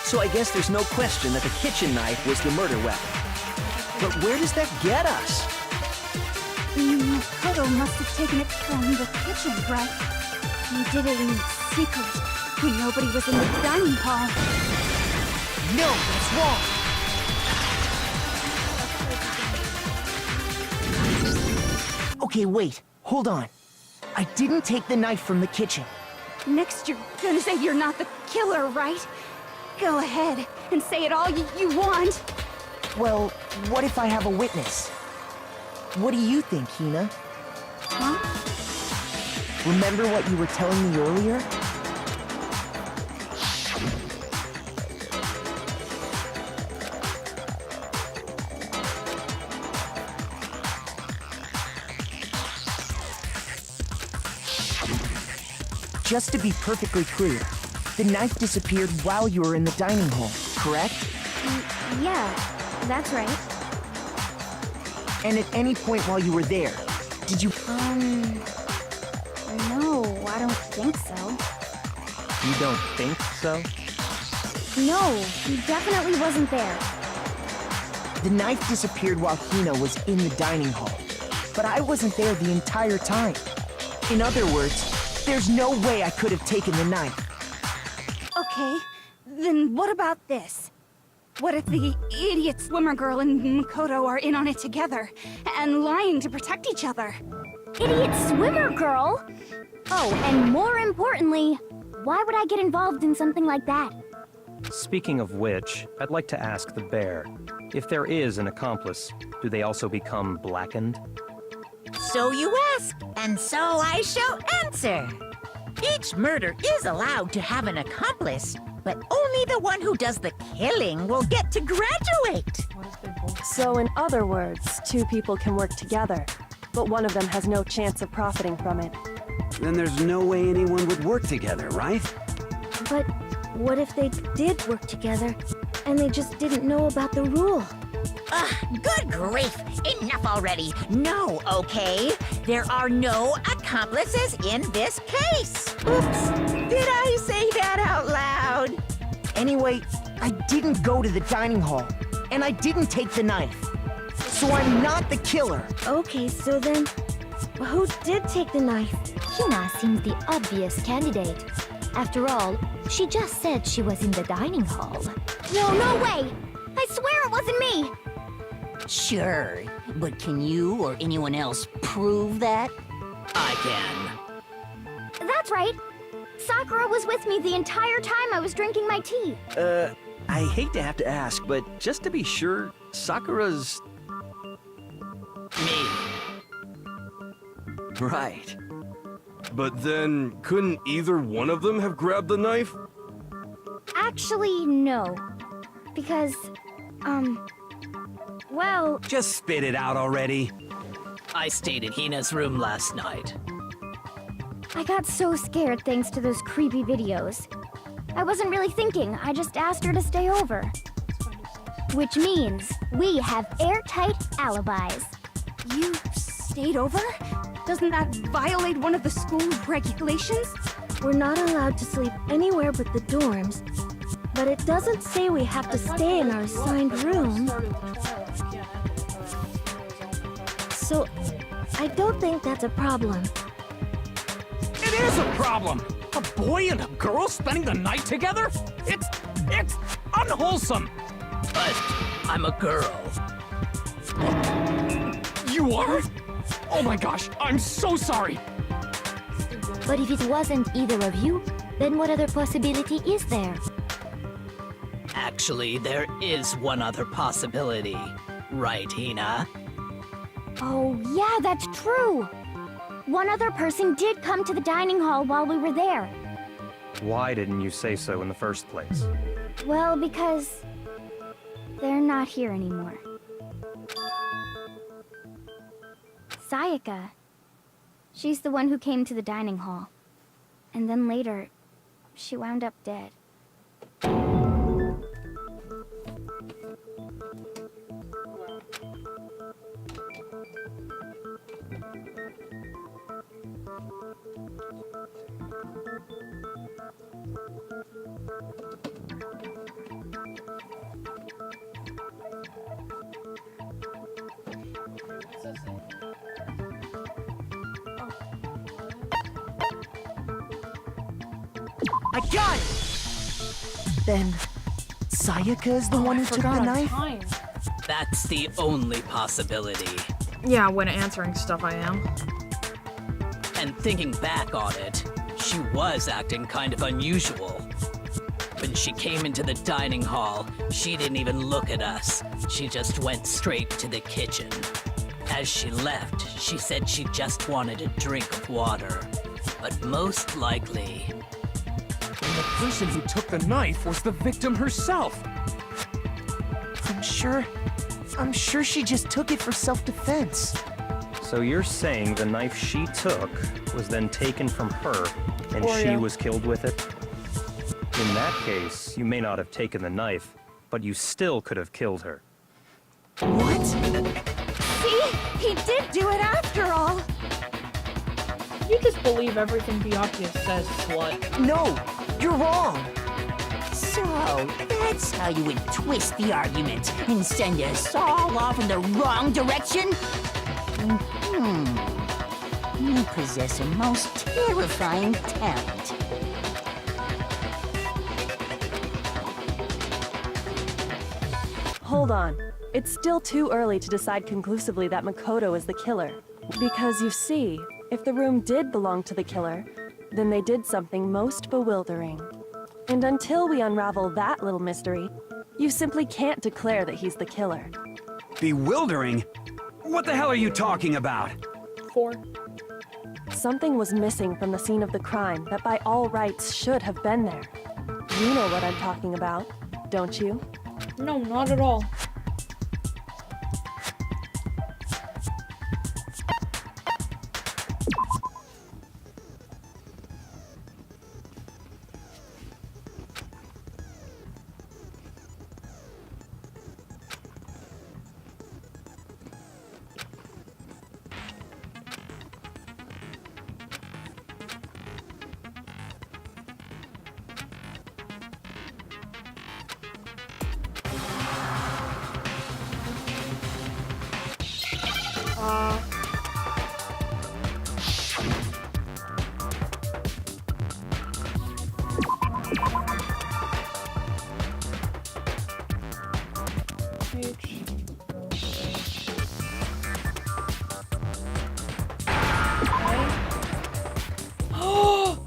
S14: So I guess there's no question that the kitchen knife was the murder weapon. But where does that get us?
S8: Makoto must have taken it from the kitchen, right? He did it in secret, when nobody was in the dining hall.
S11: No, that's wrong. Okay, wait. Hold on. I didn't take the knife from the kitchen.
S8: Next, you're gonna say you're not the killer, right? Go ahead and say it all you want.
S11: Well, what if I have a witness? What do you think, Hina?
S8: Huh?
S11: Remember what you were telling me earlier? Just to be perfectly clear, the knife disappeared while you were in the dining hall, correct?
S8: Yeah, that's right.
S11: And at any point while you were there, did you...
S8: No, I don't think so.
S1: You don't think so?
S8: No, he definitely wasn't there.
S11: The knife disappeared while Hina was in the dining hall, but I wasn't there the entire time. In other words, there's no way I could have taken the knife.
S8: Okay, then what about this? What if the idiot swimmer girl and Makoto are in on it together, and lying to protect each other?
S6: Idiot swimmer girl? Oh, and more importantly, why would I get involved in something like that?
S16: Speaking of which, I'd like to ask the bear, if there is an accomplice, do they also become blackened?
S3: So you ask, and so I shall answer. Each murder is allowed to have an accomplice, but only the one who does the killing will get to graduate.
S15: So in other words, two people can work together, but one of them has no chance of profiting from it.
S5: Then there's no way anyone would work together, right?
S6: But what if they did work together, and they just didn't know about the rule?
S3: Good grief! Enough already! No, okay? There are no accomplices in this case! Oops! Did I say that out loud?
S11: Anyway, I didn't go to the dining hall, and I didn't take the knife. So I'm not the killer.
S6: Okay, so then, who did take the knife? Hina seems the obvious candidate. After all, she just said she was in the dining hall. No way! I swear it wasn't me!
S13: Sure, but can you or anyone else prove that? I can.
S6: That's right. Sakura was with me the entire time I was drinking my tea.
S14: I hate to have to ask, but just to be sure, Sakura's...
S13: Me.
S14: Right.
S9: But then, couldn't either one of them have grabbed the knife?
S6: Actually, no. Because, well...
S5: Just spit it out already.
S13: I stayed in Hina's room last night.
S6: I got so scared thanks to those creepy videos. I wasn't really thinking, I just asked her to stay over. Which means we have airtight alibis.
S8: You stayed over? Doesn't that violate one of the school regulations?
S6: We're not allowed to sleep anywhere but the dorms.
S8: But it doesn't say we have to stay in our assigned room. So, I don't think that's a problem.
S12: It is a problem! A boy and a girl spending the night together? It's unwholesome!
S13: But I'm a girl.
S12: You are? Oh my gosh, I'm so sorry!
S6: But if it wasn't either of you, then what other possibility is there?
S13: Actually, there is one other possibility. Right, Hina?
S8: Oh, yeah, that's true! One other person did come to the dining hall while we were there.
S16: Why didn't you say so in the first place?
S8: Well, because they're not here anymore. Sayaka. She's the one who came to the dining hall. And then later, she wound up dead.
S11: I got it! Then, Sayaka is the one who took the knife?
S13: That's the only possibility.
S2: Yeah, when answering stuff I am.
S13: And thinking back on it, she was acting kind of unusual. When she came into the dining hall, she didn't even look at us. She just went straight to the kitchen. As she left, she said she just wanted a drink of water. But most likely...
S12: And the person who took the knife was the victim herself!
S11: I'm sure she just took it for self-defense.
S16: So you're saying the knife she took was then taken from her, and she was killed with it? In that case, you may not have taken the knife, but you still could have killed her.
S11: What?
S7: See? He did do it after all!
S2: You just believe everything Byakuya says, slut.
S11: No! You're wrong!
S13: So, that's how you would twist the argument and send us all off in the wrong direction? You possess a most terrifying talent.
S15: Hold on. It's still too early to decide conclusively that Makoto is the killer. Because you see, if the room did belong to the killer, then they did something most bewildering. And until we unravel that little mystery, you simply can't declare that he's the killer.
S5: Bewildering? What the hell are you talking about?
S2: 4.
S15: Something was missing from the scene of the crime that by all rights should have been there. You know what I'm talking about, don't you?
S2: No, not at all.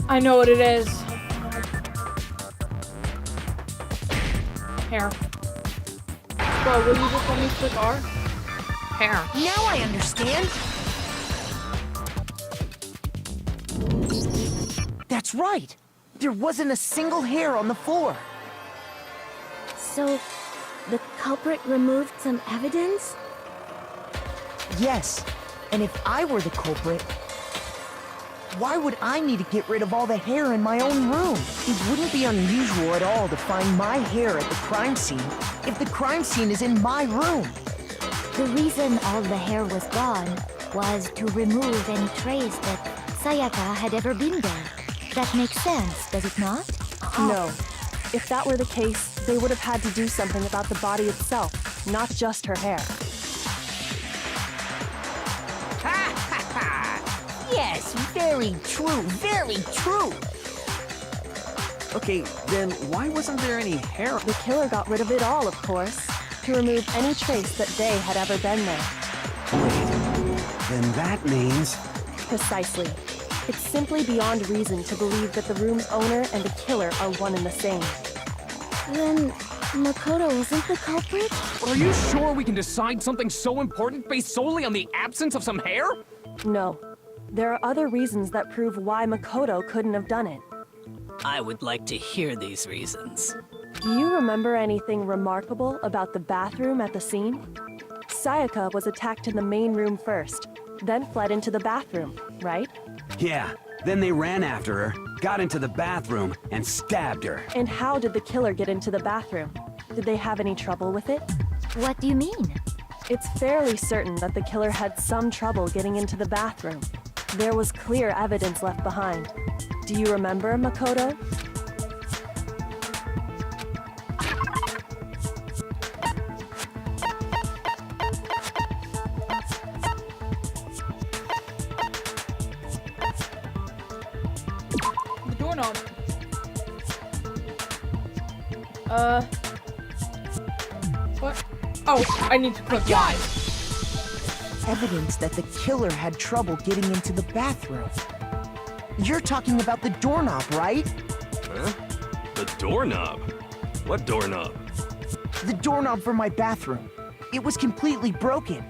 S2: I know what it is. Hair. Bro, will you just let me click R? Hair.
S11: Now I understand! That's right! There wasn't a single hair on the floor!
S8: So, the culprit removed some evidence?
S11: Yes, and if I were the culprit, why would I need to get rid of all the hair in my own room? It wouldn't be unusual at all to find my hair at the crime scene if the crime scene is in my room.
S6: The reason all the hair was gone was to remove any trace that Sayaka had ever been there. That makes sense, does it not?
S15: No. If that were the case, they would have had to do something about the body itself, not just her hair.
S3: Yes, very true, very true.
S14: Okay, then why wasn't there any hair?
S15: The killer got rid of it all, of course, to remove any trace that they had ever been there.
S5: Then that means...
S15: Precisely. It's simply beyond reason to believe that the room's owner and the killer are one and the same.
S8: Then Makoto isn't the culprit?
S12: Are you sure we can decide something so important based solely on the absence of some hair?
S15: No. There are other reasons that prove why Makoto couldn't have done it.
S13: I would like to hear these reasons.
S15: Do you remember anything remarkable about the bathroom at the scene? Sayaka was attacked in the main room first, then fled into the bathroom, right?
S5: Yeah, then they ran after her, got into the bathroom, and stabbed her.
S15: And how did the killer get into the bathroom? Did they have any trouble with it?
S6: What do you mean?
S15: It's fairly certain that the killer had some trouble getting into the bathroom. There was clear evidence left behind. Do you remember, Makoto?
S2: The doorknob. What? Oh, I need to click Y.
S11: Evidence that the killer had trouble getting into the bathroom. You're talking about the doorknob, right?
S9: Huh? The doorknob? What doorknob?
S11: The doorknob for my bathroom. It was completely broken.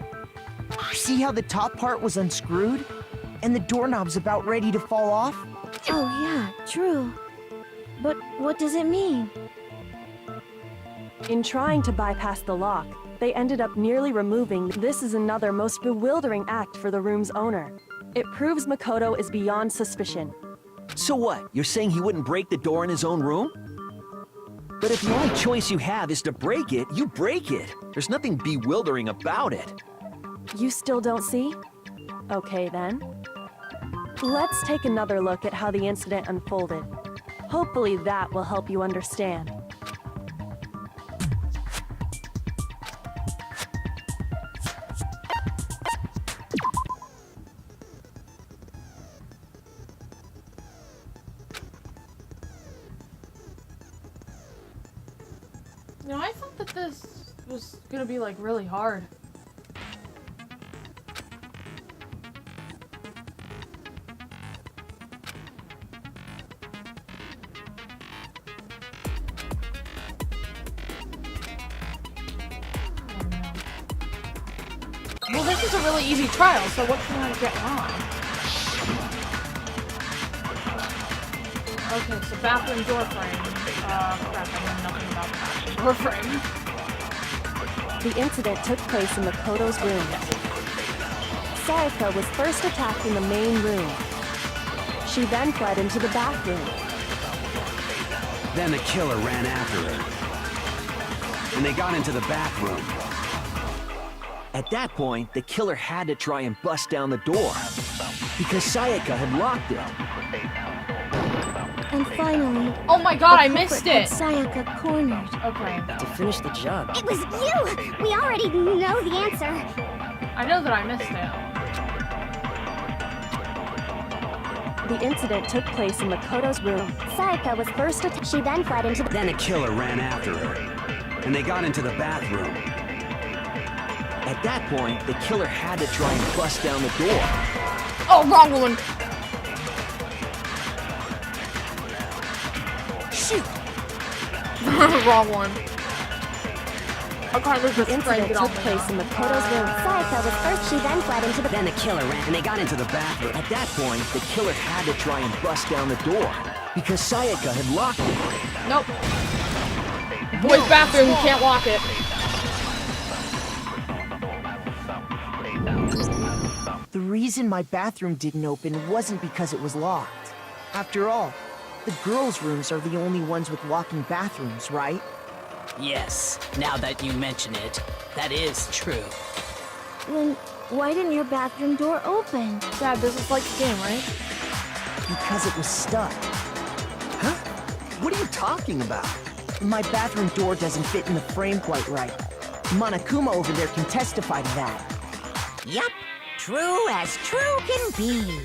S11: See how the top part was unscrewed? And the doorknob's about ready to fall off?
S8: Oh yeah, true. But what does it mean?
S15: In trying to bypass the lock, they ended up nearly removing. This is another most bewildering act for the room's owner. It proves Makoto is beyond suspicion.
S14: So what? You're saying he wouldn't break the door in his own room? But if the only choice you have is to break it, you break it. There's nothing bewildering about it.
S15: You still don't see? Okay then. Let's take another look at how the incident unfolded. Hopefully that will help you understand.
S2: You know, I thought that this was gonna be like really hard. Well, this is a really easy trial, so what can I get wrong? Okay, so bathroom door frame. Crap, I know nothing about bathroom door frame.
S15: The incident took place in Makoto's room. Sayaka was first attacked in the main room. She then fled into the bathroom.
S5: Then the killer ran after her. And they got into the bathroom.
S14: At that point, the killer had to try and bust down the door, because Sayaka had locked it.
S8: And finally...
S2: Oh my god, I missed it!
S8: Sayaka cornered.
S2: Okay.
S14: To finish the job.
S6: It was you! We already know the answer.
S2: I know that I missed it.
S15: The incident took place in Makoto's room.
S6: Sayaka was first attacked. She then fled into the...
S5: Then a killer ran after her. And they got into the bathroom.
S14: At that point, the killer had to try and bust down the door.
S2: Oh, wrong one!
S14: Shoot!
S2: Wrong one. I kind of just
S15: incident took place in Makoto's room.
S6: Sayaka was first. She then fled into the...
S14: Then the killer ran, and they got into the bathroom. At that point, the killer had to try and bust down the door, because Sayaka had locked it.
S2: Nope. Boys' bathroom, you can't lock it.
S11: The reason my bathroom didn't open wasn't because it was locked. After all, the girls' rooms are the only ones with locking bathrooms, right?
S13: Yes, now that you mention it, that is true.
S8: Then why didn't your bathroom door open?
S2: Dad, this is like the game, right?
S11: Because it was stuck.
S14: Huh? What are you talking about?
S11: My bathroom door doesn't fit in the frame quite right. Monokuma over there can testify to that.
S3: Yup, true as true can be.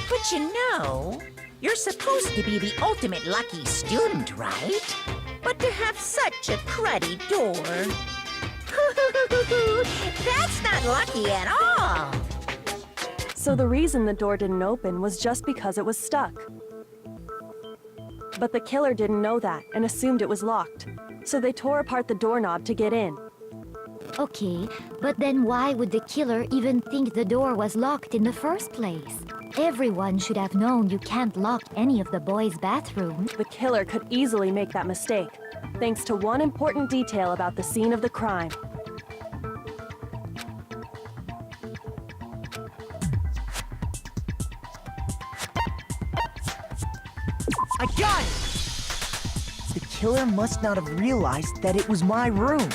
S3: But you know, you're supposed to be the ultimate lucky student, right? But to have such a cruddy door... That's not lucky at all!
S15: So the reason the door didn't open was just because it was stuck. But the killer didn't know that and assumed it was locked. So they tore apart the doorknob to get in.
S6: Okay, but then why would the killer even think the door was locked in the first place? Everyone should have known you can't lock any of the boys' bathrooms.
S15: The killer could easily make that mistake, thanks to one important detail about the scene of the crime.
S11: I got it! The killer must not have realized that it was my room.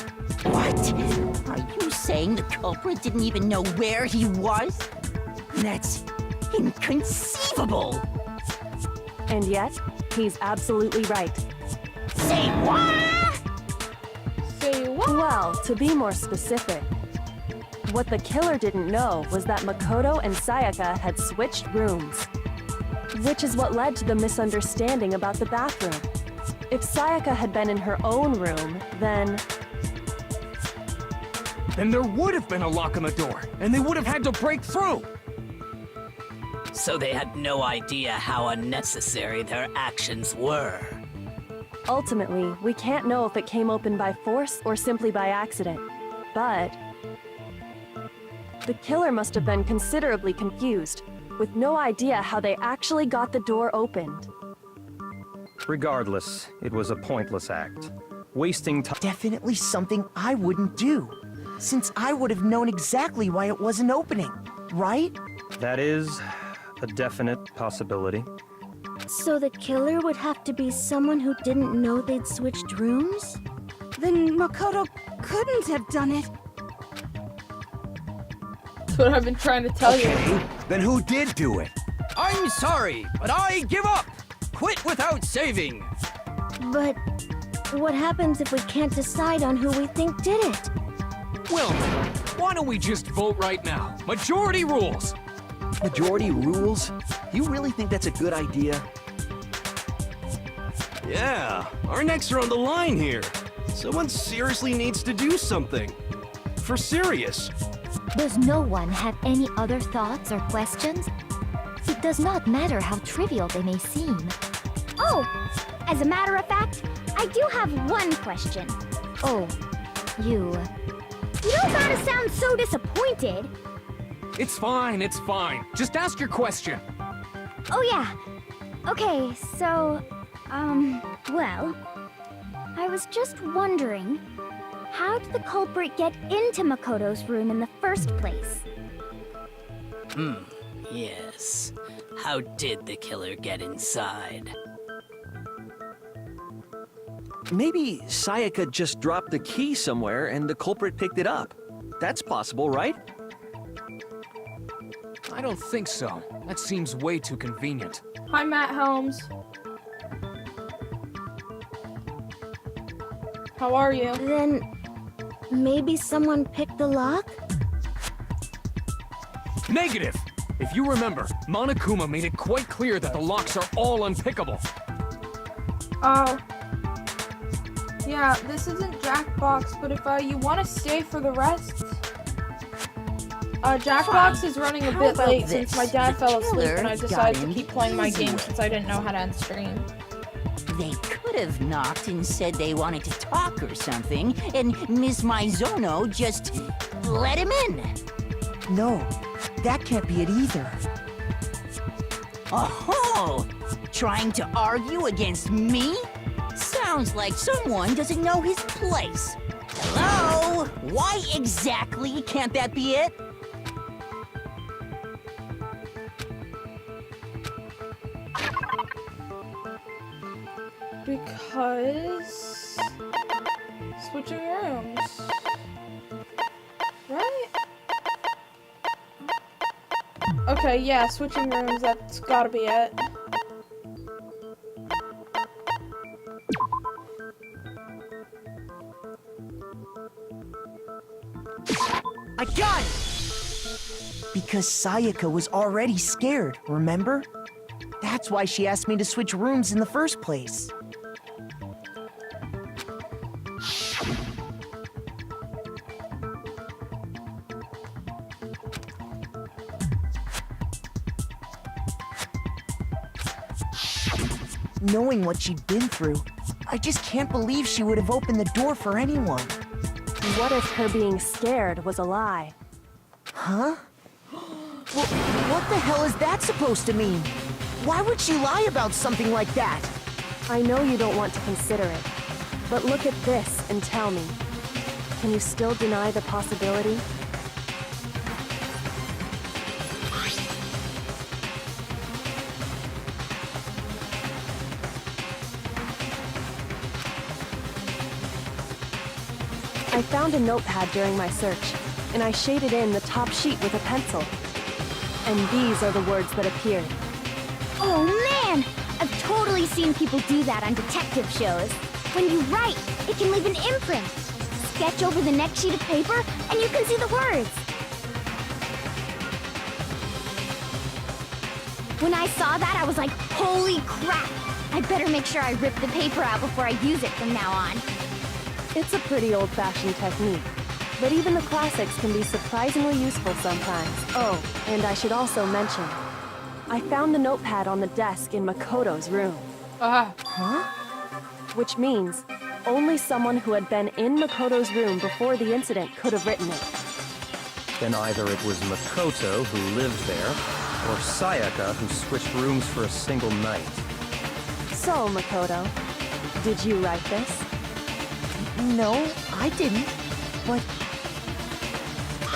S3: What? Are you saying the culprit didn't even know where he was? That's inconceivable!
S15: And yet, he's absolutely right.
S3: Say what?
S2: Say what?
S15: Well, to be more specific, what the killer didn't know was that Makoto and Sayaka had switched rooms. Which is what led to the misunderstanding about the bathroom. If Sayaka had been in her own room, then
S12: there would have been a lock on the door, and they would have had to break through!
S13: So they had no idea how unnecessary their actions were.
S15: ultimately, we can't know if it came open by force or simply by accident. But the killer must have been considerably confused, with no idea how they actually got the door opened.
S16: Regardless, it was a pointless act. Wasting time.
S11: Definitely something I wouldn't do, since I would have known exactly why it wasn't opening, right?
S16: That is a definite possibility.
S8: So the killer would have to be someone who didn't know they'd switched rooms?
S7: Then Makoto couldn't have done it.
S2: That's what I've been trying to tell you.
S5: Then who did do it?
S12: I'm sorry, but I give up! Quit without saving!
S8: But what happens if we can't decide on who we think did it?
S12: Well, why don't we just vote right now? Majority rules!
S14: Majority rules? You really think that's a good idea?
S9: Yeah, our necks are on the line here. Someone seriously needs to do something. For serious.
S6: Does no one have any other thoughts or questions? It does not matter how trivial they may seem.
S8: Oh, as a matter of fact, I do have one question.
S6: Oh, you...
S8: You don't gotta sound so disappointed.
S12: It's fine, it's fine. Just ask your question.
S8: Oh yeah. Okay, so, well, I was just wondering, how did the culprit get into Makoto's room in the first place?
S13: Yes. How did the killer get inside?
S14: Maybe Sayaka just dropped the key somewhere and the culprit picked it up. That's possible, right?
S12: I don't think so. That seems way too convenient.
S2: Hi, Matt Helms. How are you?
S8: Then, maybe someone picked the lock?
S12: Negative! If you remember, Monokuma made it quite clear that the locks are all unpickable.
S2: Yeah, this isn't Jackbox, but if you want to stay for the rest... Jackbox is running a bit late since my dad fell asleep and I decided to keep playing my game since I didn't know how to end stream.
S3: They could have knocked and said they wanted to talk or something, and Miss Maizono just let him in.
S11: No, that can't be it either.
S3: Oh, trying to argue against me? Sounds like someone doesn't know his place. Hello? Why exactly can't that be it?
S2: Because... switching rooms. Right? Okay, yeah, switching rooms, that's gotta be it.
S11: I got it! Because Sayaka was already scared, remember? That's why she asked me to switch rooms in the first place. Knowing what she'd been through, I just can't believe she would have opened the door for anyone.
S15: What if her being scared was a lie?
S11: Huh? What the hell is that supposed to mean? Why would she lie about something like that?
S15: I know you don't want to consider it, but look at this and tell me. Can you still deny the possibility? I found a notepad during my search, and I shaded in the top sheet with a pencil. And these are the words that appeared.
S6: Oh man! I've totally seen people do that on detective shows. When you write, it can leave an imprint. Sketch over the next sheet of paper, and you can see the words. When I saw that, I was like, holy crap! I better make sure I rip the paper out before I use it from now on.
S15: It's a pretty old-fashioned technique, but even the classics can be surprisingly useful sometimes. Oh, and I should also mention, I found the notepad on the desk in Makoto's room.
S11: Huh?
S15: Which means only someone who had been in Makoto's room before the incident could have written it.
S16: Then either it was Makoto who lived there, or Sayaka who switched rooms for a single night.
S15: So, Makoto, did you write this?
S11: No, I didn't. But...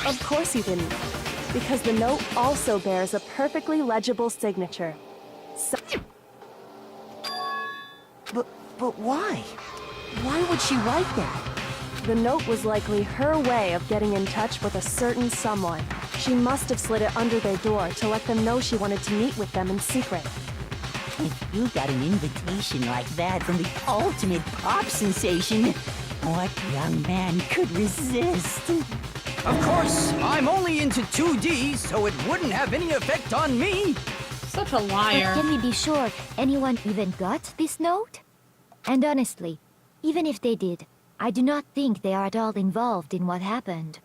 S15: Of course you didn't, because the note also bears a perfectly legible signature. So
S11: But why? Why would she write that?
S15: The note was likely her way of getting in touch with a certain someone. She must have slid it under their door to let them know she wanted to meet with them in secret.
S3: If you got an invitation like that from the ultimate pop sensation, what young man could resist?
S17: Of course, I'm only into 2D, so it wouldn't have any effect on me.
S2: Such a liar.
S6: But can we be sure anyone even got this note? And honestly, even if they did, I do not think they are at all involved in what happened.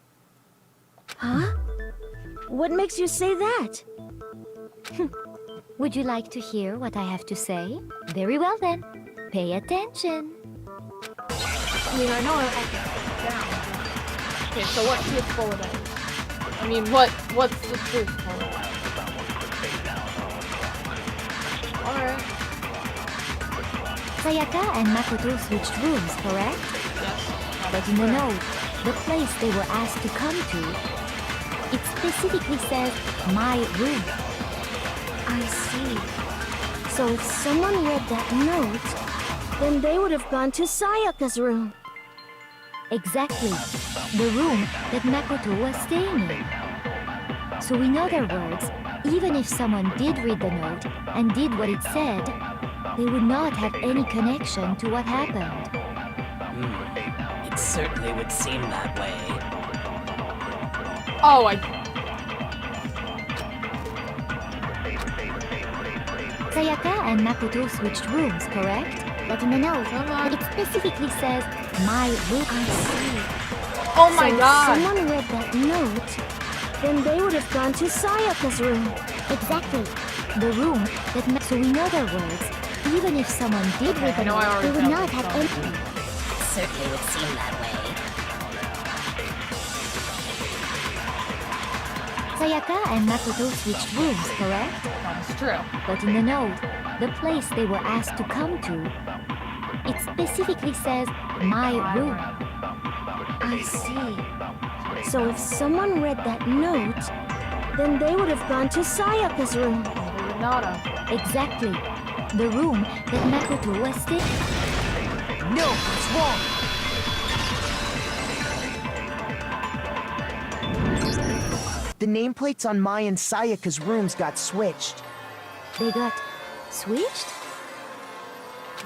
S8: Huh? What makes you say that?
S6: Would you like to hear what I have to say? Very well then. Pay attention.
S2: I mean, I know I can put it down. Okay, so what truthful it is? I mean, what's the truthful it is? Alright.
S6: Sayaka and Makoto switched rooms, correct?
S2: Yes.
S6: But in the note, the place they were asked to come to, it specifically says, my room.
S8: I see. So if someone read that note, then they would have gone to Sayaka's room.
S6: Exactly. The room that Makoto was staying in. So in other words, even if someone did read the note and did what it said, they would not have any connection to what happened.
S13: It certainly would seem that way.
S2: Oh,
S6: Sayaka and Makoto switched rooms, correct? But in the note, it specifically says, my room.
S8: I see.
S2: Oh my
S8: so
S2: god!
S8: If someone read that note, then they would have gone to Sayaka's room.
S6: Exactly. The room that so in other words, even if someone did read the note, they would not have any.
S3: It certainly would seem that way.
S6: Sayaka and Makoto switched rooms, correct?
S2: That's true.
S6: But in the note, the place they were asked to come to, it specifically says, my room.
S8: I see. So if someone read that note, then they would have gone to Sayaka's room.
S2: They would not have.
S6: Exactly. The room that Makoto was staying.
S11: No, it's wrong. The nameplates on Mai and Sayaka's rooms got switched.
S6: They got switched?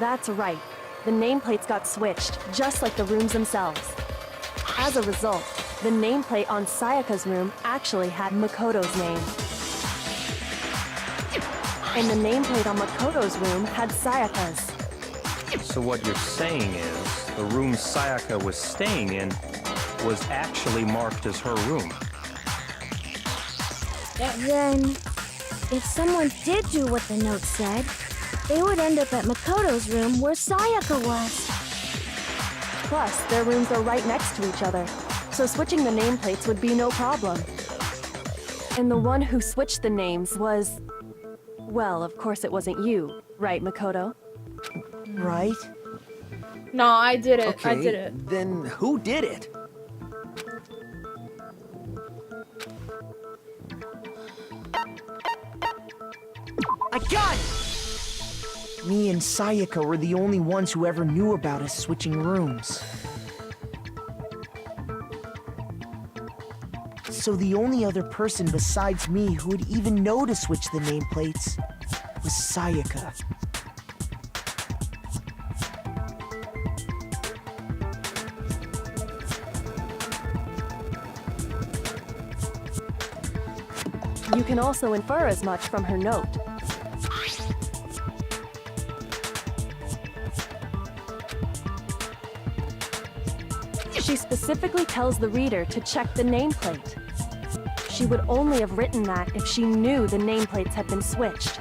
S15: That's right. The nameplates got switched, just like the rooms themselves. As a result, the nameplate on Sayaka's room actually had Makoto's name. And the nameplate on Makoto's room had Sayaka's.
S16: So what you're saying is, the room Sayaka was staying in was actually marked as her room.
S8: Then, if someone did do what the note said, they would end up at Makoto's room where Sayaka was.
S15: Plus, their rooms are right next to each other, so switching the nameplates would be no problem. And the one who switched the names was... Well, of course it wasn't you, right, Makoto?
S11: Right?
S2: No, I did it.
S14: Okay,
S2: I did it.
S14: Then who did it?
S11: I got it! Me and Sayaka were the only ones who ever knew about us switching rooms. So the only other person besides me who would even know to switch the nameplates was Sayaka.
S15: You can also infer as much from her note. She specifically tells the reader to check the nameplate. She would only have written that if she knew the nameplates had been switched.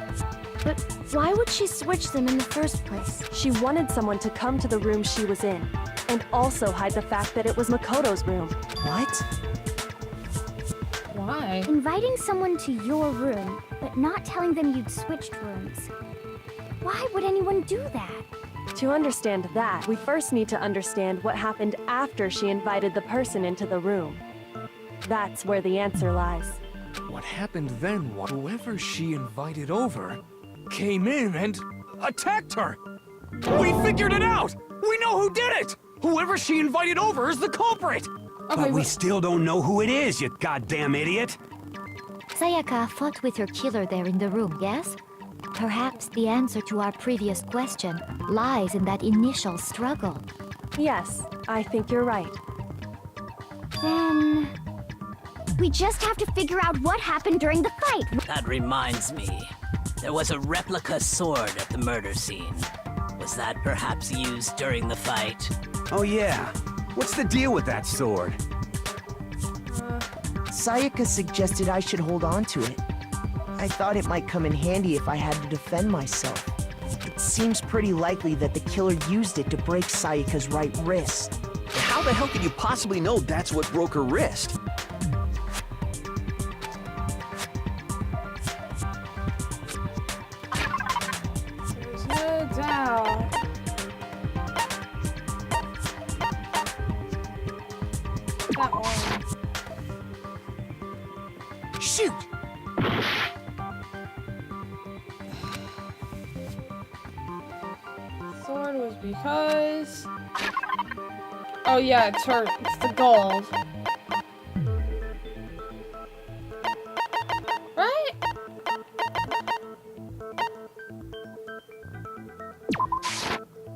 S8: But why would she switch them in the first place?
S15: She wanted someone to come to the room she was in, and also hide the fact that it was Makoto's room.
S11: What?
S2: Why?
S8: Inviting someone to your room, but not telling them you'd switched rooms. Why would anyone do that?
S15: To understand that, we first need to understand what happened after she invited the person into the room. That's where the answer lies.
S12: What happened then was whoever she invited over came in and attacked her. We figured it out! We know who did it! Whoever she invited over is the culprit!
S5: But we still don't know who it is, you goddamn idiot!
S6: Sayaka fought with her killer there in the room, yes? Perhaps the answer to our previous question lies in that initial struggle.
S15: Yes, I think you're right.
S8: Then... we just have to figure out what happened during the fight.
S13: That reminds me. There was a replica sword at the murder scene. Was that perhaps used during the fight?
S5: Oh yeah. What's the deal with that sword?
S11: Sayaka suggested I should hold on to it. I thought it might come in handy if I had to defend myself. It seems pretty likely that the killer used it to break Sayaka's right wrist.
S14: How the hell could you possibly know that's what broke her wrist?
S2: There's no doubt. That one.
S11: Shoot!
S2: Sword was because... oh yeah, it's her. It's the gold. Right?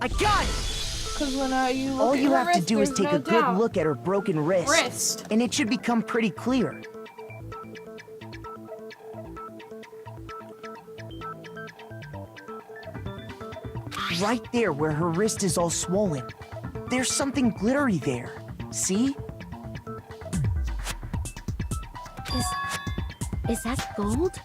S11: I got it!
S2: Because when you look
S11: All
S2: at
S11: you
S2: her
S11: have to
S2: wrist,
S11: do is
S2: there's
S11: take
S2: no
S11: a good
S2: doubt.
S11: look at her broken wrist. And it should become pretty clear. Right there where her wrist is all swollen. There's something glittery there. See?
S6: Is that gold?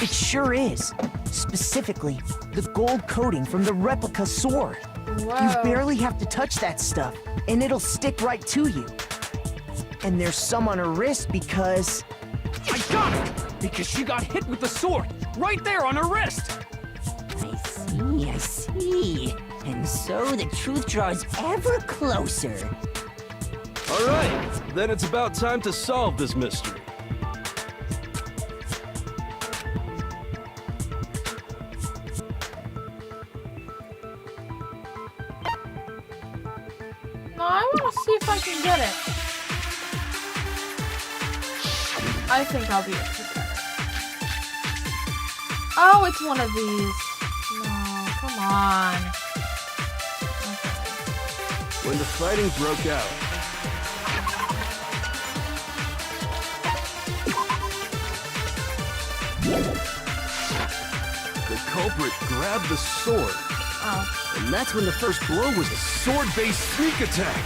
S11: It sure is. Specifically, the gold coating from the replica sword.
S2: Whoa.
S11: You barely have to touch that stuff, and it'll stick right to you. And there's some on her wrist because...
S12: I got it! Because she got hit with the sword, right there on her wrist!
S3: I see. And so the truth draws ever closer.
S9: All right, then it's about time to solve this mystery.
S2: No, I want to see if I can get it. I think I'll be able to get it. Oh, it's one of these. No, come on.
S9: When the fighting broke out, the culprit grabbed the sword.
S2: Oh.
S9: And that's when the first blow was a sword-based sneak attack.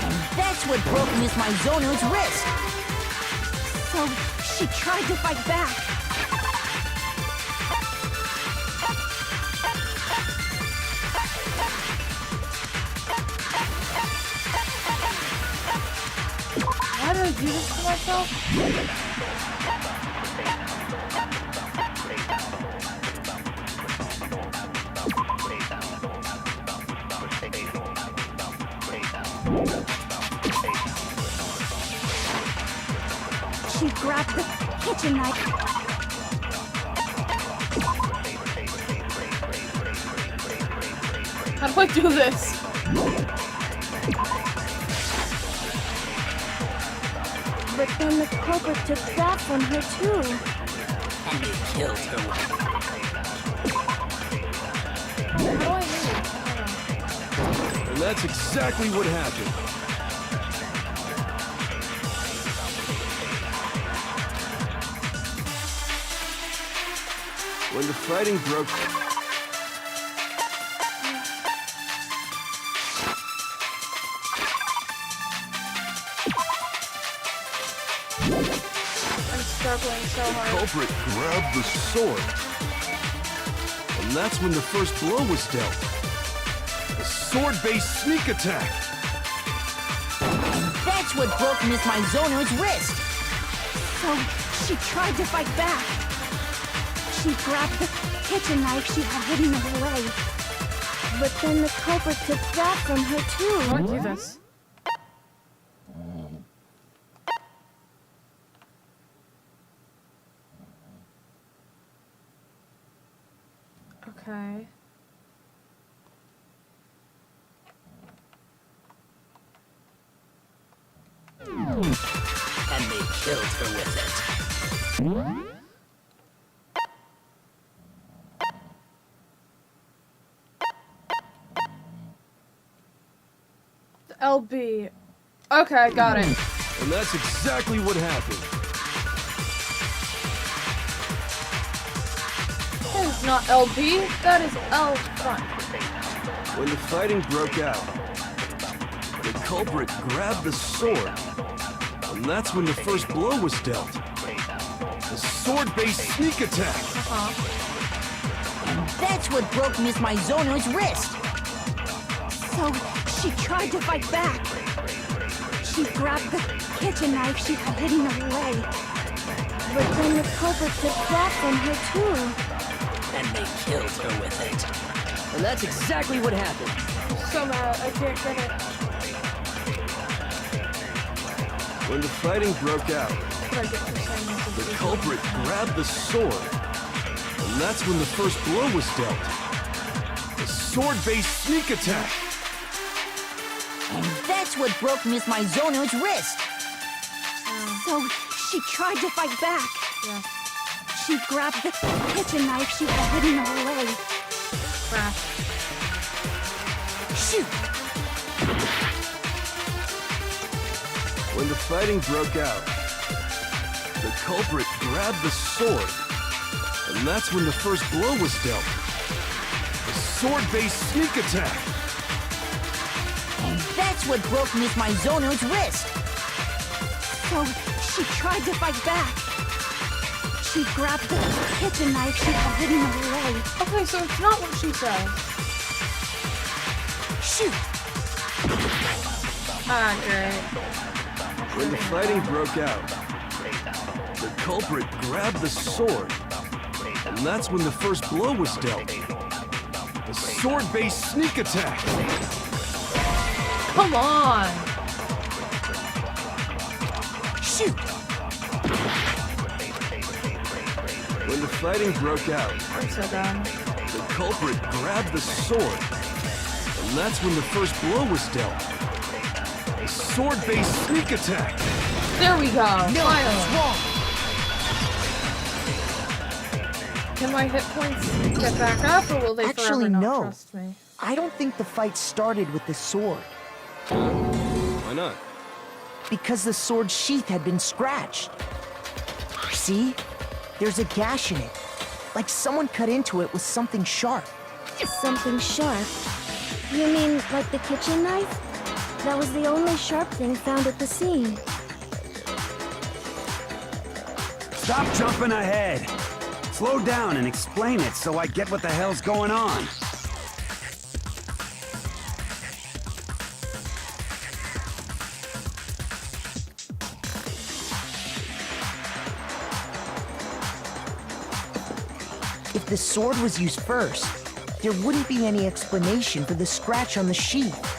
S3: And that's what broke Miss Mizono's wrist.
S8: So she tried to fight back.
S2: Why did I do this to myself?
S8: She grabbed the kitchen knife.
S2: How do I do this?
S8: But then the culprit took that from her too.
S13: And they killed her.
S2: How do I do it?
S9: And that's exactly what happened. When the fighting broke...
S2: I'm struggling so
S9: The
S2: hard.
S9: culprit grabbed the sword. And that's when the first blow was dealt. A sword-based sneak attack.
S3: And that's what broke Miss Mizono's wrist.
S8: So she tried to fight back. She grabbed the kitchen knife she had hidden away. But then the culprit took that from her too.
S2: How do I do this? Okay.
S13: And they killed her with it.
S2: LB. Okay, got it.
S9: And that's exactly what happened.
S2: That is not LB. That is L front.
S9: When the fighting broke out, the culprit grabbed the sword. And that's when the first blow was dealt. A sword-based sneak attack.
S3: And that's what broke Miss Mizono's wrist.
S8: So she tried to fight back. She grabbed the kitchen knife she had hidden away. But then the culprit took that from her too.
S13: And they killed her with it.
S17: And that's exactly what happened.
S2: I'm so mad. I can't get it.
S9: When the fighting broke out,
S2: What I get for saying this
S9: the
S2: is easy.
S9: culprit grabbed the sword. And that's when the first blow was dealt. A sword-based sneak attack.
S3: And that's what broke Miss Mizono's wrist.
S8: So she tried to fight back.
S2: Yeah.
S8: She grabbed the kitchen knife she had hidden away.
S2: Crash.
S3: Shoot!
S9: When the fighting broke out, the culprit grabbed the sword. And that's when the first blow was dealt. A sword-based sneak attack.
S3: And that's what broke Miss Mizono's wrist.
S8: So she tried to fight back. She grabbed the kitchen knife she had hidden away.
S2: Okay, so it's not what she says.
S3: Shoot!
S2: Ah, great.
S9: When the fighting broke out, the culprit grabbed the sword. And that's when the first blow was dealt. A sword-based sneak attack.
S2: Come on!
S3: Shoot!
S9: When the fighting broke out,
S2: I'm so done.
S9: the culprit grabbed the sword. And that's when the first blow was dealt. A sword-based sneak attack.
S2: There we go.
S3: No,
S2: Finally.
S3: it's wrong.
S2: Can my hit points get back up, or will they
S11: Actually,
S2: forever not
S11: no.
S2: trust me?
S11: I don't think the fight started with the sword.
S9: Why not?
S11: Because the sword's sheath had been scratched. See? There's a gash in it. Like someone cut into it with something sharp.
S8: Something sharp? You mean like the kitchen knife? That was the only sharp thing found at the scene.
S5: Stop jumping ahead. Slow down and explain it so I get what the hell's going on.
S11: If the sword was used first, there wouldn't be any explanation for the scratch on the sheath.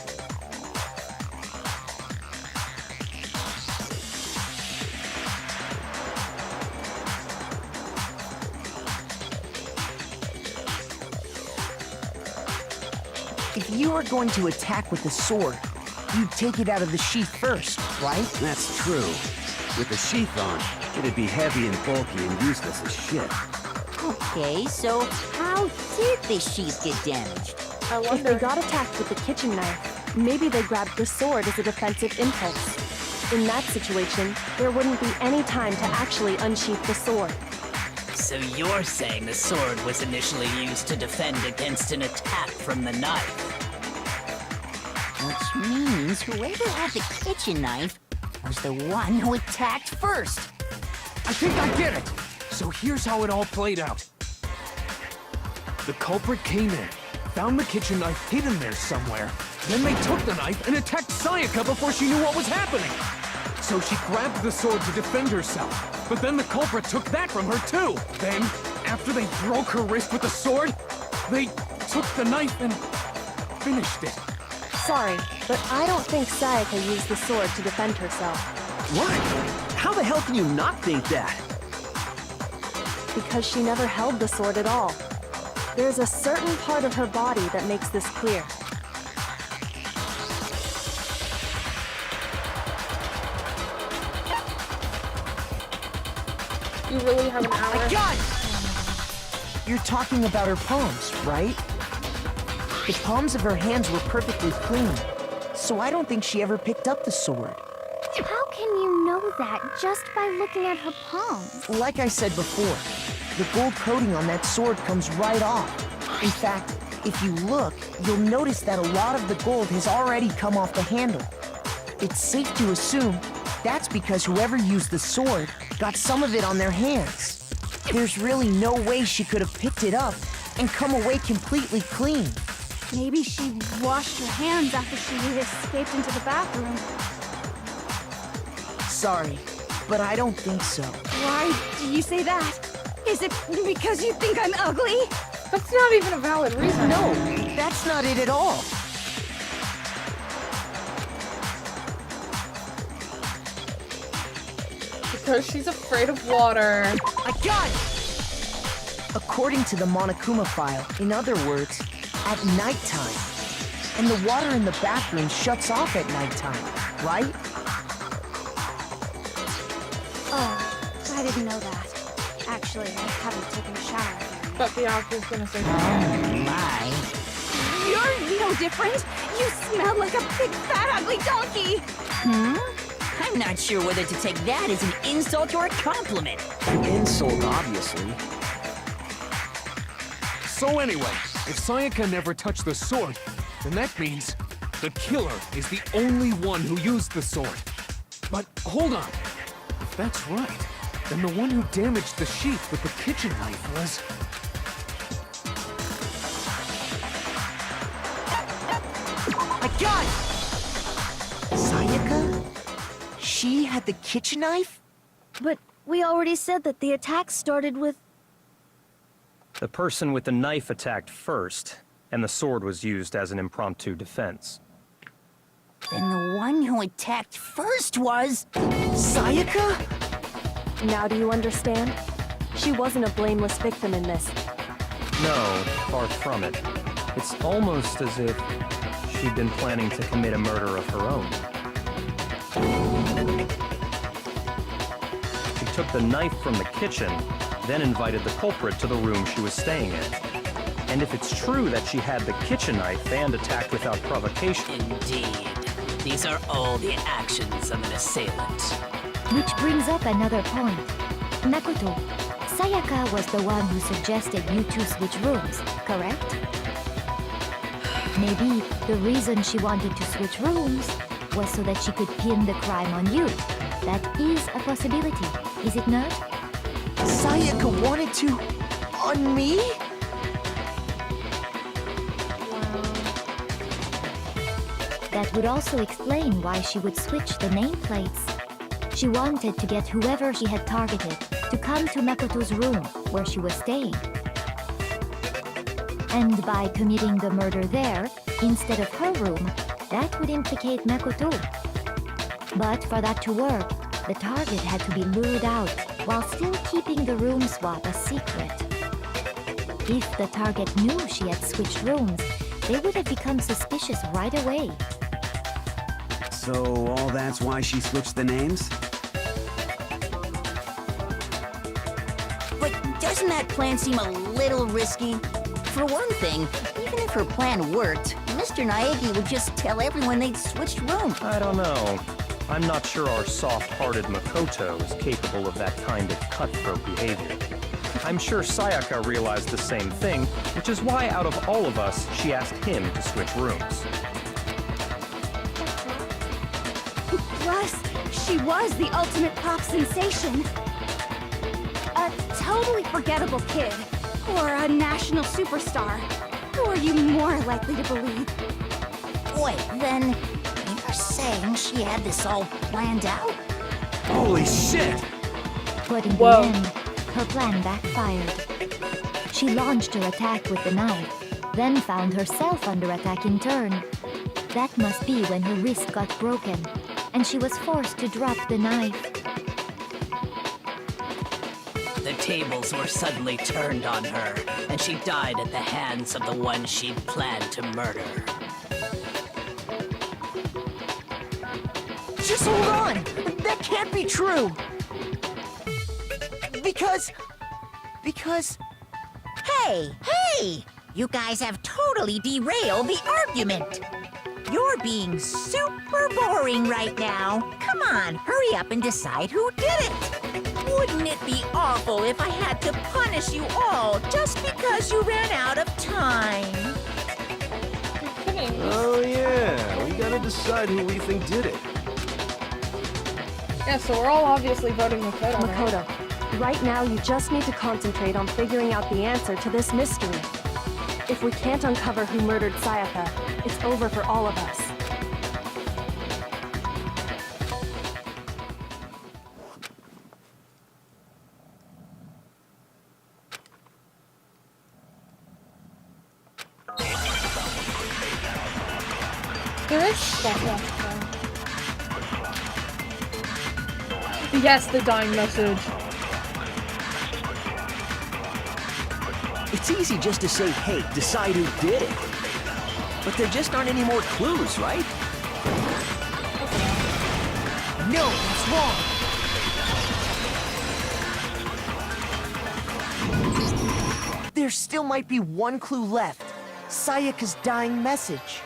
S11: If you were going to attack with the sword, you'd take it out of the sheath first, right?
S5: That's true. With the sheath on, it'd be heavy and bulky and useless as shit.
S3: Okay, so how did the sheath get damaged?
S15: If they got attacked with the kitchen knife, maybe they grabbed the sword as a defensive impulse. In that situation, there wouldn't be any time to actually unsheath the sword.
S13: So you're saying the sword was initially used to defend against an attack from the knife?
S3: Which means whoever had the kitchen knife was the one who attacked first.
S12: I think I get it! So here's how it all played out. The culprit came in, found the kitchen knife hidden there somewhere. Then they took the knife and attacked Sayaka before she knew what was happening. So she grabbed the sword to defend herself. But then the culprit took that from her too. Then, after they broke her wrist with the sword, they took the knife and finished it.
S15: Sorry, but I don't think Sayaka used the sword to defend herself.
S14: What? How the hell can you not think that?
S15: Because she never held the sword at all. There's a certain part of her body that makes this clear.
S2: You really have an hour?
S11: You're talking about her palms, right? The palms of her hands were perfectly clean, so I don't think she ever picked up the sword.
S8: How can you know that just by looking at her palms?
S11: Like I said before, the gold coating on that sword comes right off. In fact, if you look, you'll notice that a lot of the gold has already come off the handle. It's safe to assume that's because whoever used the sword got some of it on their hands. There's really no way she could have picked it up and come away completely clean.
S8: Maybe she washed her hands after she escaped into the bathroom.
S11: Sorry, but I don't think so.
S7: Why do you say that? Is it because you think I'm ugly?
S2: That's not even a valid reason.
S11: No, that's not it at all.
S2: Because she's afraid of water.
S11: I got it! According to the Monokuma file, in other words, at nighttime. And the water in the bathroom shuts off at nighttime, right?
S8: Oh, I didn't know that. Actually, I haven't taken a shower.
S2: But the author's gonna say,
S3: My.
S7: You're no different. You smell like a big fat ugly donkey.
S3: I'm not sure whether to take that as an insult or a compliment.
S14: Insult, obviously.
S12: So anyway, if Sayaka never touched the sword, then that means the killer is the only one who used the sword. But hold on. If that's right, then the one who damaged the sheath with the kitchen knife was...
S11: I got it! Sayaka? She had the kitchen knife?
S8: But we already said that the attack started with...
S16: The person with the knife attacked first, and the sword was used as an impromptu defense.
S3: Then the one who attacked first was...
S11: Sayaka?
S15: Now do you understand? She wasn't a blameless victim in this.
S16: No, far from it. It's almost as if she'd been planning to commit a murder of her own. She took the knife from the kitchen then invited the culprit to the room she was staying in. And if it's true that she had the kitchen knife and attacked without provocation...
S13: Indeed. These are all the actions of an assailant.
S6: Which brings up another point. Makoto, Sayaka was the one who suggested you two switch rooms, correct? Maybe the reason she wanted to switch rooms was so that she could pin the crime on you. That is a possibility, is it not?
S11: Sayaka wanted to... on me?
S6: That would also explain why she would switch the nameplates. She wanted to get whoever she had targeted to come to Makoto's room where she was staying. And by committing the murder there, instead of her room, that would implicate Makoto. But for that to work, the target had to be lured out while still keeping the room swap a secret. If the target knew she had switched rooms, they would have become suspicious right away.
S5: So all that's why she switched the names?
S3: But doesn't that plan seem a little risky? For one thing, even if her plan worked, Mr. Naegi would just tell everyone they'd switched rooms.
S16: I don't know. I'm not sure our soft-hearted Makoto is capable of that kind of cutthroat behavior. I'm sure Sayaka realized the same thing, which is why out of all of us, she asked him to switch rooms.
S8: Plus, she was the ultimate pop sensation. A totally forgettable kid. Or a national superstar. Who are you more likely to believe?
S3: Wait, then you're saying she had this all planned out?
S16: Holy shit!
S6: But in the end, her plan backfired. She launched her attack with the knife, then found herself under attack in turn. That must be when her wrist got broken, and she was forced to drop the knife.
S13: The tables were suddenly turned on her, and she died at the hands of the one she'd planned to murder.
S11: Just hold on! That can't be true! Because...
S3: Hey! You guys have totally derailed the argument! You're being super boring right now. Come on, hurry up and decide who did it! Wouldn't it be awful if I had to punish you all just because you ran out of time?
S9: Oh yeah, we gotta decide who we think did it.
S2: Yeah, so we're all obviously voting Makoto.
S15: Makoto, right now you just need to concentrate on figuring out the answer to this mystery. If we can't uncover who murdered Sayaka, it's over for all of us.
S2: There is stuff left though. Yes, the dying message.
S14: It's easy just to say, hey, decide who did it. But there just aren't any more clues, right?
S11: No, it's wrong! There still might be one clue left. Sayaka's dying message.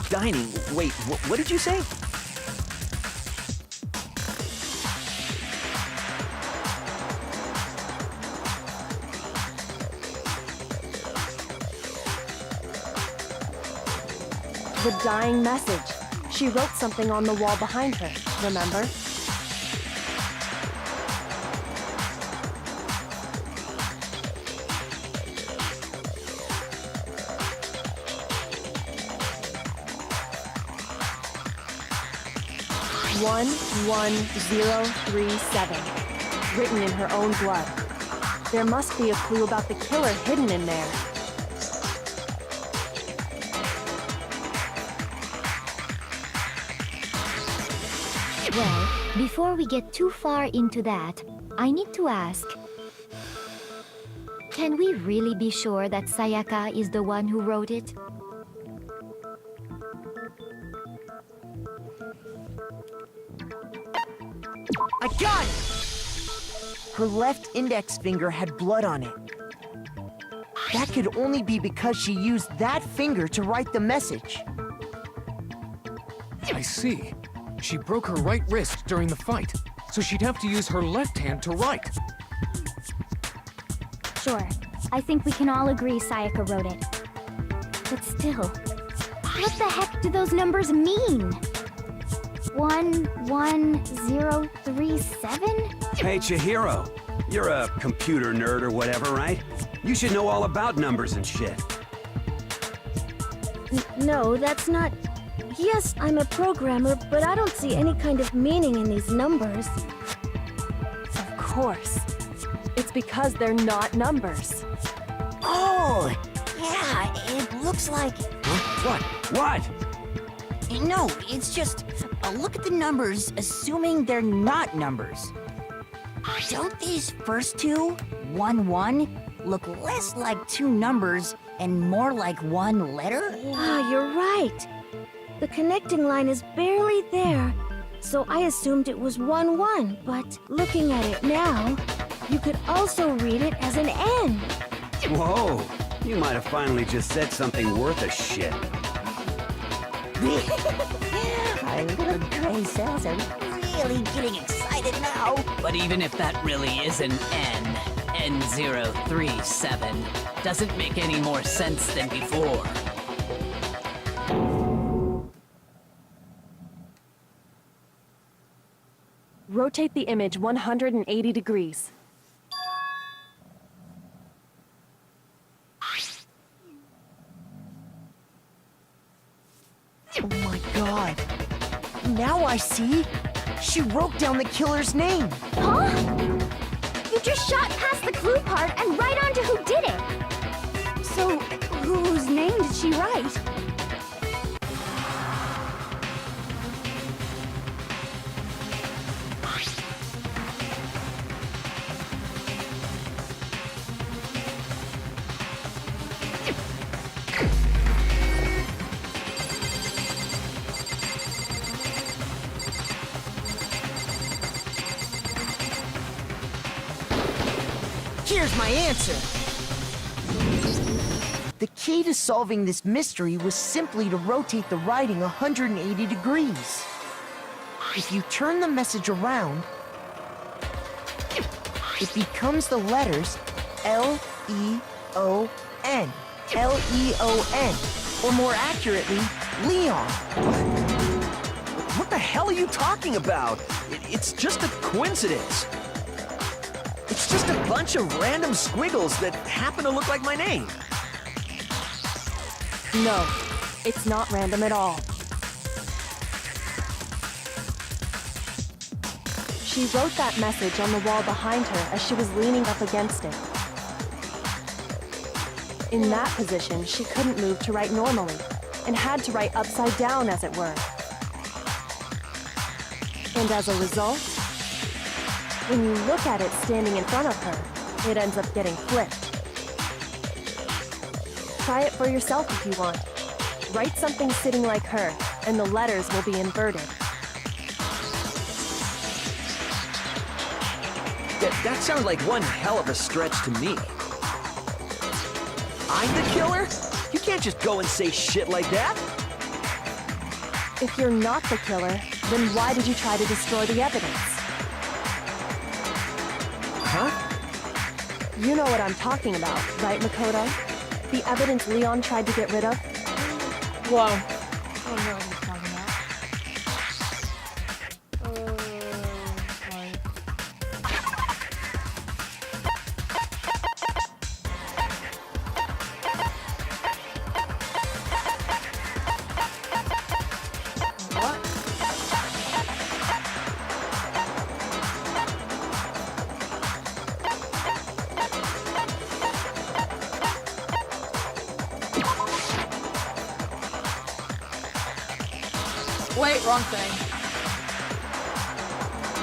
S14: Dining. Wait, what did you say?
S15: The dying message. She wrote something on the wall behind her, remember? "11037," written in her own blood. There must be a clue about the killer hidden in there.
S6: Well, before we get too far into that, I need to ask, can we really be sure that Sayaka is the one who wrote it?
S11: I got it! Her left index finger had blood on it. That could only be because she used that finger to write the message.
S12: I see. She broke her right wrist during the fight, so she'd have to use her left hand to write.
S8: Sure. I think we can all agree Sayaka wrote it. But still, what the heck do those numbers mean? 11037?
S5: Hey, Chihiro. You're a computer nerd or whatever, right? You should know all about numbers and shit.
S8: No, that's not... Yes, I'm a programmer, but I don't see any kind of meaning in these numbers.
S15: Of course. It's because they're not numbers.
S3: Oh, yeah, it looks like...
S5: Huh? What?
S3: No, it's just... look at the numbers, assuming they're not numbers. Don't these first two, 1-1, look less like two numbers and more like one letter?
S8: Ah, you're right. The connecting line is barely there, so I assumed it was 1-1, but looking at it now, you could also read it as an N.
S5: Whoa, you might have finally just said something worth a shit.
S3: Our little gray cells are really getting excited now.
S13: But even if that really is an N, N037, doesn't make any more sense than before.
S15: Rotate the image 180 degrees.
S11: Oh my god. Now I see. She wrote down the killer's name.
S8: Huh? You just shot past the clue part and right onto who did it. So, whose name did she write?
S11: Here's my answer. The key to solving this mystery was simply to rotate the writing 180 degrees. If you turn the message around, it becomes the letters L-E-O-N. L-E-O-N. Or more accurately, Leon.
S14: What the hell are you talking about? It's just a coincidence. It's just a bunch of random squiggles that happen to look like my name.
S15: No, it's not random at all. She wrote that message on the wall behind her as she was leaning up against it. In that position, she couldn't move to write normally, and had to write upside down, as it were. And as a result, when you look at it standing in front of her, it ends up getting flipped. Try it for yourself if you want. Write something sitting like her, and the letters will be inverted.
S14: That sounds like one hell of a stretch to me. I'm the killer? You can't just go and say shit like that.
S15: If you're not the killer, then why did you try to destroy the evidence?
S14: Huh?
S15: You know what I'm talking about, right, Makoto? The evidence Leon tried to get rid of?
S2: Whoa. I don't know what he's talking about. What? Wait, wrong thing.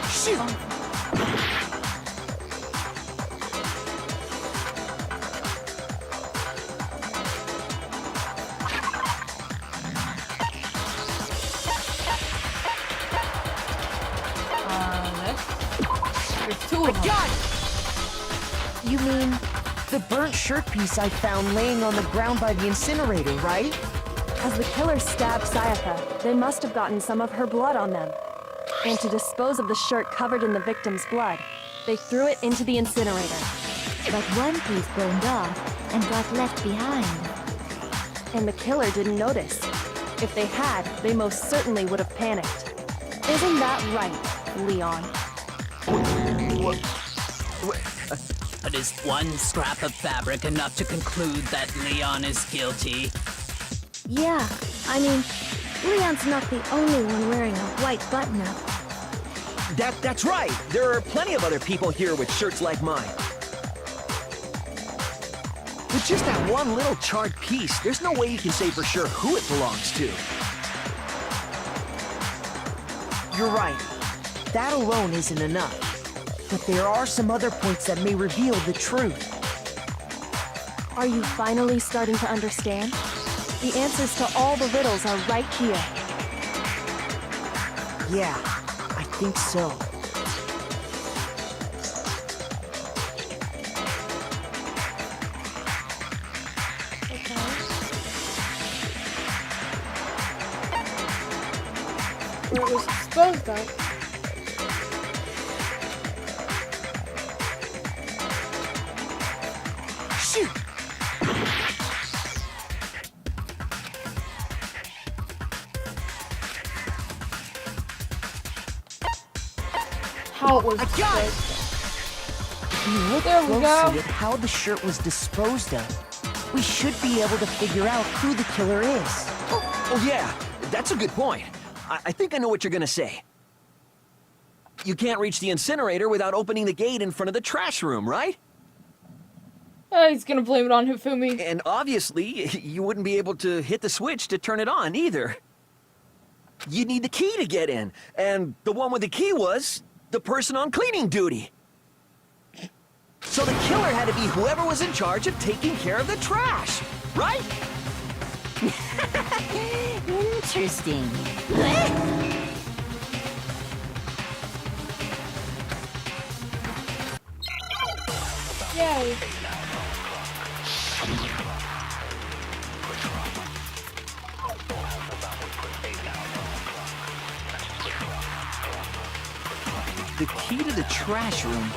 S11: Shoot!
S2: There's two of them.
S11: You mean the burnt shirt piece I found laying on the ground by the incinerator, right?
S15: As the killer stabbed Sayaka, they must have gotten some of her blood on them. And to dispose of the shirt covered in the victim's blood, they threw it into the incinerator.
S6: But one piece burned off and got left behind.
S15: And the killer didn't notice. If they had, they most certainly would have panicked. Isn't that right, Leon?
S13: But is one scrap of fabric enough to conclude that Leon is guilty?
S6: Yeah, I mean, Leon's not the only one wearing a white button-up.
S14: That's right. There are plenty of other people here with shirts like mine. With just that one little charred piece, there's no way you can say for sure who it belongs to.
S11: You're right. That alone isn't enough. But there are some other points that may reveal the truth.
S15: Are you finally starting to understand? The answers to all the riddles are right here.
S11: Yeah, I think so.
S2: Where it was disposed of.
S11: Shoot!
S2: How it was
S11: got it! If you look
S2: There we
S11: closely
S2: go.
S11: at how the shirt was disposed of, we should be able to figure out who the killer is.
S14: Oh yeah, that's a good point. I think I know what you're gonna say. You can't reach the incinerator without opening the gate in front of the trash room, right?
S2: He's gonna blame it on Hifumi.
S14: And obviously, you wouldn't be able to hit the switch to turn it on either. You'd need the key to get in, and the one with the key was the person on cleaning duty. So the killer had to be whoever was in charge of taking care of the trash, right?
S3: Interesting.
S2: Yay.
S14: The key to the trash room.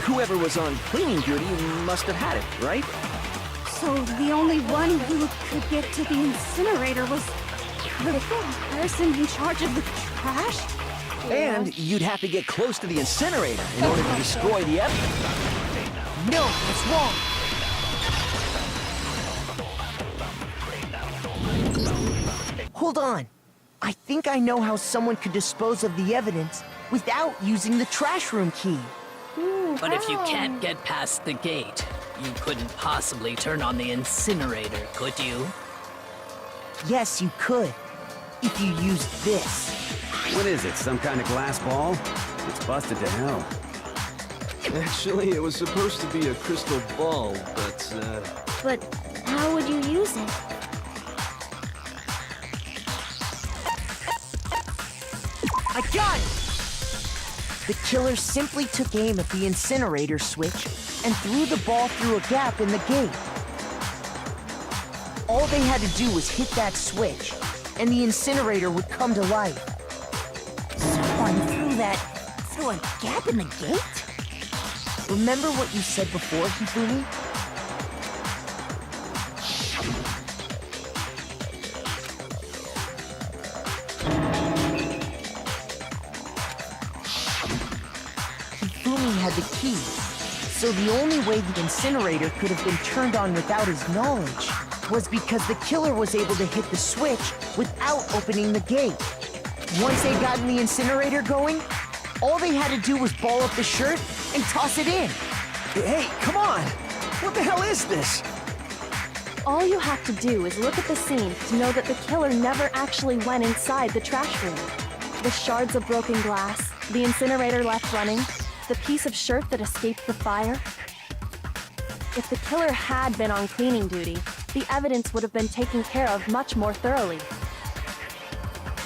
S14: Whoever was on cleaning duty must have had it, right?
S8: So the only one who could get to the incinerator was the person in charge of the trash?
S14: And you'd have to get close to the incinerator in order to destroy the evidence.
S11: No, that's wrong. Hold on. I think I know how someone could dispose of the evidence without using the trash room key.
S13: But if you can't get past the gate, you couldn't possibly turn on the incinerator, could you?
S11: Yes, you could. If you used this.
S5: What is it, some kind of glass ball? It's busted to hell.
S9: Actually, it was supposed to be a crystal ball, but,
S6: But how would you use it?
S11: I got it! The killer simply took aim at the incinerator switch and threw the ball through a gap in the gate. All they had to do was hit that switch, and the incinerator would come to life.
S3: Someone threw a gap in the gate?
S11: Remember what you said before, Hifumi? Hifumi had the key, so the only way the incinerator could have been turned on without his knowledge was because the killer was able to hit the switch without opening the gate. Once they got the incinerator going, all they had to do was ball up the shirt and toss it in.
S14: Hey, come on! What the hell is this?
S15: All you have to do is look at the scene to know that the killer never actually went inside the trash room. The shards of broken glass, the incinerator left running, the piece of shirt that escaped the fire. If the killer had been on cleaning duty, the evidence would have been taken care of much more thoroughly.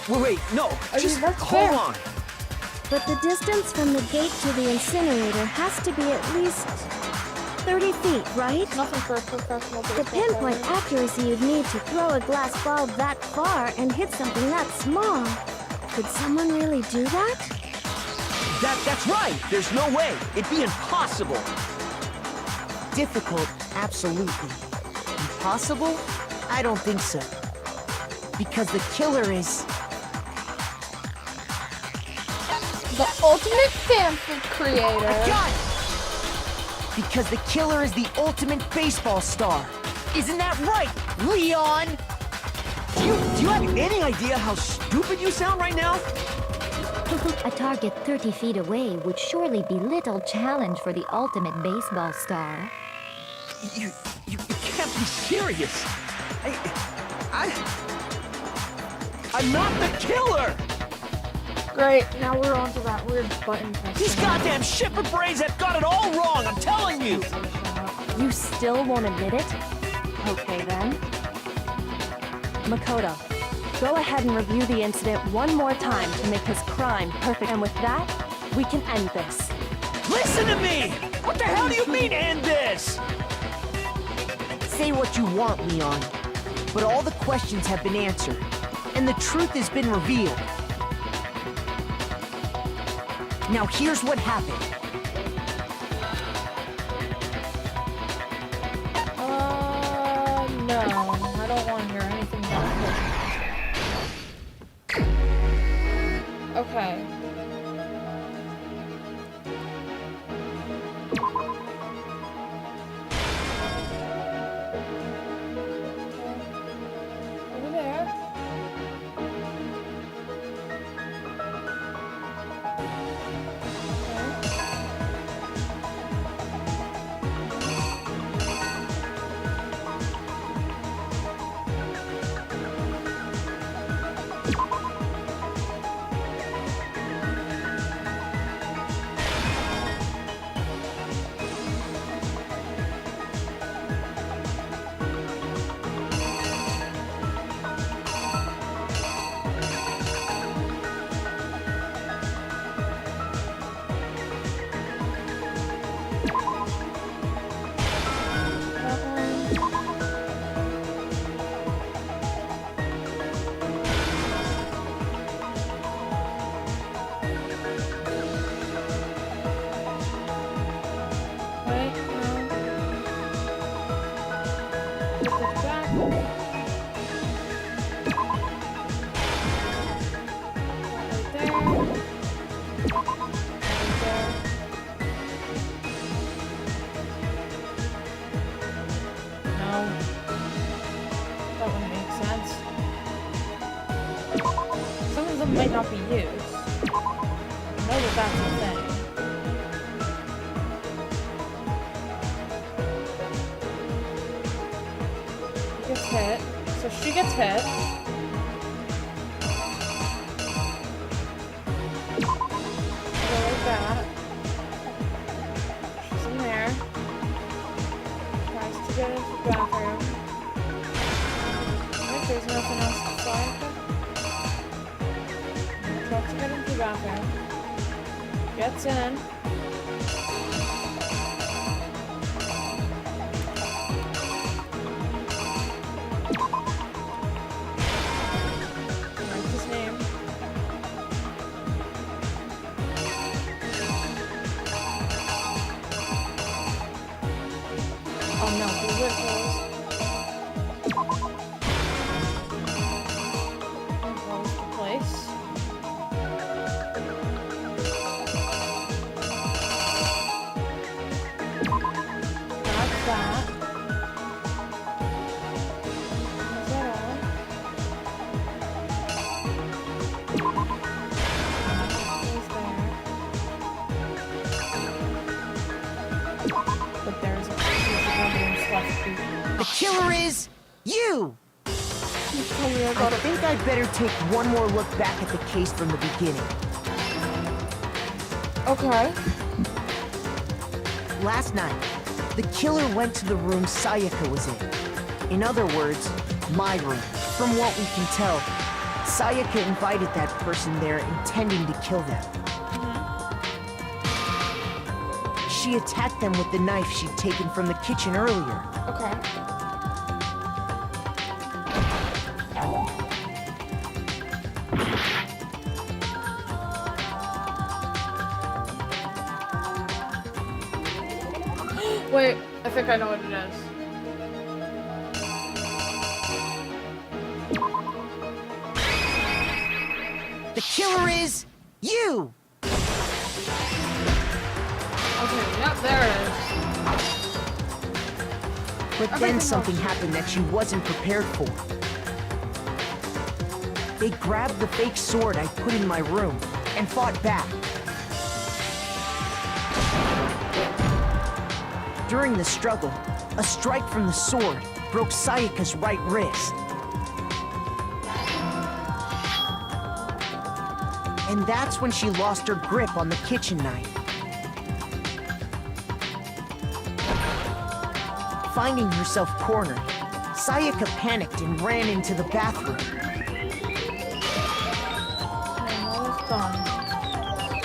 S14: Wait, no, just hold on.
S8: But the distance from the gate to the incinerator has to be at least 30 feet, right?
S2: Nothing for a professional baseball
S8: The pinpoint
S2: player.
S8: accuracy you'd need to throw a glass ball that far and hit something that small. Could someone really do that?
S14: That's right. There's no way. It'd be impossible.
S11: Difficult, absolutely. Impossible? I don't think so. Because the killer is...
S2: The ultimate fanfic creator.
S11: I got it! Because the killer is the ultimate baseball star. Isn't that right, Leon?
S14: Do you have any idea how stupid you sound right now?
S6: A target 30 feet away would surely be little challenge for the ultimate baseball star.
S14: You can't be serious. I'm not the killer!
S2: Great, now we're on to that weird button pressing.
S14: These goddamn shipper brains have got it all wrong, I'm telling you!
S15: You still won't admit it? Okay then. Makoto, go ahead and review the incident one more time to make his crime perfect. And with that, we can end this.
S14: Listen to me! What the hell do you mean, end this?
S11: Say what you want, Leon. But all the questions have been answered. And the truth has been revealed. Now here's what happened.
S2: No, I don't want to hear anything about this. Okay. Over there. Might not be used. I know that that's a thing. She gets hit. So she gets hit. Go like that. She's in there. Tries to get into the bathroom. Right, there's nothing else to slide. Tries to get into the bathroom. Gets in. Writes his name. Oh no, the lid closed. And close the place.
S11: The killer is... You!
S2: Tell me
S11: I think I'd better take one more look back at the case from the beginning.
S2: Okay.
S11: Last night, the killer went to the room Sayaka was in. In other words, my room. From what we can tell, Sayaka invited that person there intending to kill them. She attacked them with the knife she'd taken from the kitchen earlier.
S2: Okay. Wait, I think I know what it is.
S11: The killer is you!
S2: Okay, yep, there it is.
S11: But then something happened that she wasn't prepared for. They grabbed the fake sword I put in my room and fought back. During the struggle, a strike from the sword broke Sayaka's right wrist. And that's when she lost her grip on the kitchen knife. Finding herself cornered, Sayaka panicked and ran into the bathroom.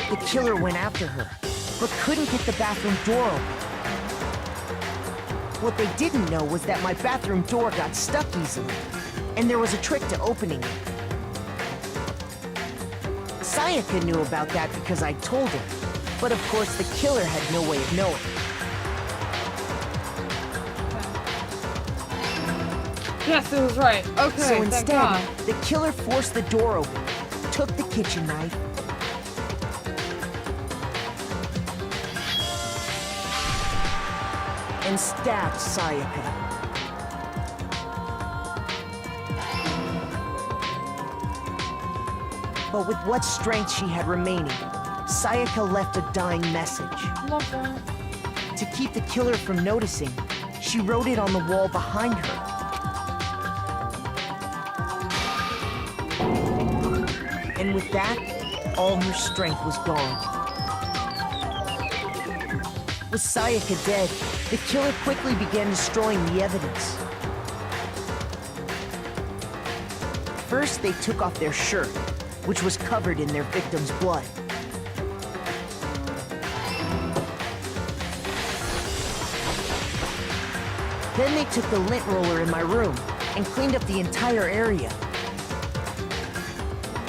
S11: The killer went after her, but couldn't get the bathroom door open. What they didn't know was that my bathroom door got stuck easily, and there was a trick to opening it. Sayaka knew about that because I told her, but of course the killer had no way of knowing.
S2: Yes, it was right. Okay,
S11: so
S2: thank
S11: instead,
S2: God.
S11: the killer forced the door open, took the kitchen knife, and stabbed Sayaka. But with what strength she had remaining, Sayaka left a dying message.
S2: Love that.
S11: To keep the killer from noticing, she wrote it on the wall behind her. And with that, all her strength was gone. With Sayaka dead, the killer quickly began destroying the evidence. First, they took off their shirt, which was covered in their victim's blood. Then they took the lint roller in my room and cleaned up the entire area.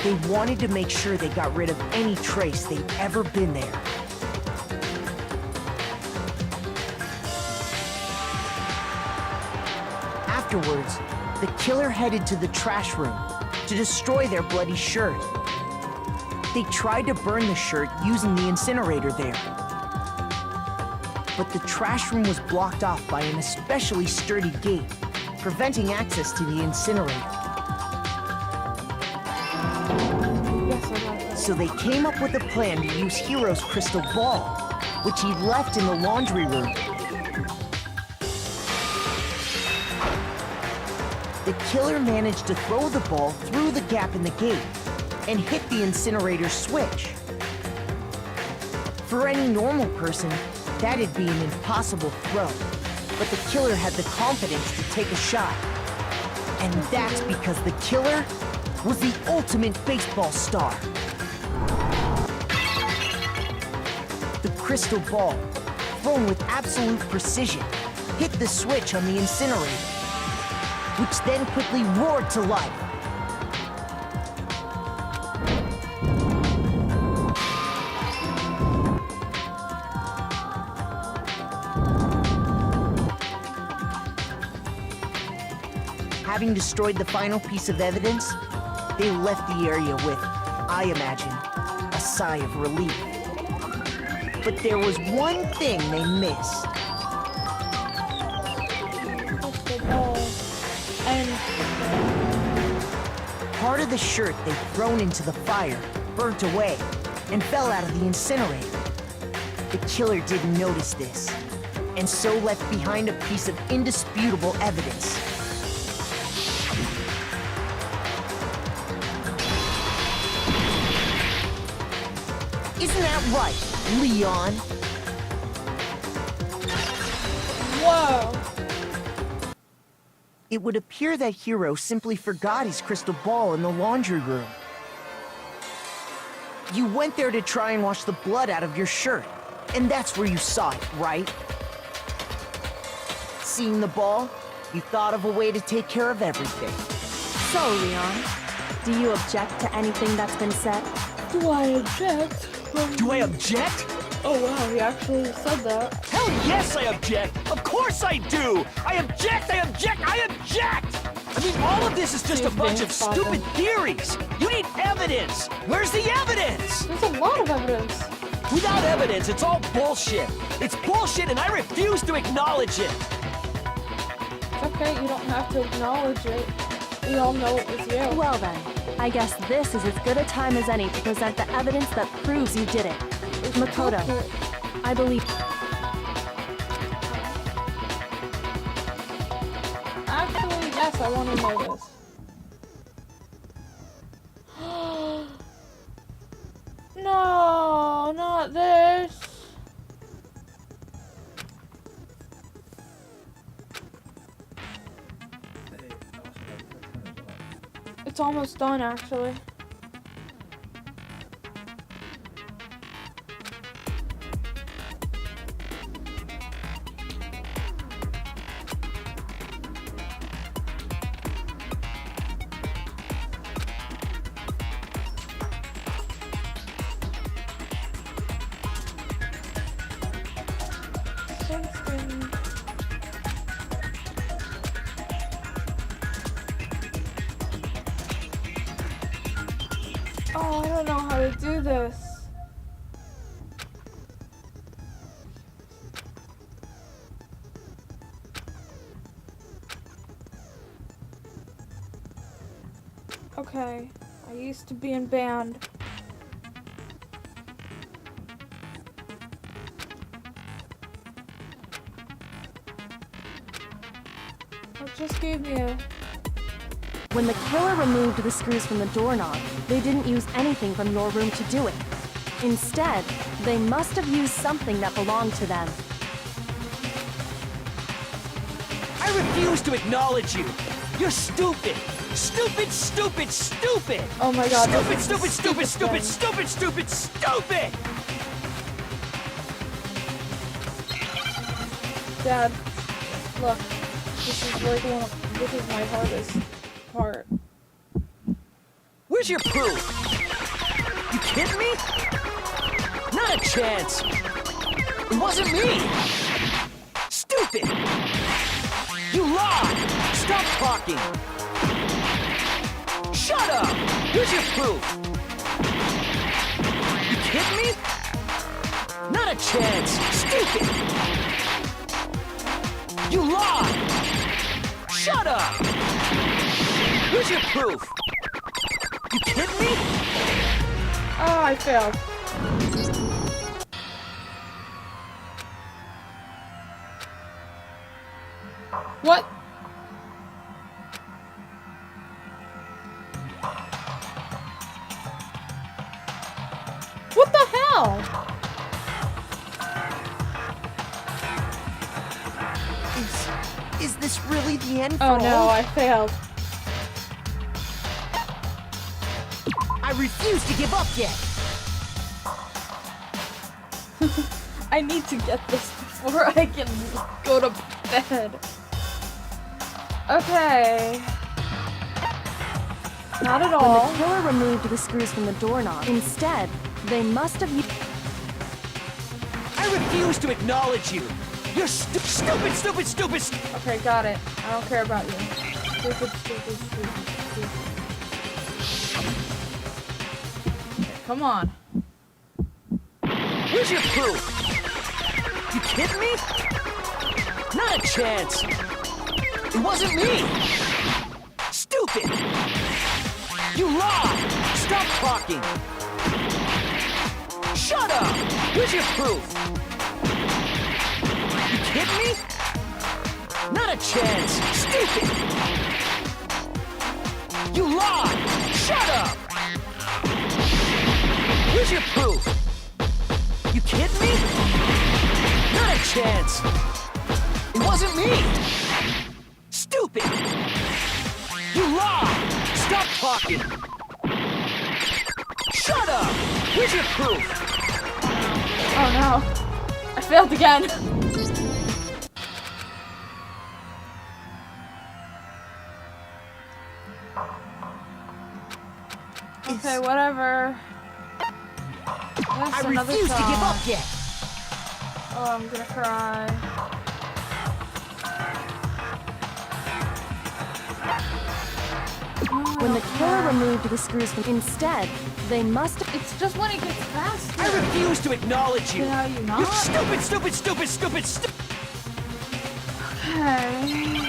S11: They wanted to make sure they got rid of any trace they'd ever been there. Afterwards, the killer headed to the trash room to destroy their bloody shirt. They tried to burn the shirt using the incinerator there. But the trash room was blocked off by an especially sturdy gate, preventing access to the incinerator. So they came up with a plan to use Hiro's crystal ball, which he left in the laundry room. The killer managed to throw the ball through the gap in the gate and hit the incinerator switch. For any normal person, that'd be an impossible throw, but the killer had the confidence to take a shot. And that's because the killer was the ultimate baseball star. The crystal ball, thrown with absolute precision, hit the switch on the incinerator, which then quickly roared to life. Having destroyed the final piece of evidence, they left the area with, I imagine, a sigh of relief. But there was one thing they missed. Part of the shirt they'd thrown into the fire burnt away and fell out of the incinerator. The killer didn't notice this, and so left behind a piece of indisputable evidence. Isn't that right, Leon?
S2: Whoa!
S11: It would appear that Hiro simply forgot his crystal ball in the laundry room. You went there to try and wash the blood out of your shirt, and that's where you saw it, right? Seeing the ball, you thought of a way to take care of everything.
S15: So, Leon, do you object to anything that's been said?
S2: Do I object?
S14: Do I object?
S2: Oh wow, he actually said that.
S14: Hell yes, I object! Of course I do! I object! I object! I object! I mean, all of this is just a bunch of stupid theories! You need evidence! Where's the evidence?
S2: There's a lot of evidence.
S14: Without evidence, it's all bullshit! It's bullshit and I refuse to acknowledge it!
S2: It's okay, you don't have to acknowledge it. We all know it was you.
S15: Well then, I guess this is as good a time as any to present the evidence that proves you did it. Makoto, I believe...
S2: Actually, yes, I want to know this. No, not this. It's almost done, actually. Oh, I don't know how to do this. Okay, I used to be in band. It just gave me a...
S15: When the killer removed the screws from the doorknob, they didn't use anything from your room to do it. Instead, they must have used something that belonged to them.
S14: I refuse to acknowledge you! You're stupid! Stupid, stupid, stupid!
S2: Oh my god.
S14: Stupid, stupid, stupid, stupid, stupid, stupid, stupid!
S2: Dad, look. This is like this is my hardest part.
S14: Where's your proof? You kidding me? Not a chance! It wasn't me! Stupid! You lied! Stop talking! Shut up! Here's your proof! You kidding me? Not a chance! Stupid! You lied! Shut up! Here's your proof! You kidding me?
S2: Oh, I failed. What? What the hell?
S11: Is this really the end for
S2: Oh no,
S11: all?
S2: I failed.
S11: I refuse to give up yet!
S2: I need to get this before I can go to bed. Okay. Not at all.
S15: When the killer removed the screws from the doorknob, instead, they must have used...
S14: I refuse to acknowledge you! You're stupid, stupid, stupid!
S2: Okay, got it. I don't care about you. Stupid, stupid, stupid, stupid. Okay, come on.
S14: Where's your proof? You kidding me? Not a chance! It wasn't me! Stupid! You lied! Stop talking! Shut up! Where's your proof? You kidding me? Not a chance! Stupid! You lied! Shut up! Where's your proof? kidding me? Not a chance. It wasn't me. Stupid. You lie. Stop talking. Shut up. Here's your proof.
S2: Oh no. I failed again. Okay, whatever.
S3: I refuse to give up yet.
S2: Oh, I'm gonna cry.
S15: When the killer removed the screws from instead, they must have...
S2: It's just when it gets faster.
S14: I refuse to acknowledge you.
S2: Yeah, you not?
S14: You stupid, stupid, stupid, stupid, stupid.
S2: Okay.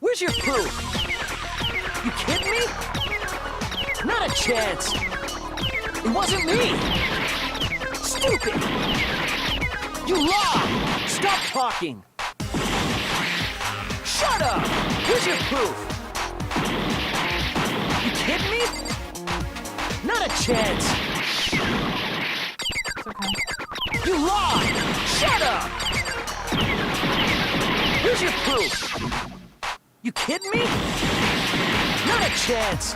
S14: Where's your proof? You kidding me? Not a chance. It wasn't me. Stupid. You lie. Stop talking. Shut up. Here's your proof. You kidding me? Not a chance.
S2: It's okay.
S14: You lie. Shut up. Here's your proof. You kidding me? Not a chance.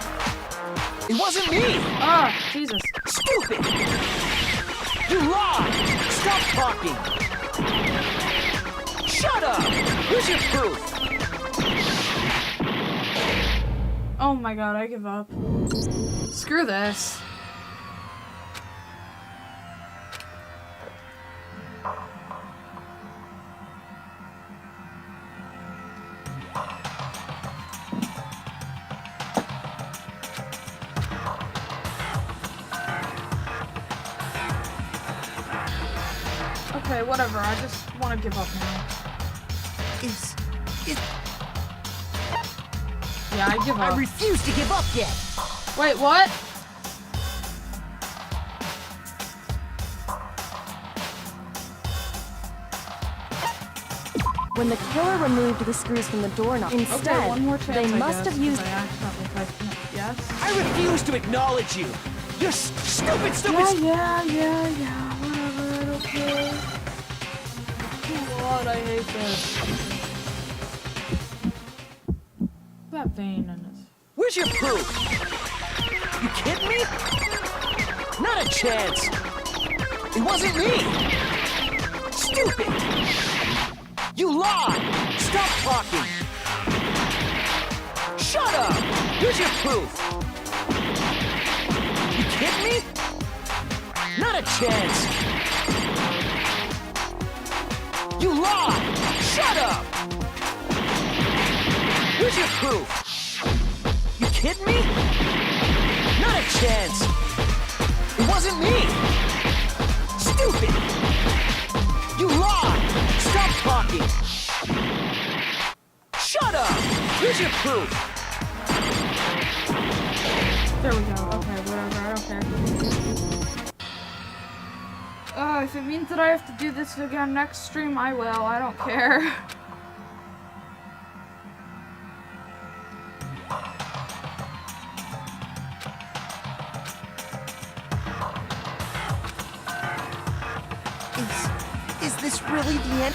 S14: It wasn't me.
S2: Ah, Jesus.
S14: Stupid. You lie. Stop talking. Shut up. Here's your proof.
S2: Oh my god, I give up. Screw this. Okay, whatever. I just want to give up now. Yeah, I give up.
S3: I refuse to give up yet.
S2: Wait, what?
S15: When the killer removed the screws from the doorknob, instead,
S2: Okay, one more chance,
S15: they
S2: I
S15: must
S2: guess,
S15: have used...
S2: 'cause I accidentally typed yes.
S14: I refuse to acknowledge you. You're stupid, stupid.
S2: Yeah. Whatever, I don't care. God, I hate this. That vein in this.
S14: Where's your proof? You kidding me? Not a chance. It wasn't me. Stupid. You lie. Stop talking. Shut up. Here's your proof. You kidding me? Not a chance. You lie. Shut up. Here's your proof. You kidding me? Not a chance. It wasn't me. Stupid. You lie. Stop talking. Shut up. Here's your proof.
S2: There we go. Okay, whatever. I don't care. If it means that I have to do this again next stream, I will. I don't care.
S11: Is this really the end?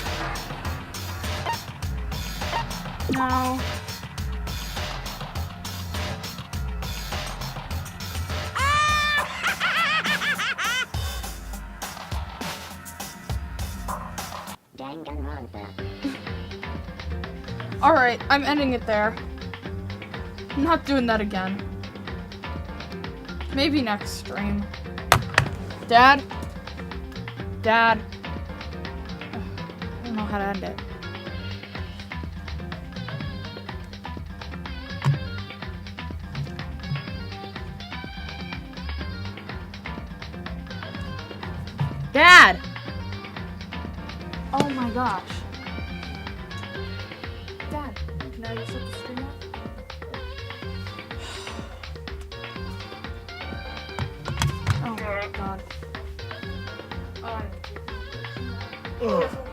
S2: No.
S8: Danganronpa.
S2: Alright, I'm ending it there. I'm not doing that again. Maybe next stream. Dad? Dad? I don't know how to end it. Dad! Oh my gosh. Dad, can I just shut the stream off? Oh my god. Alright.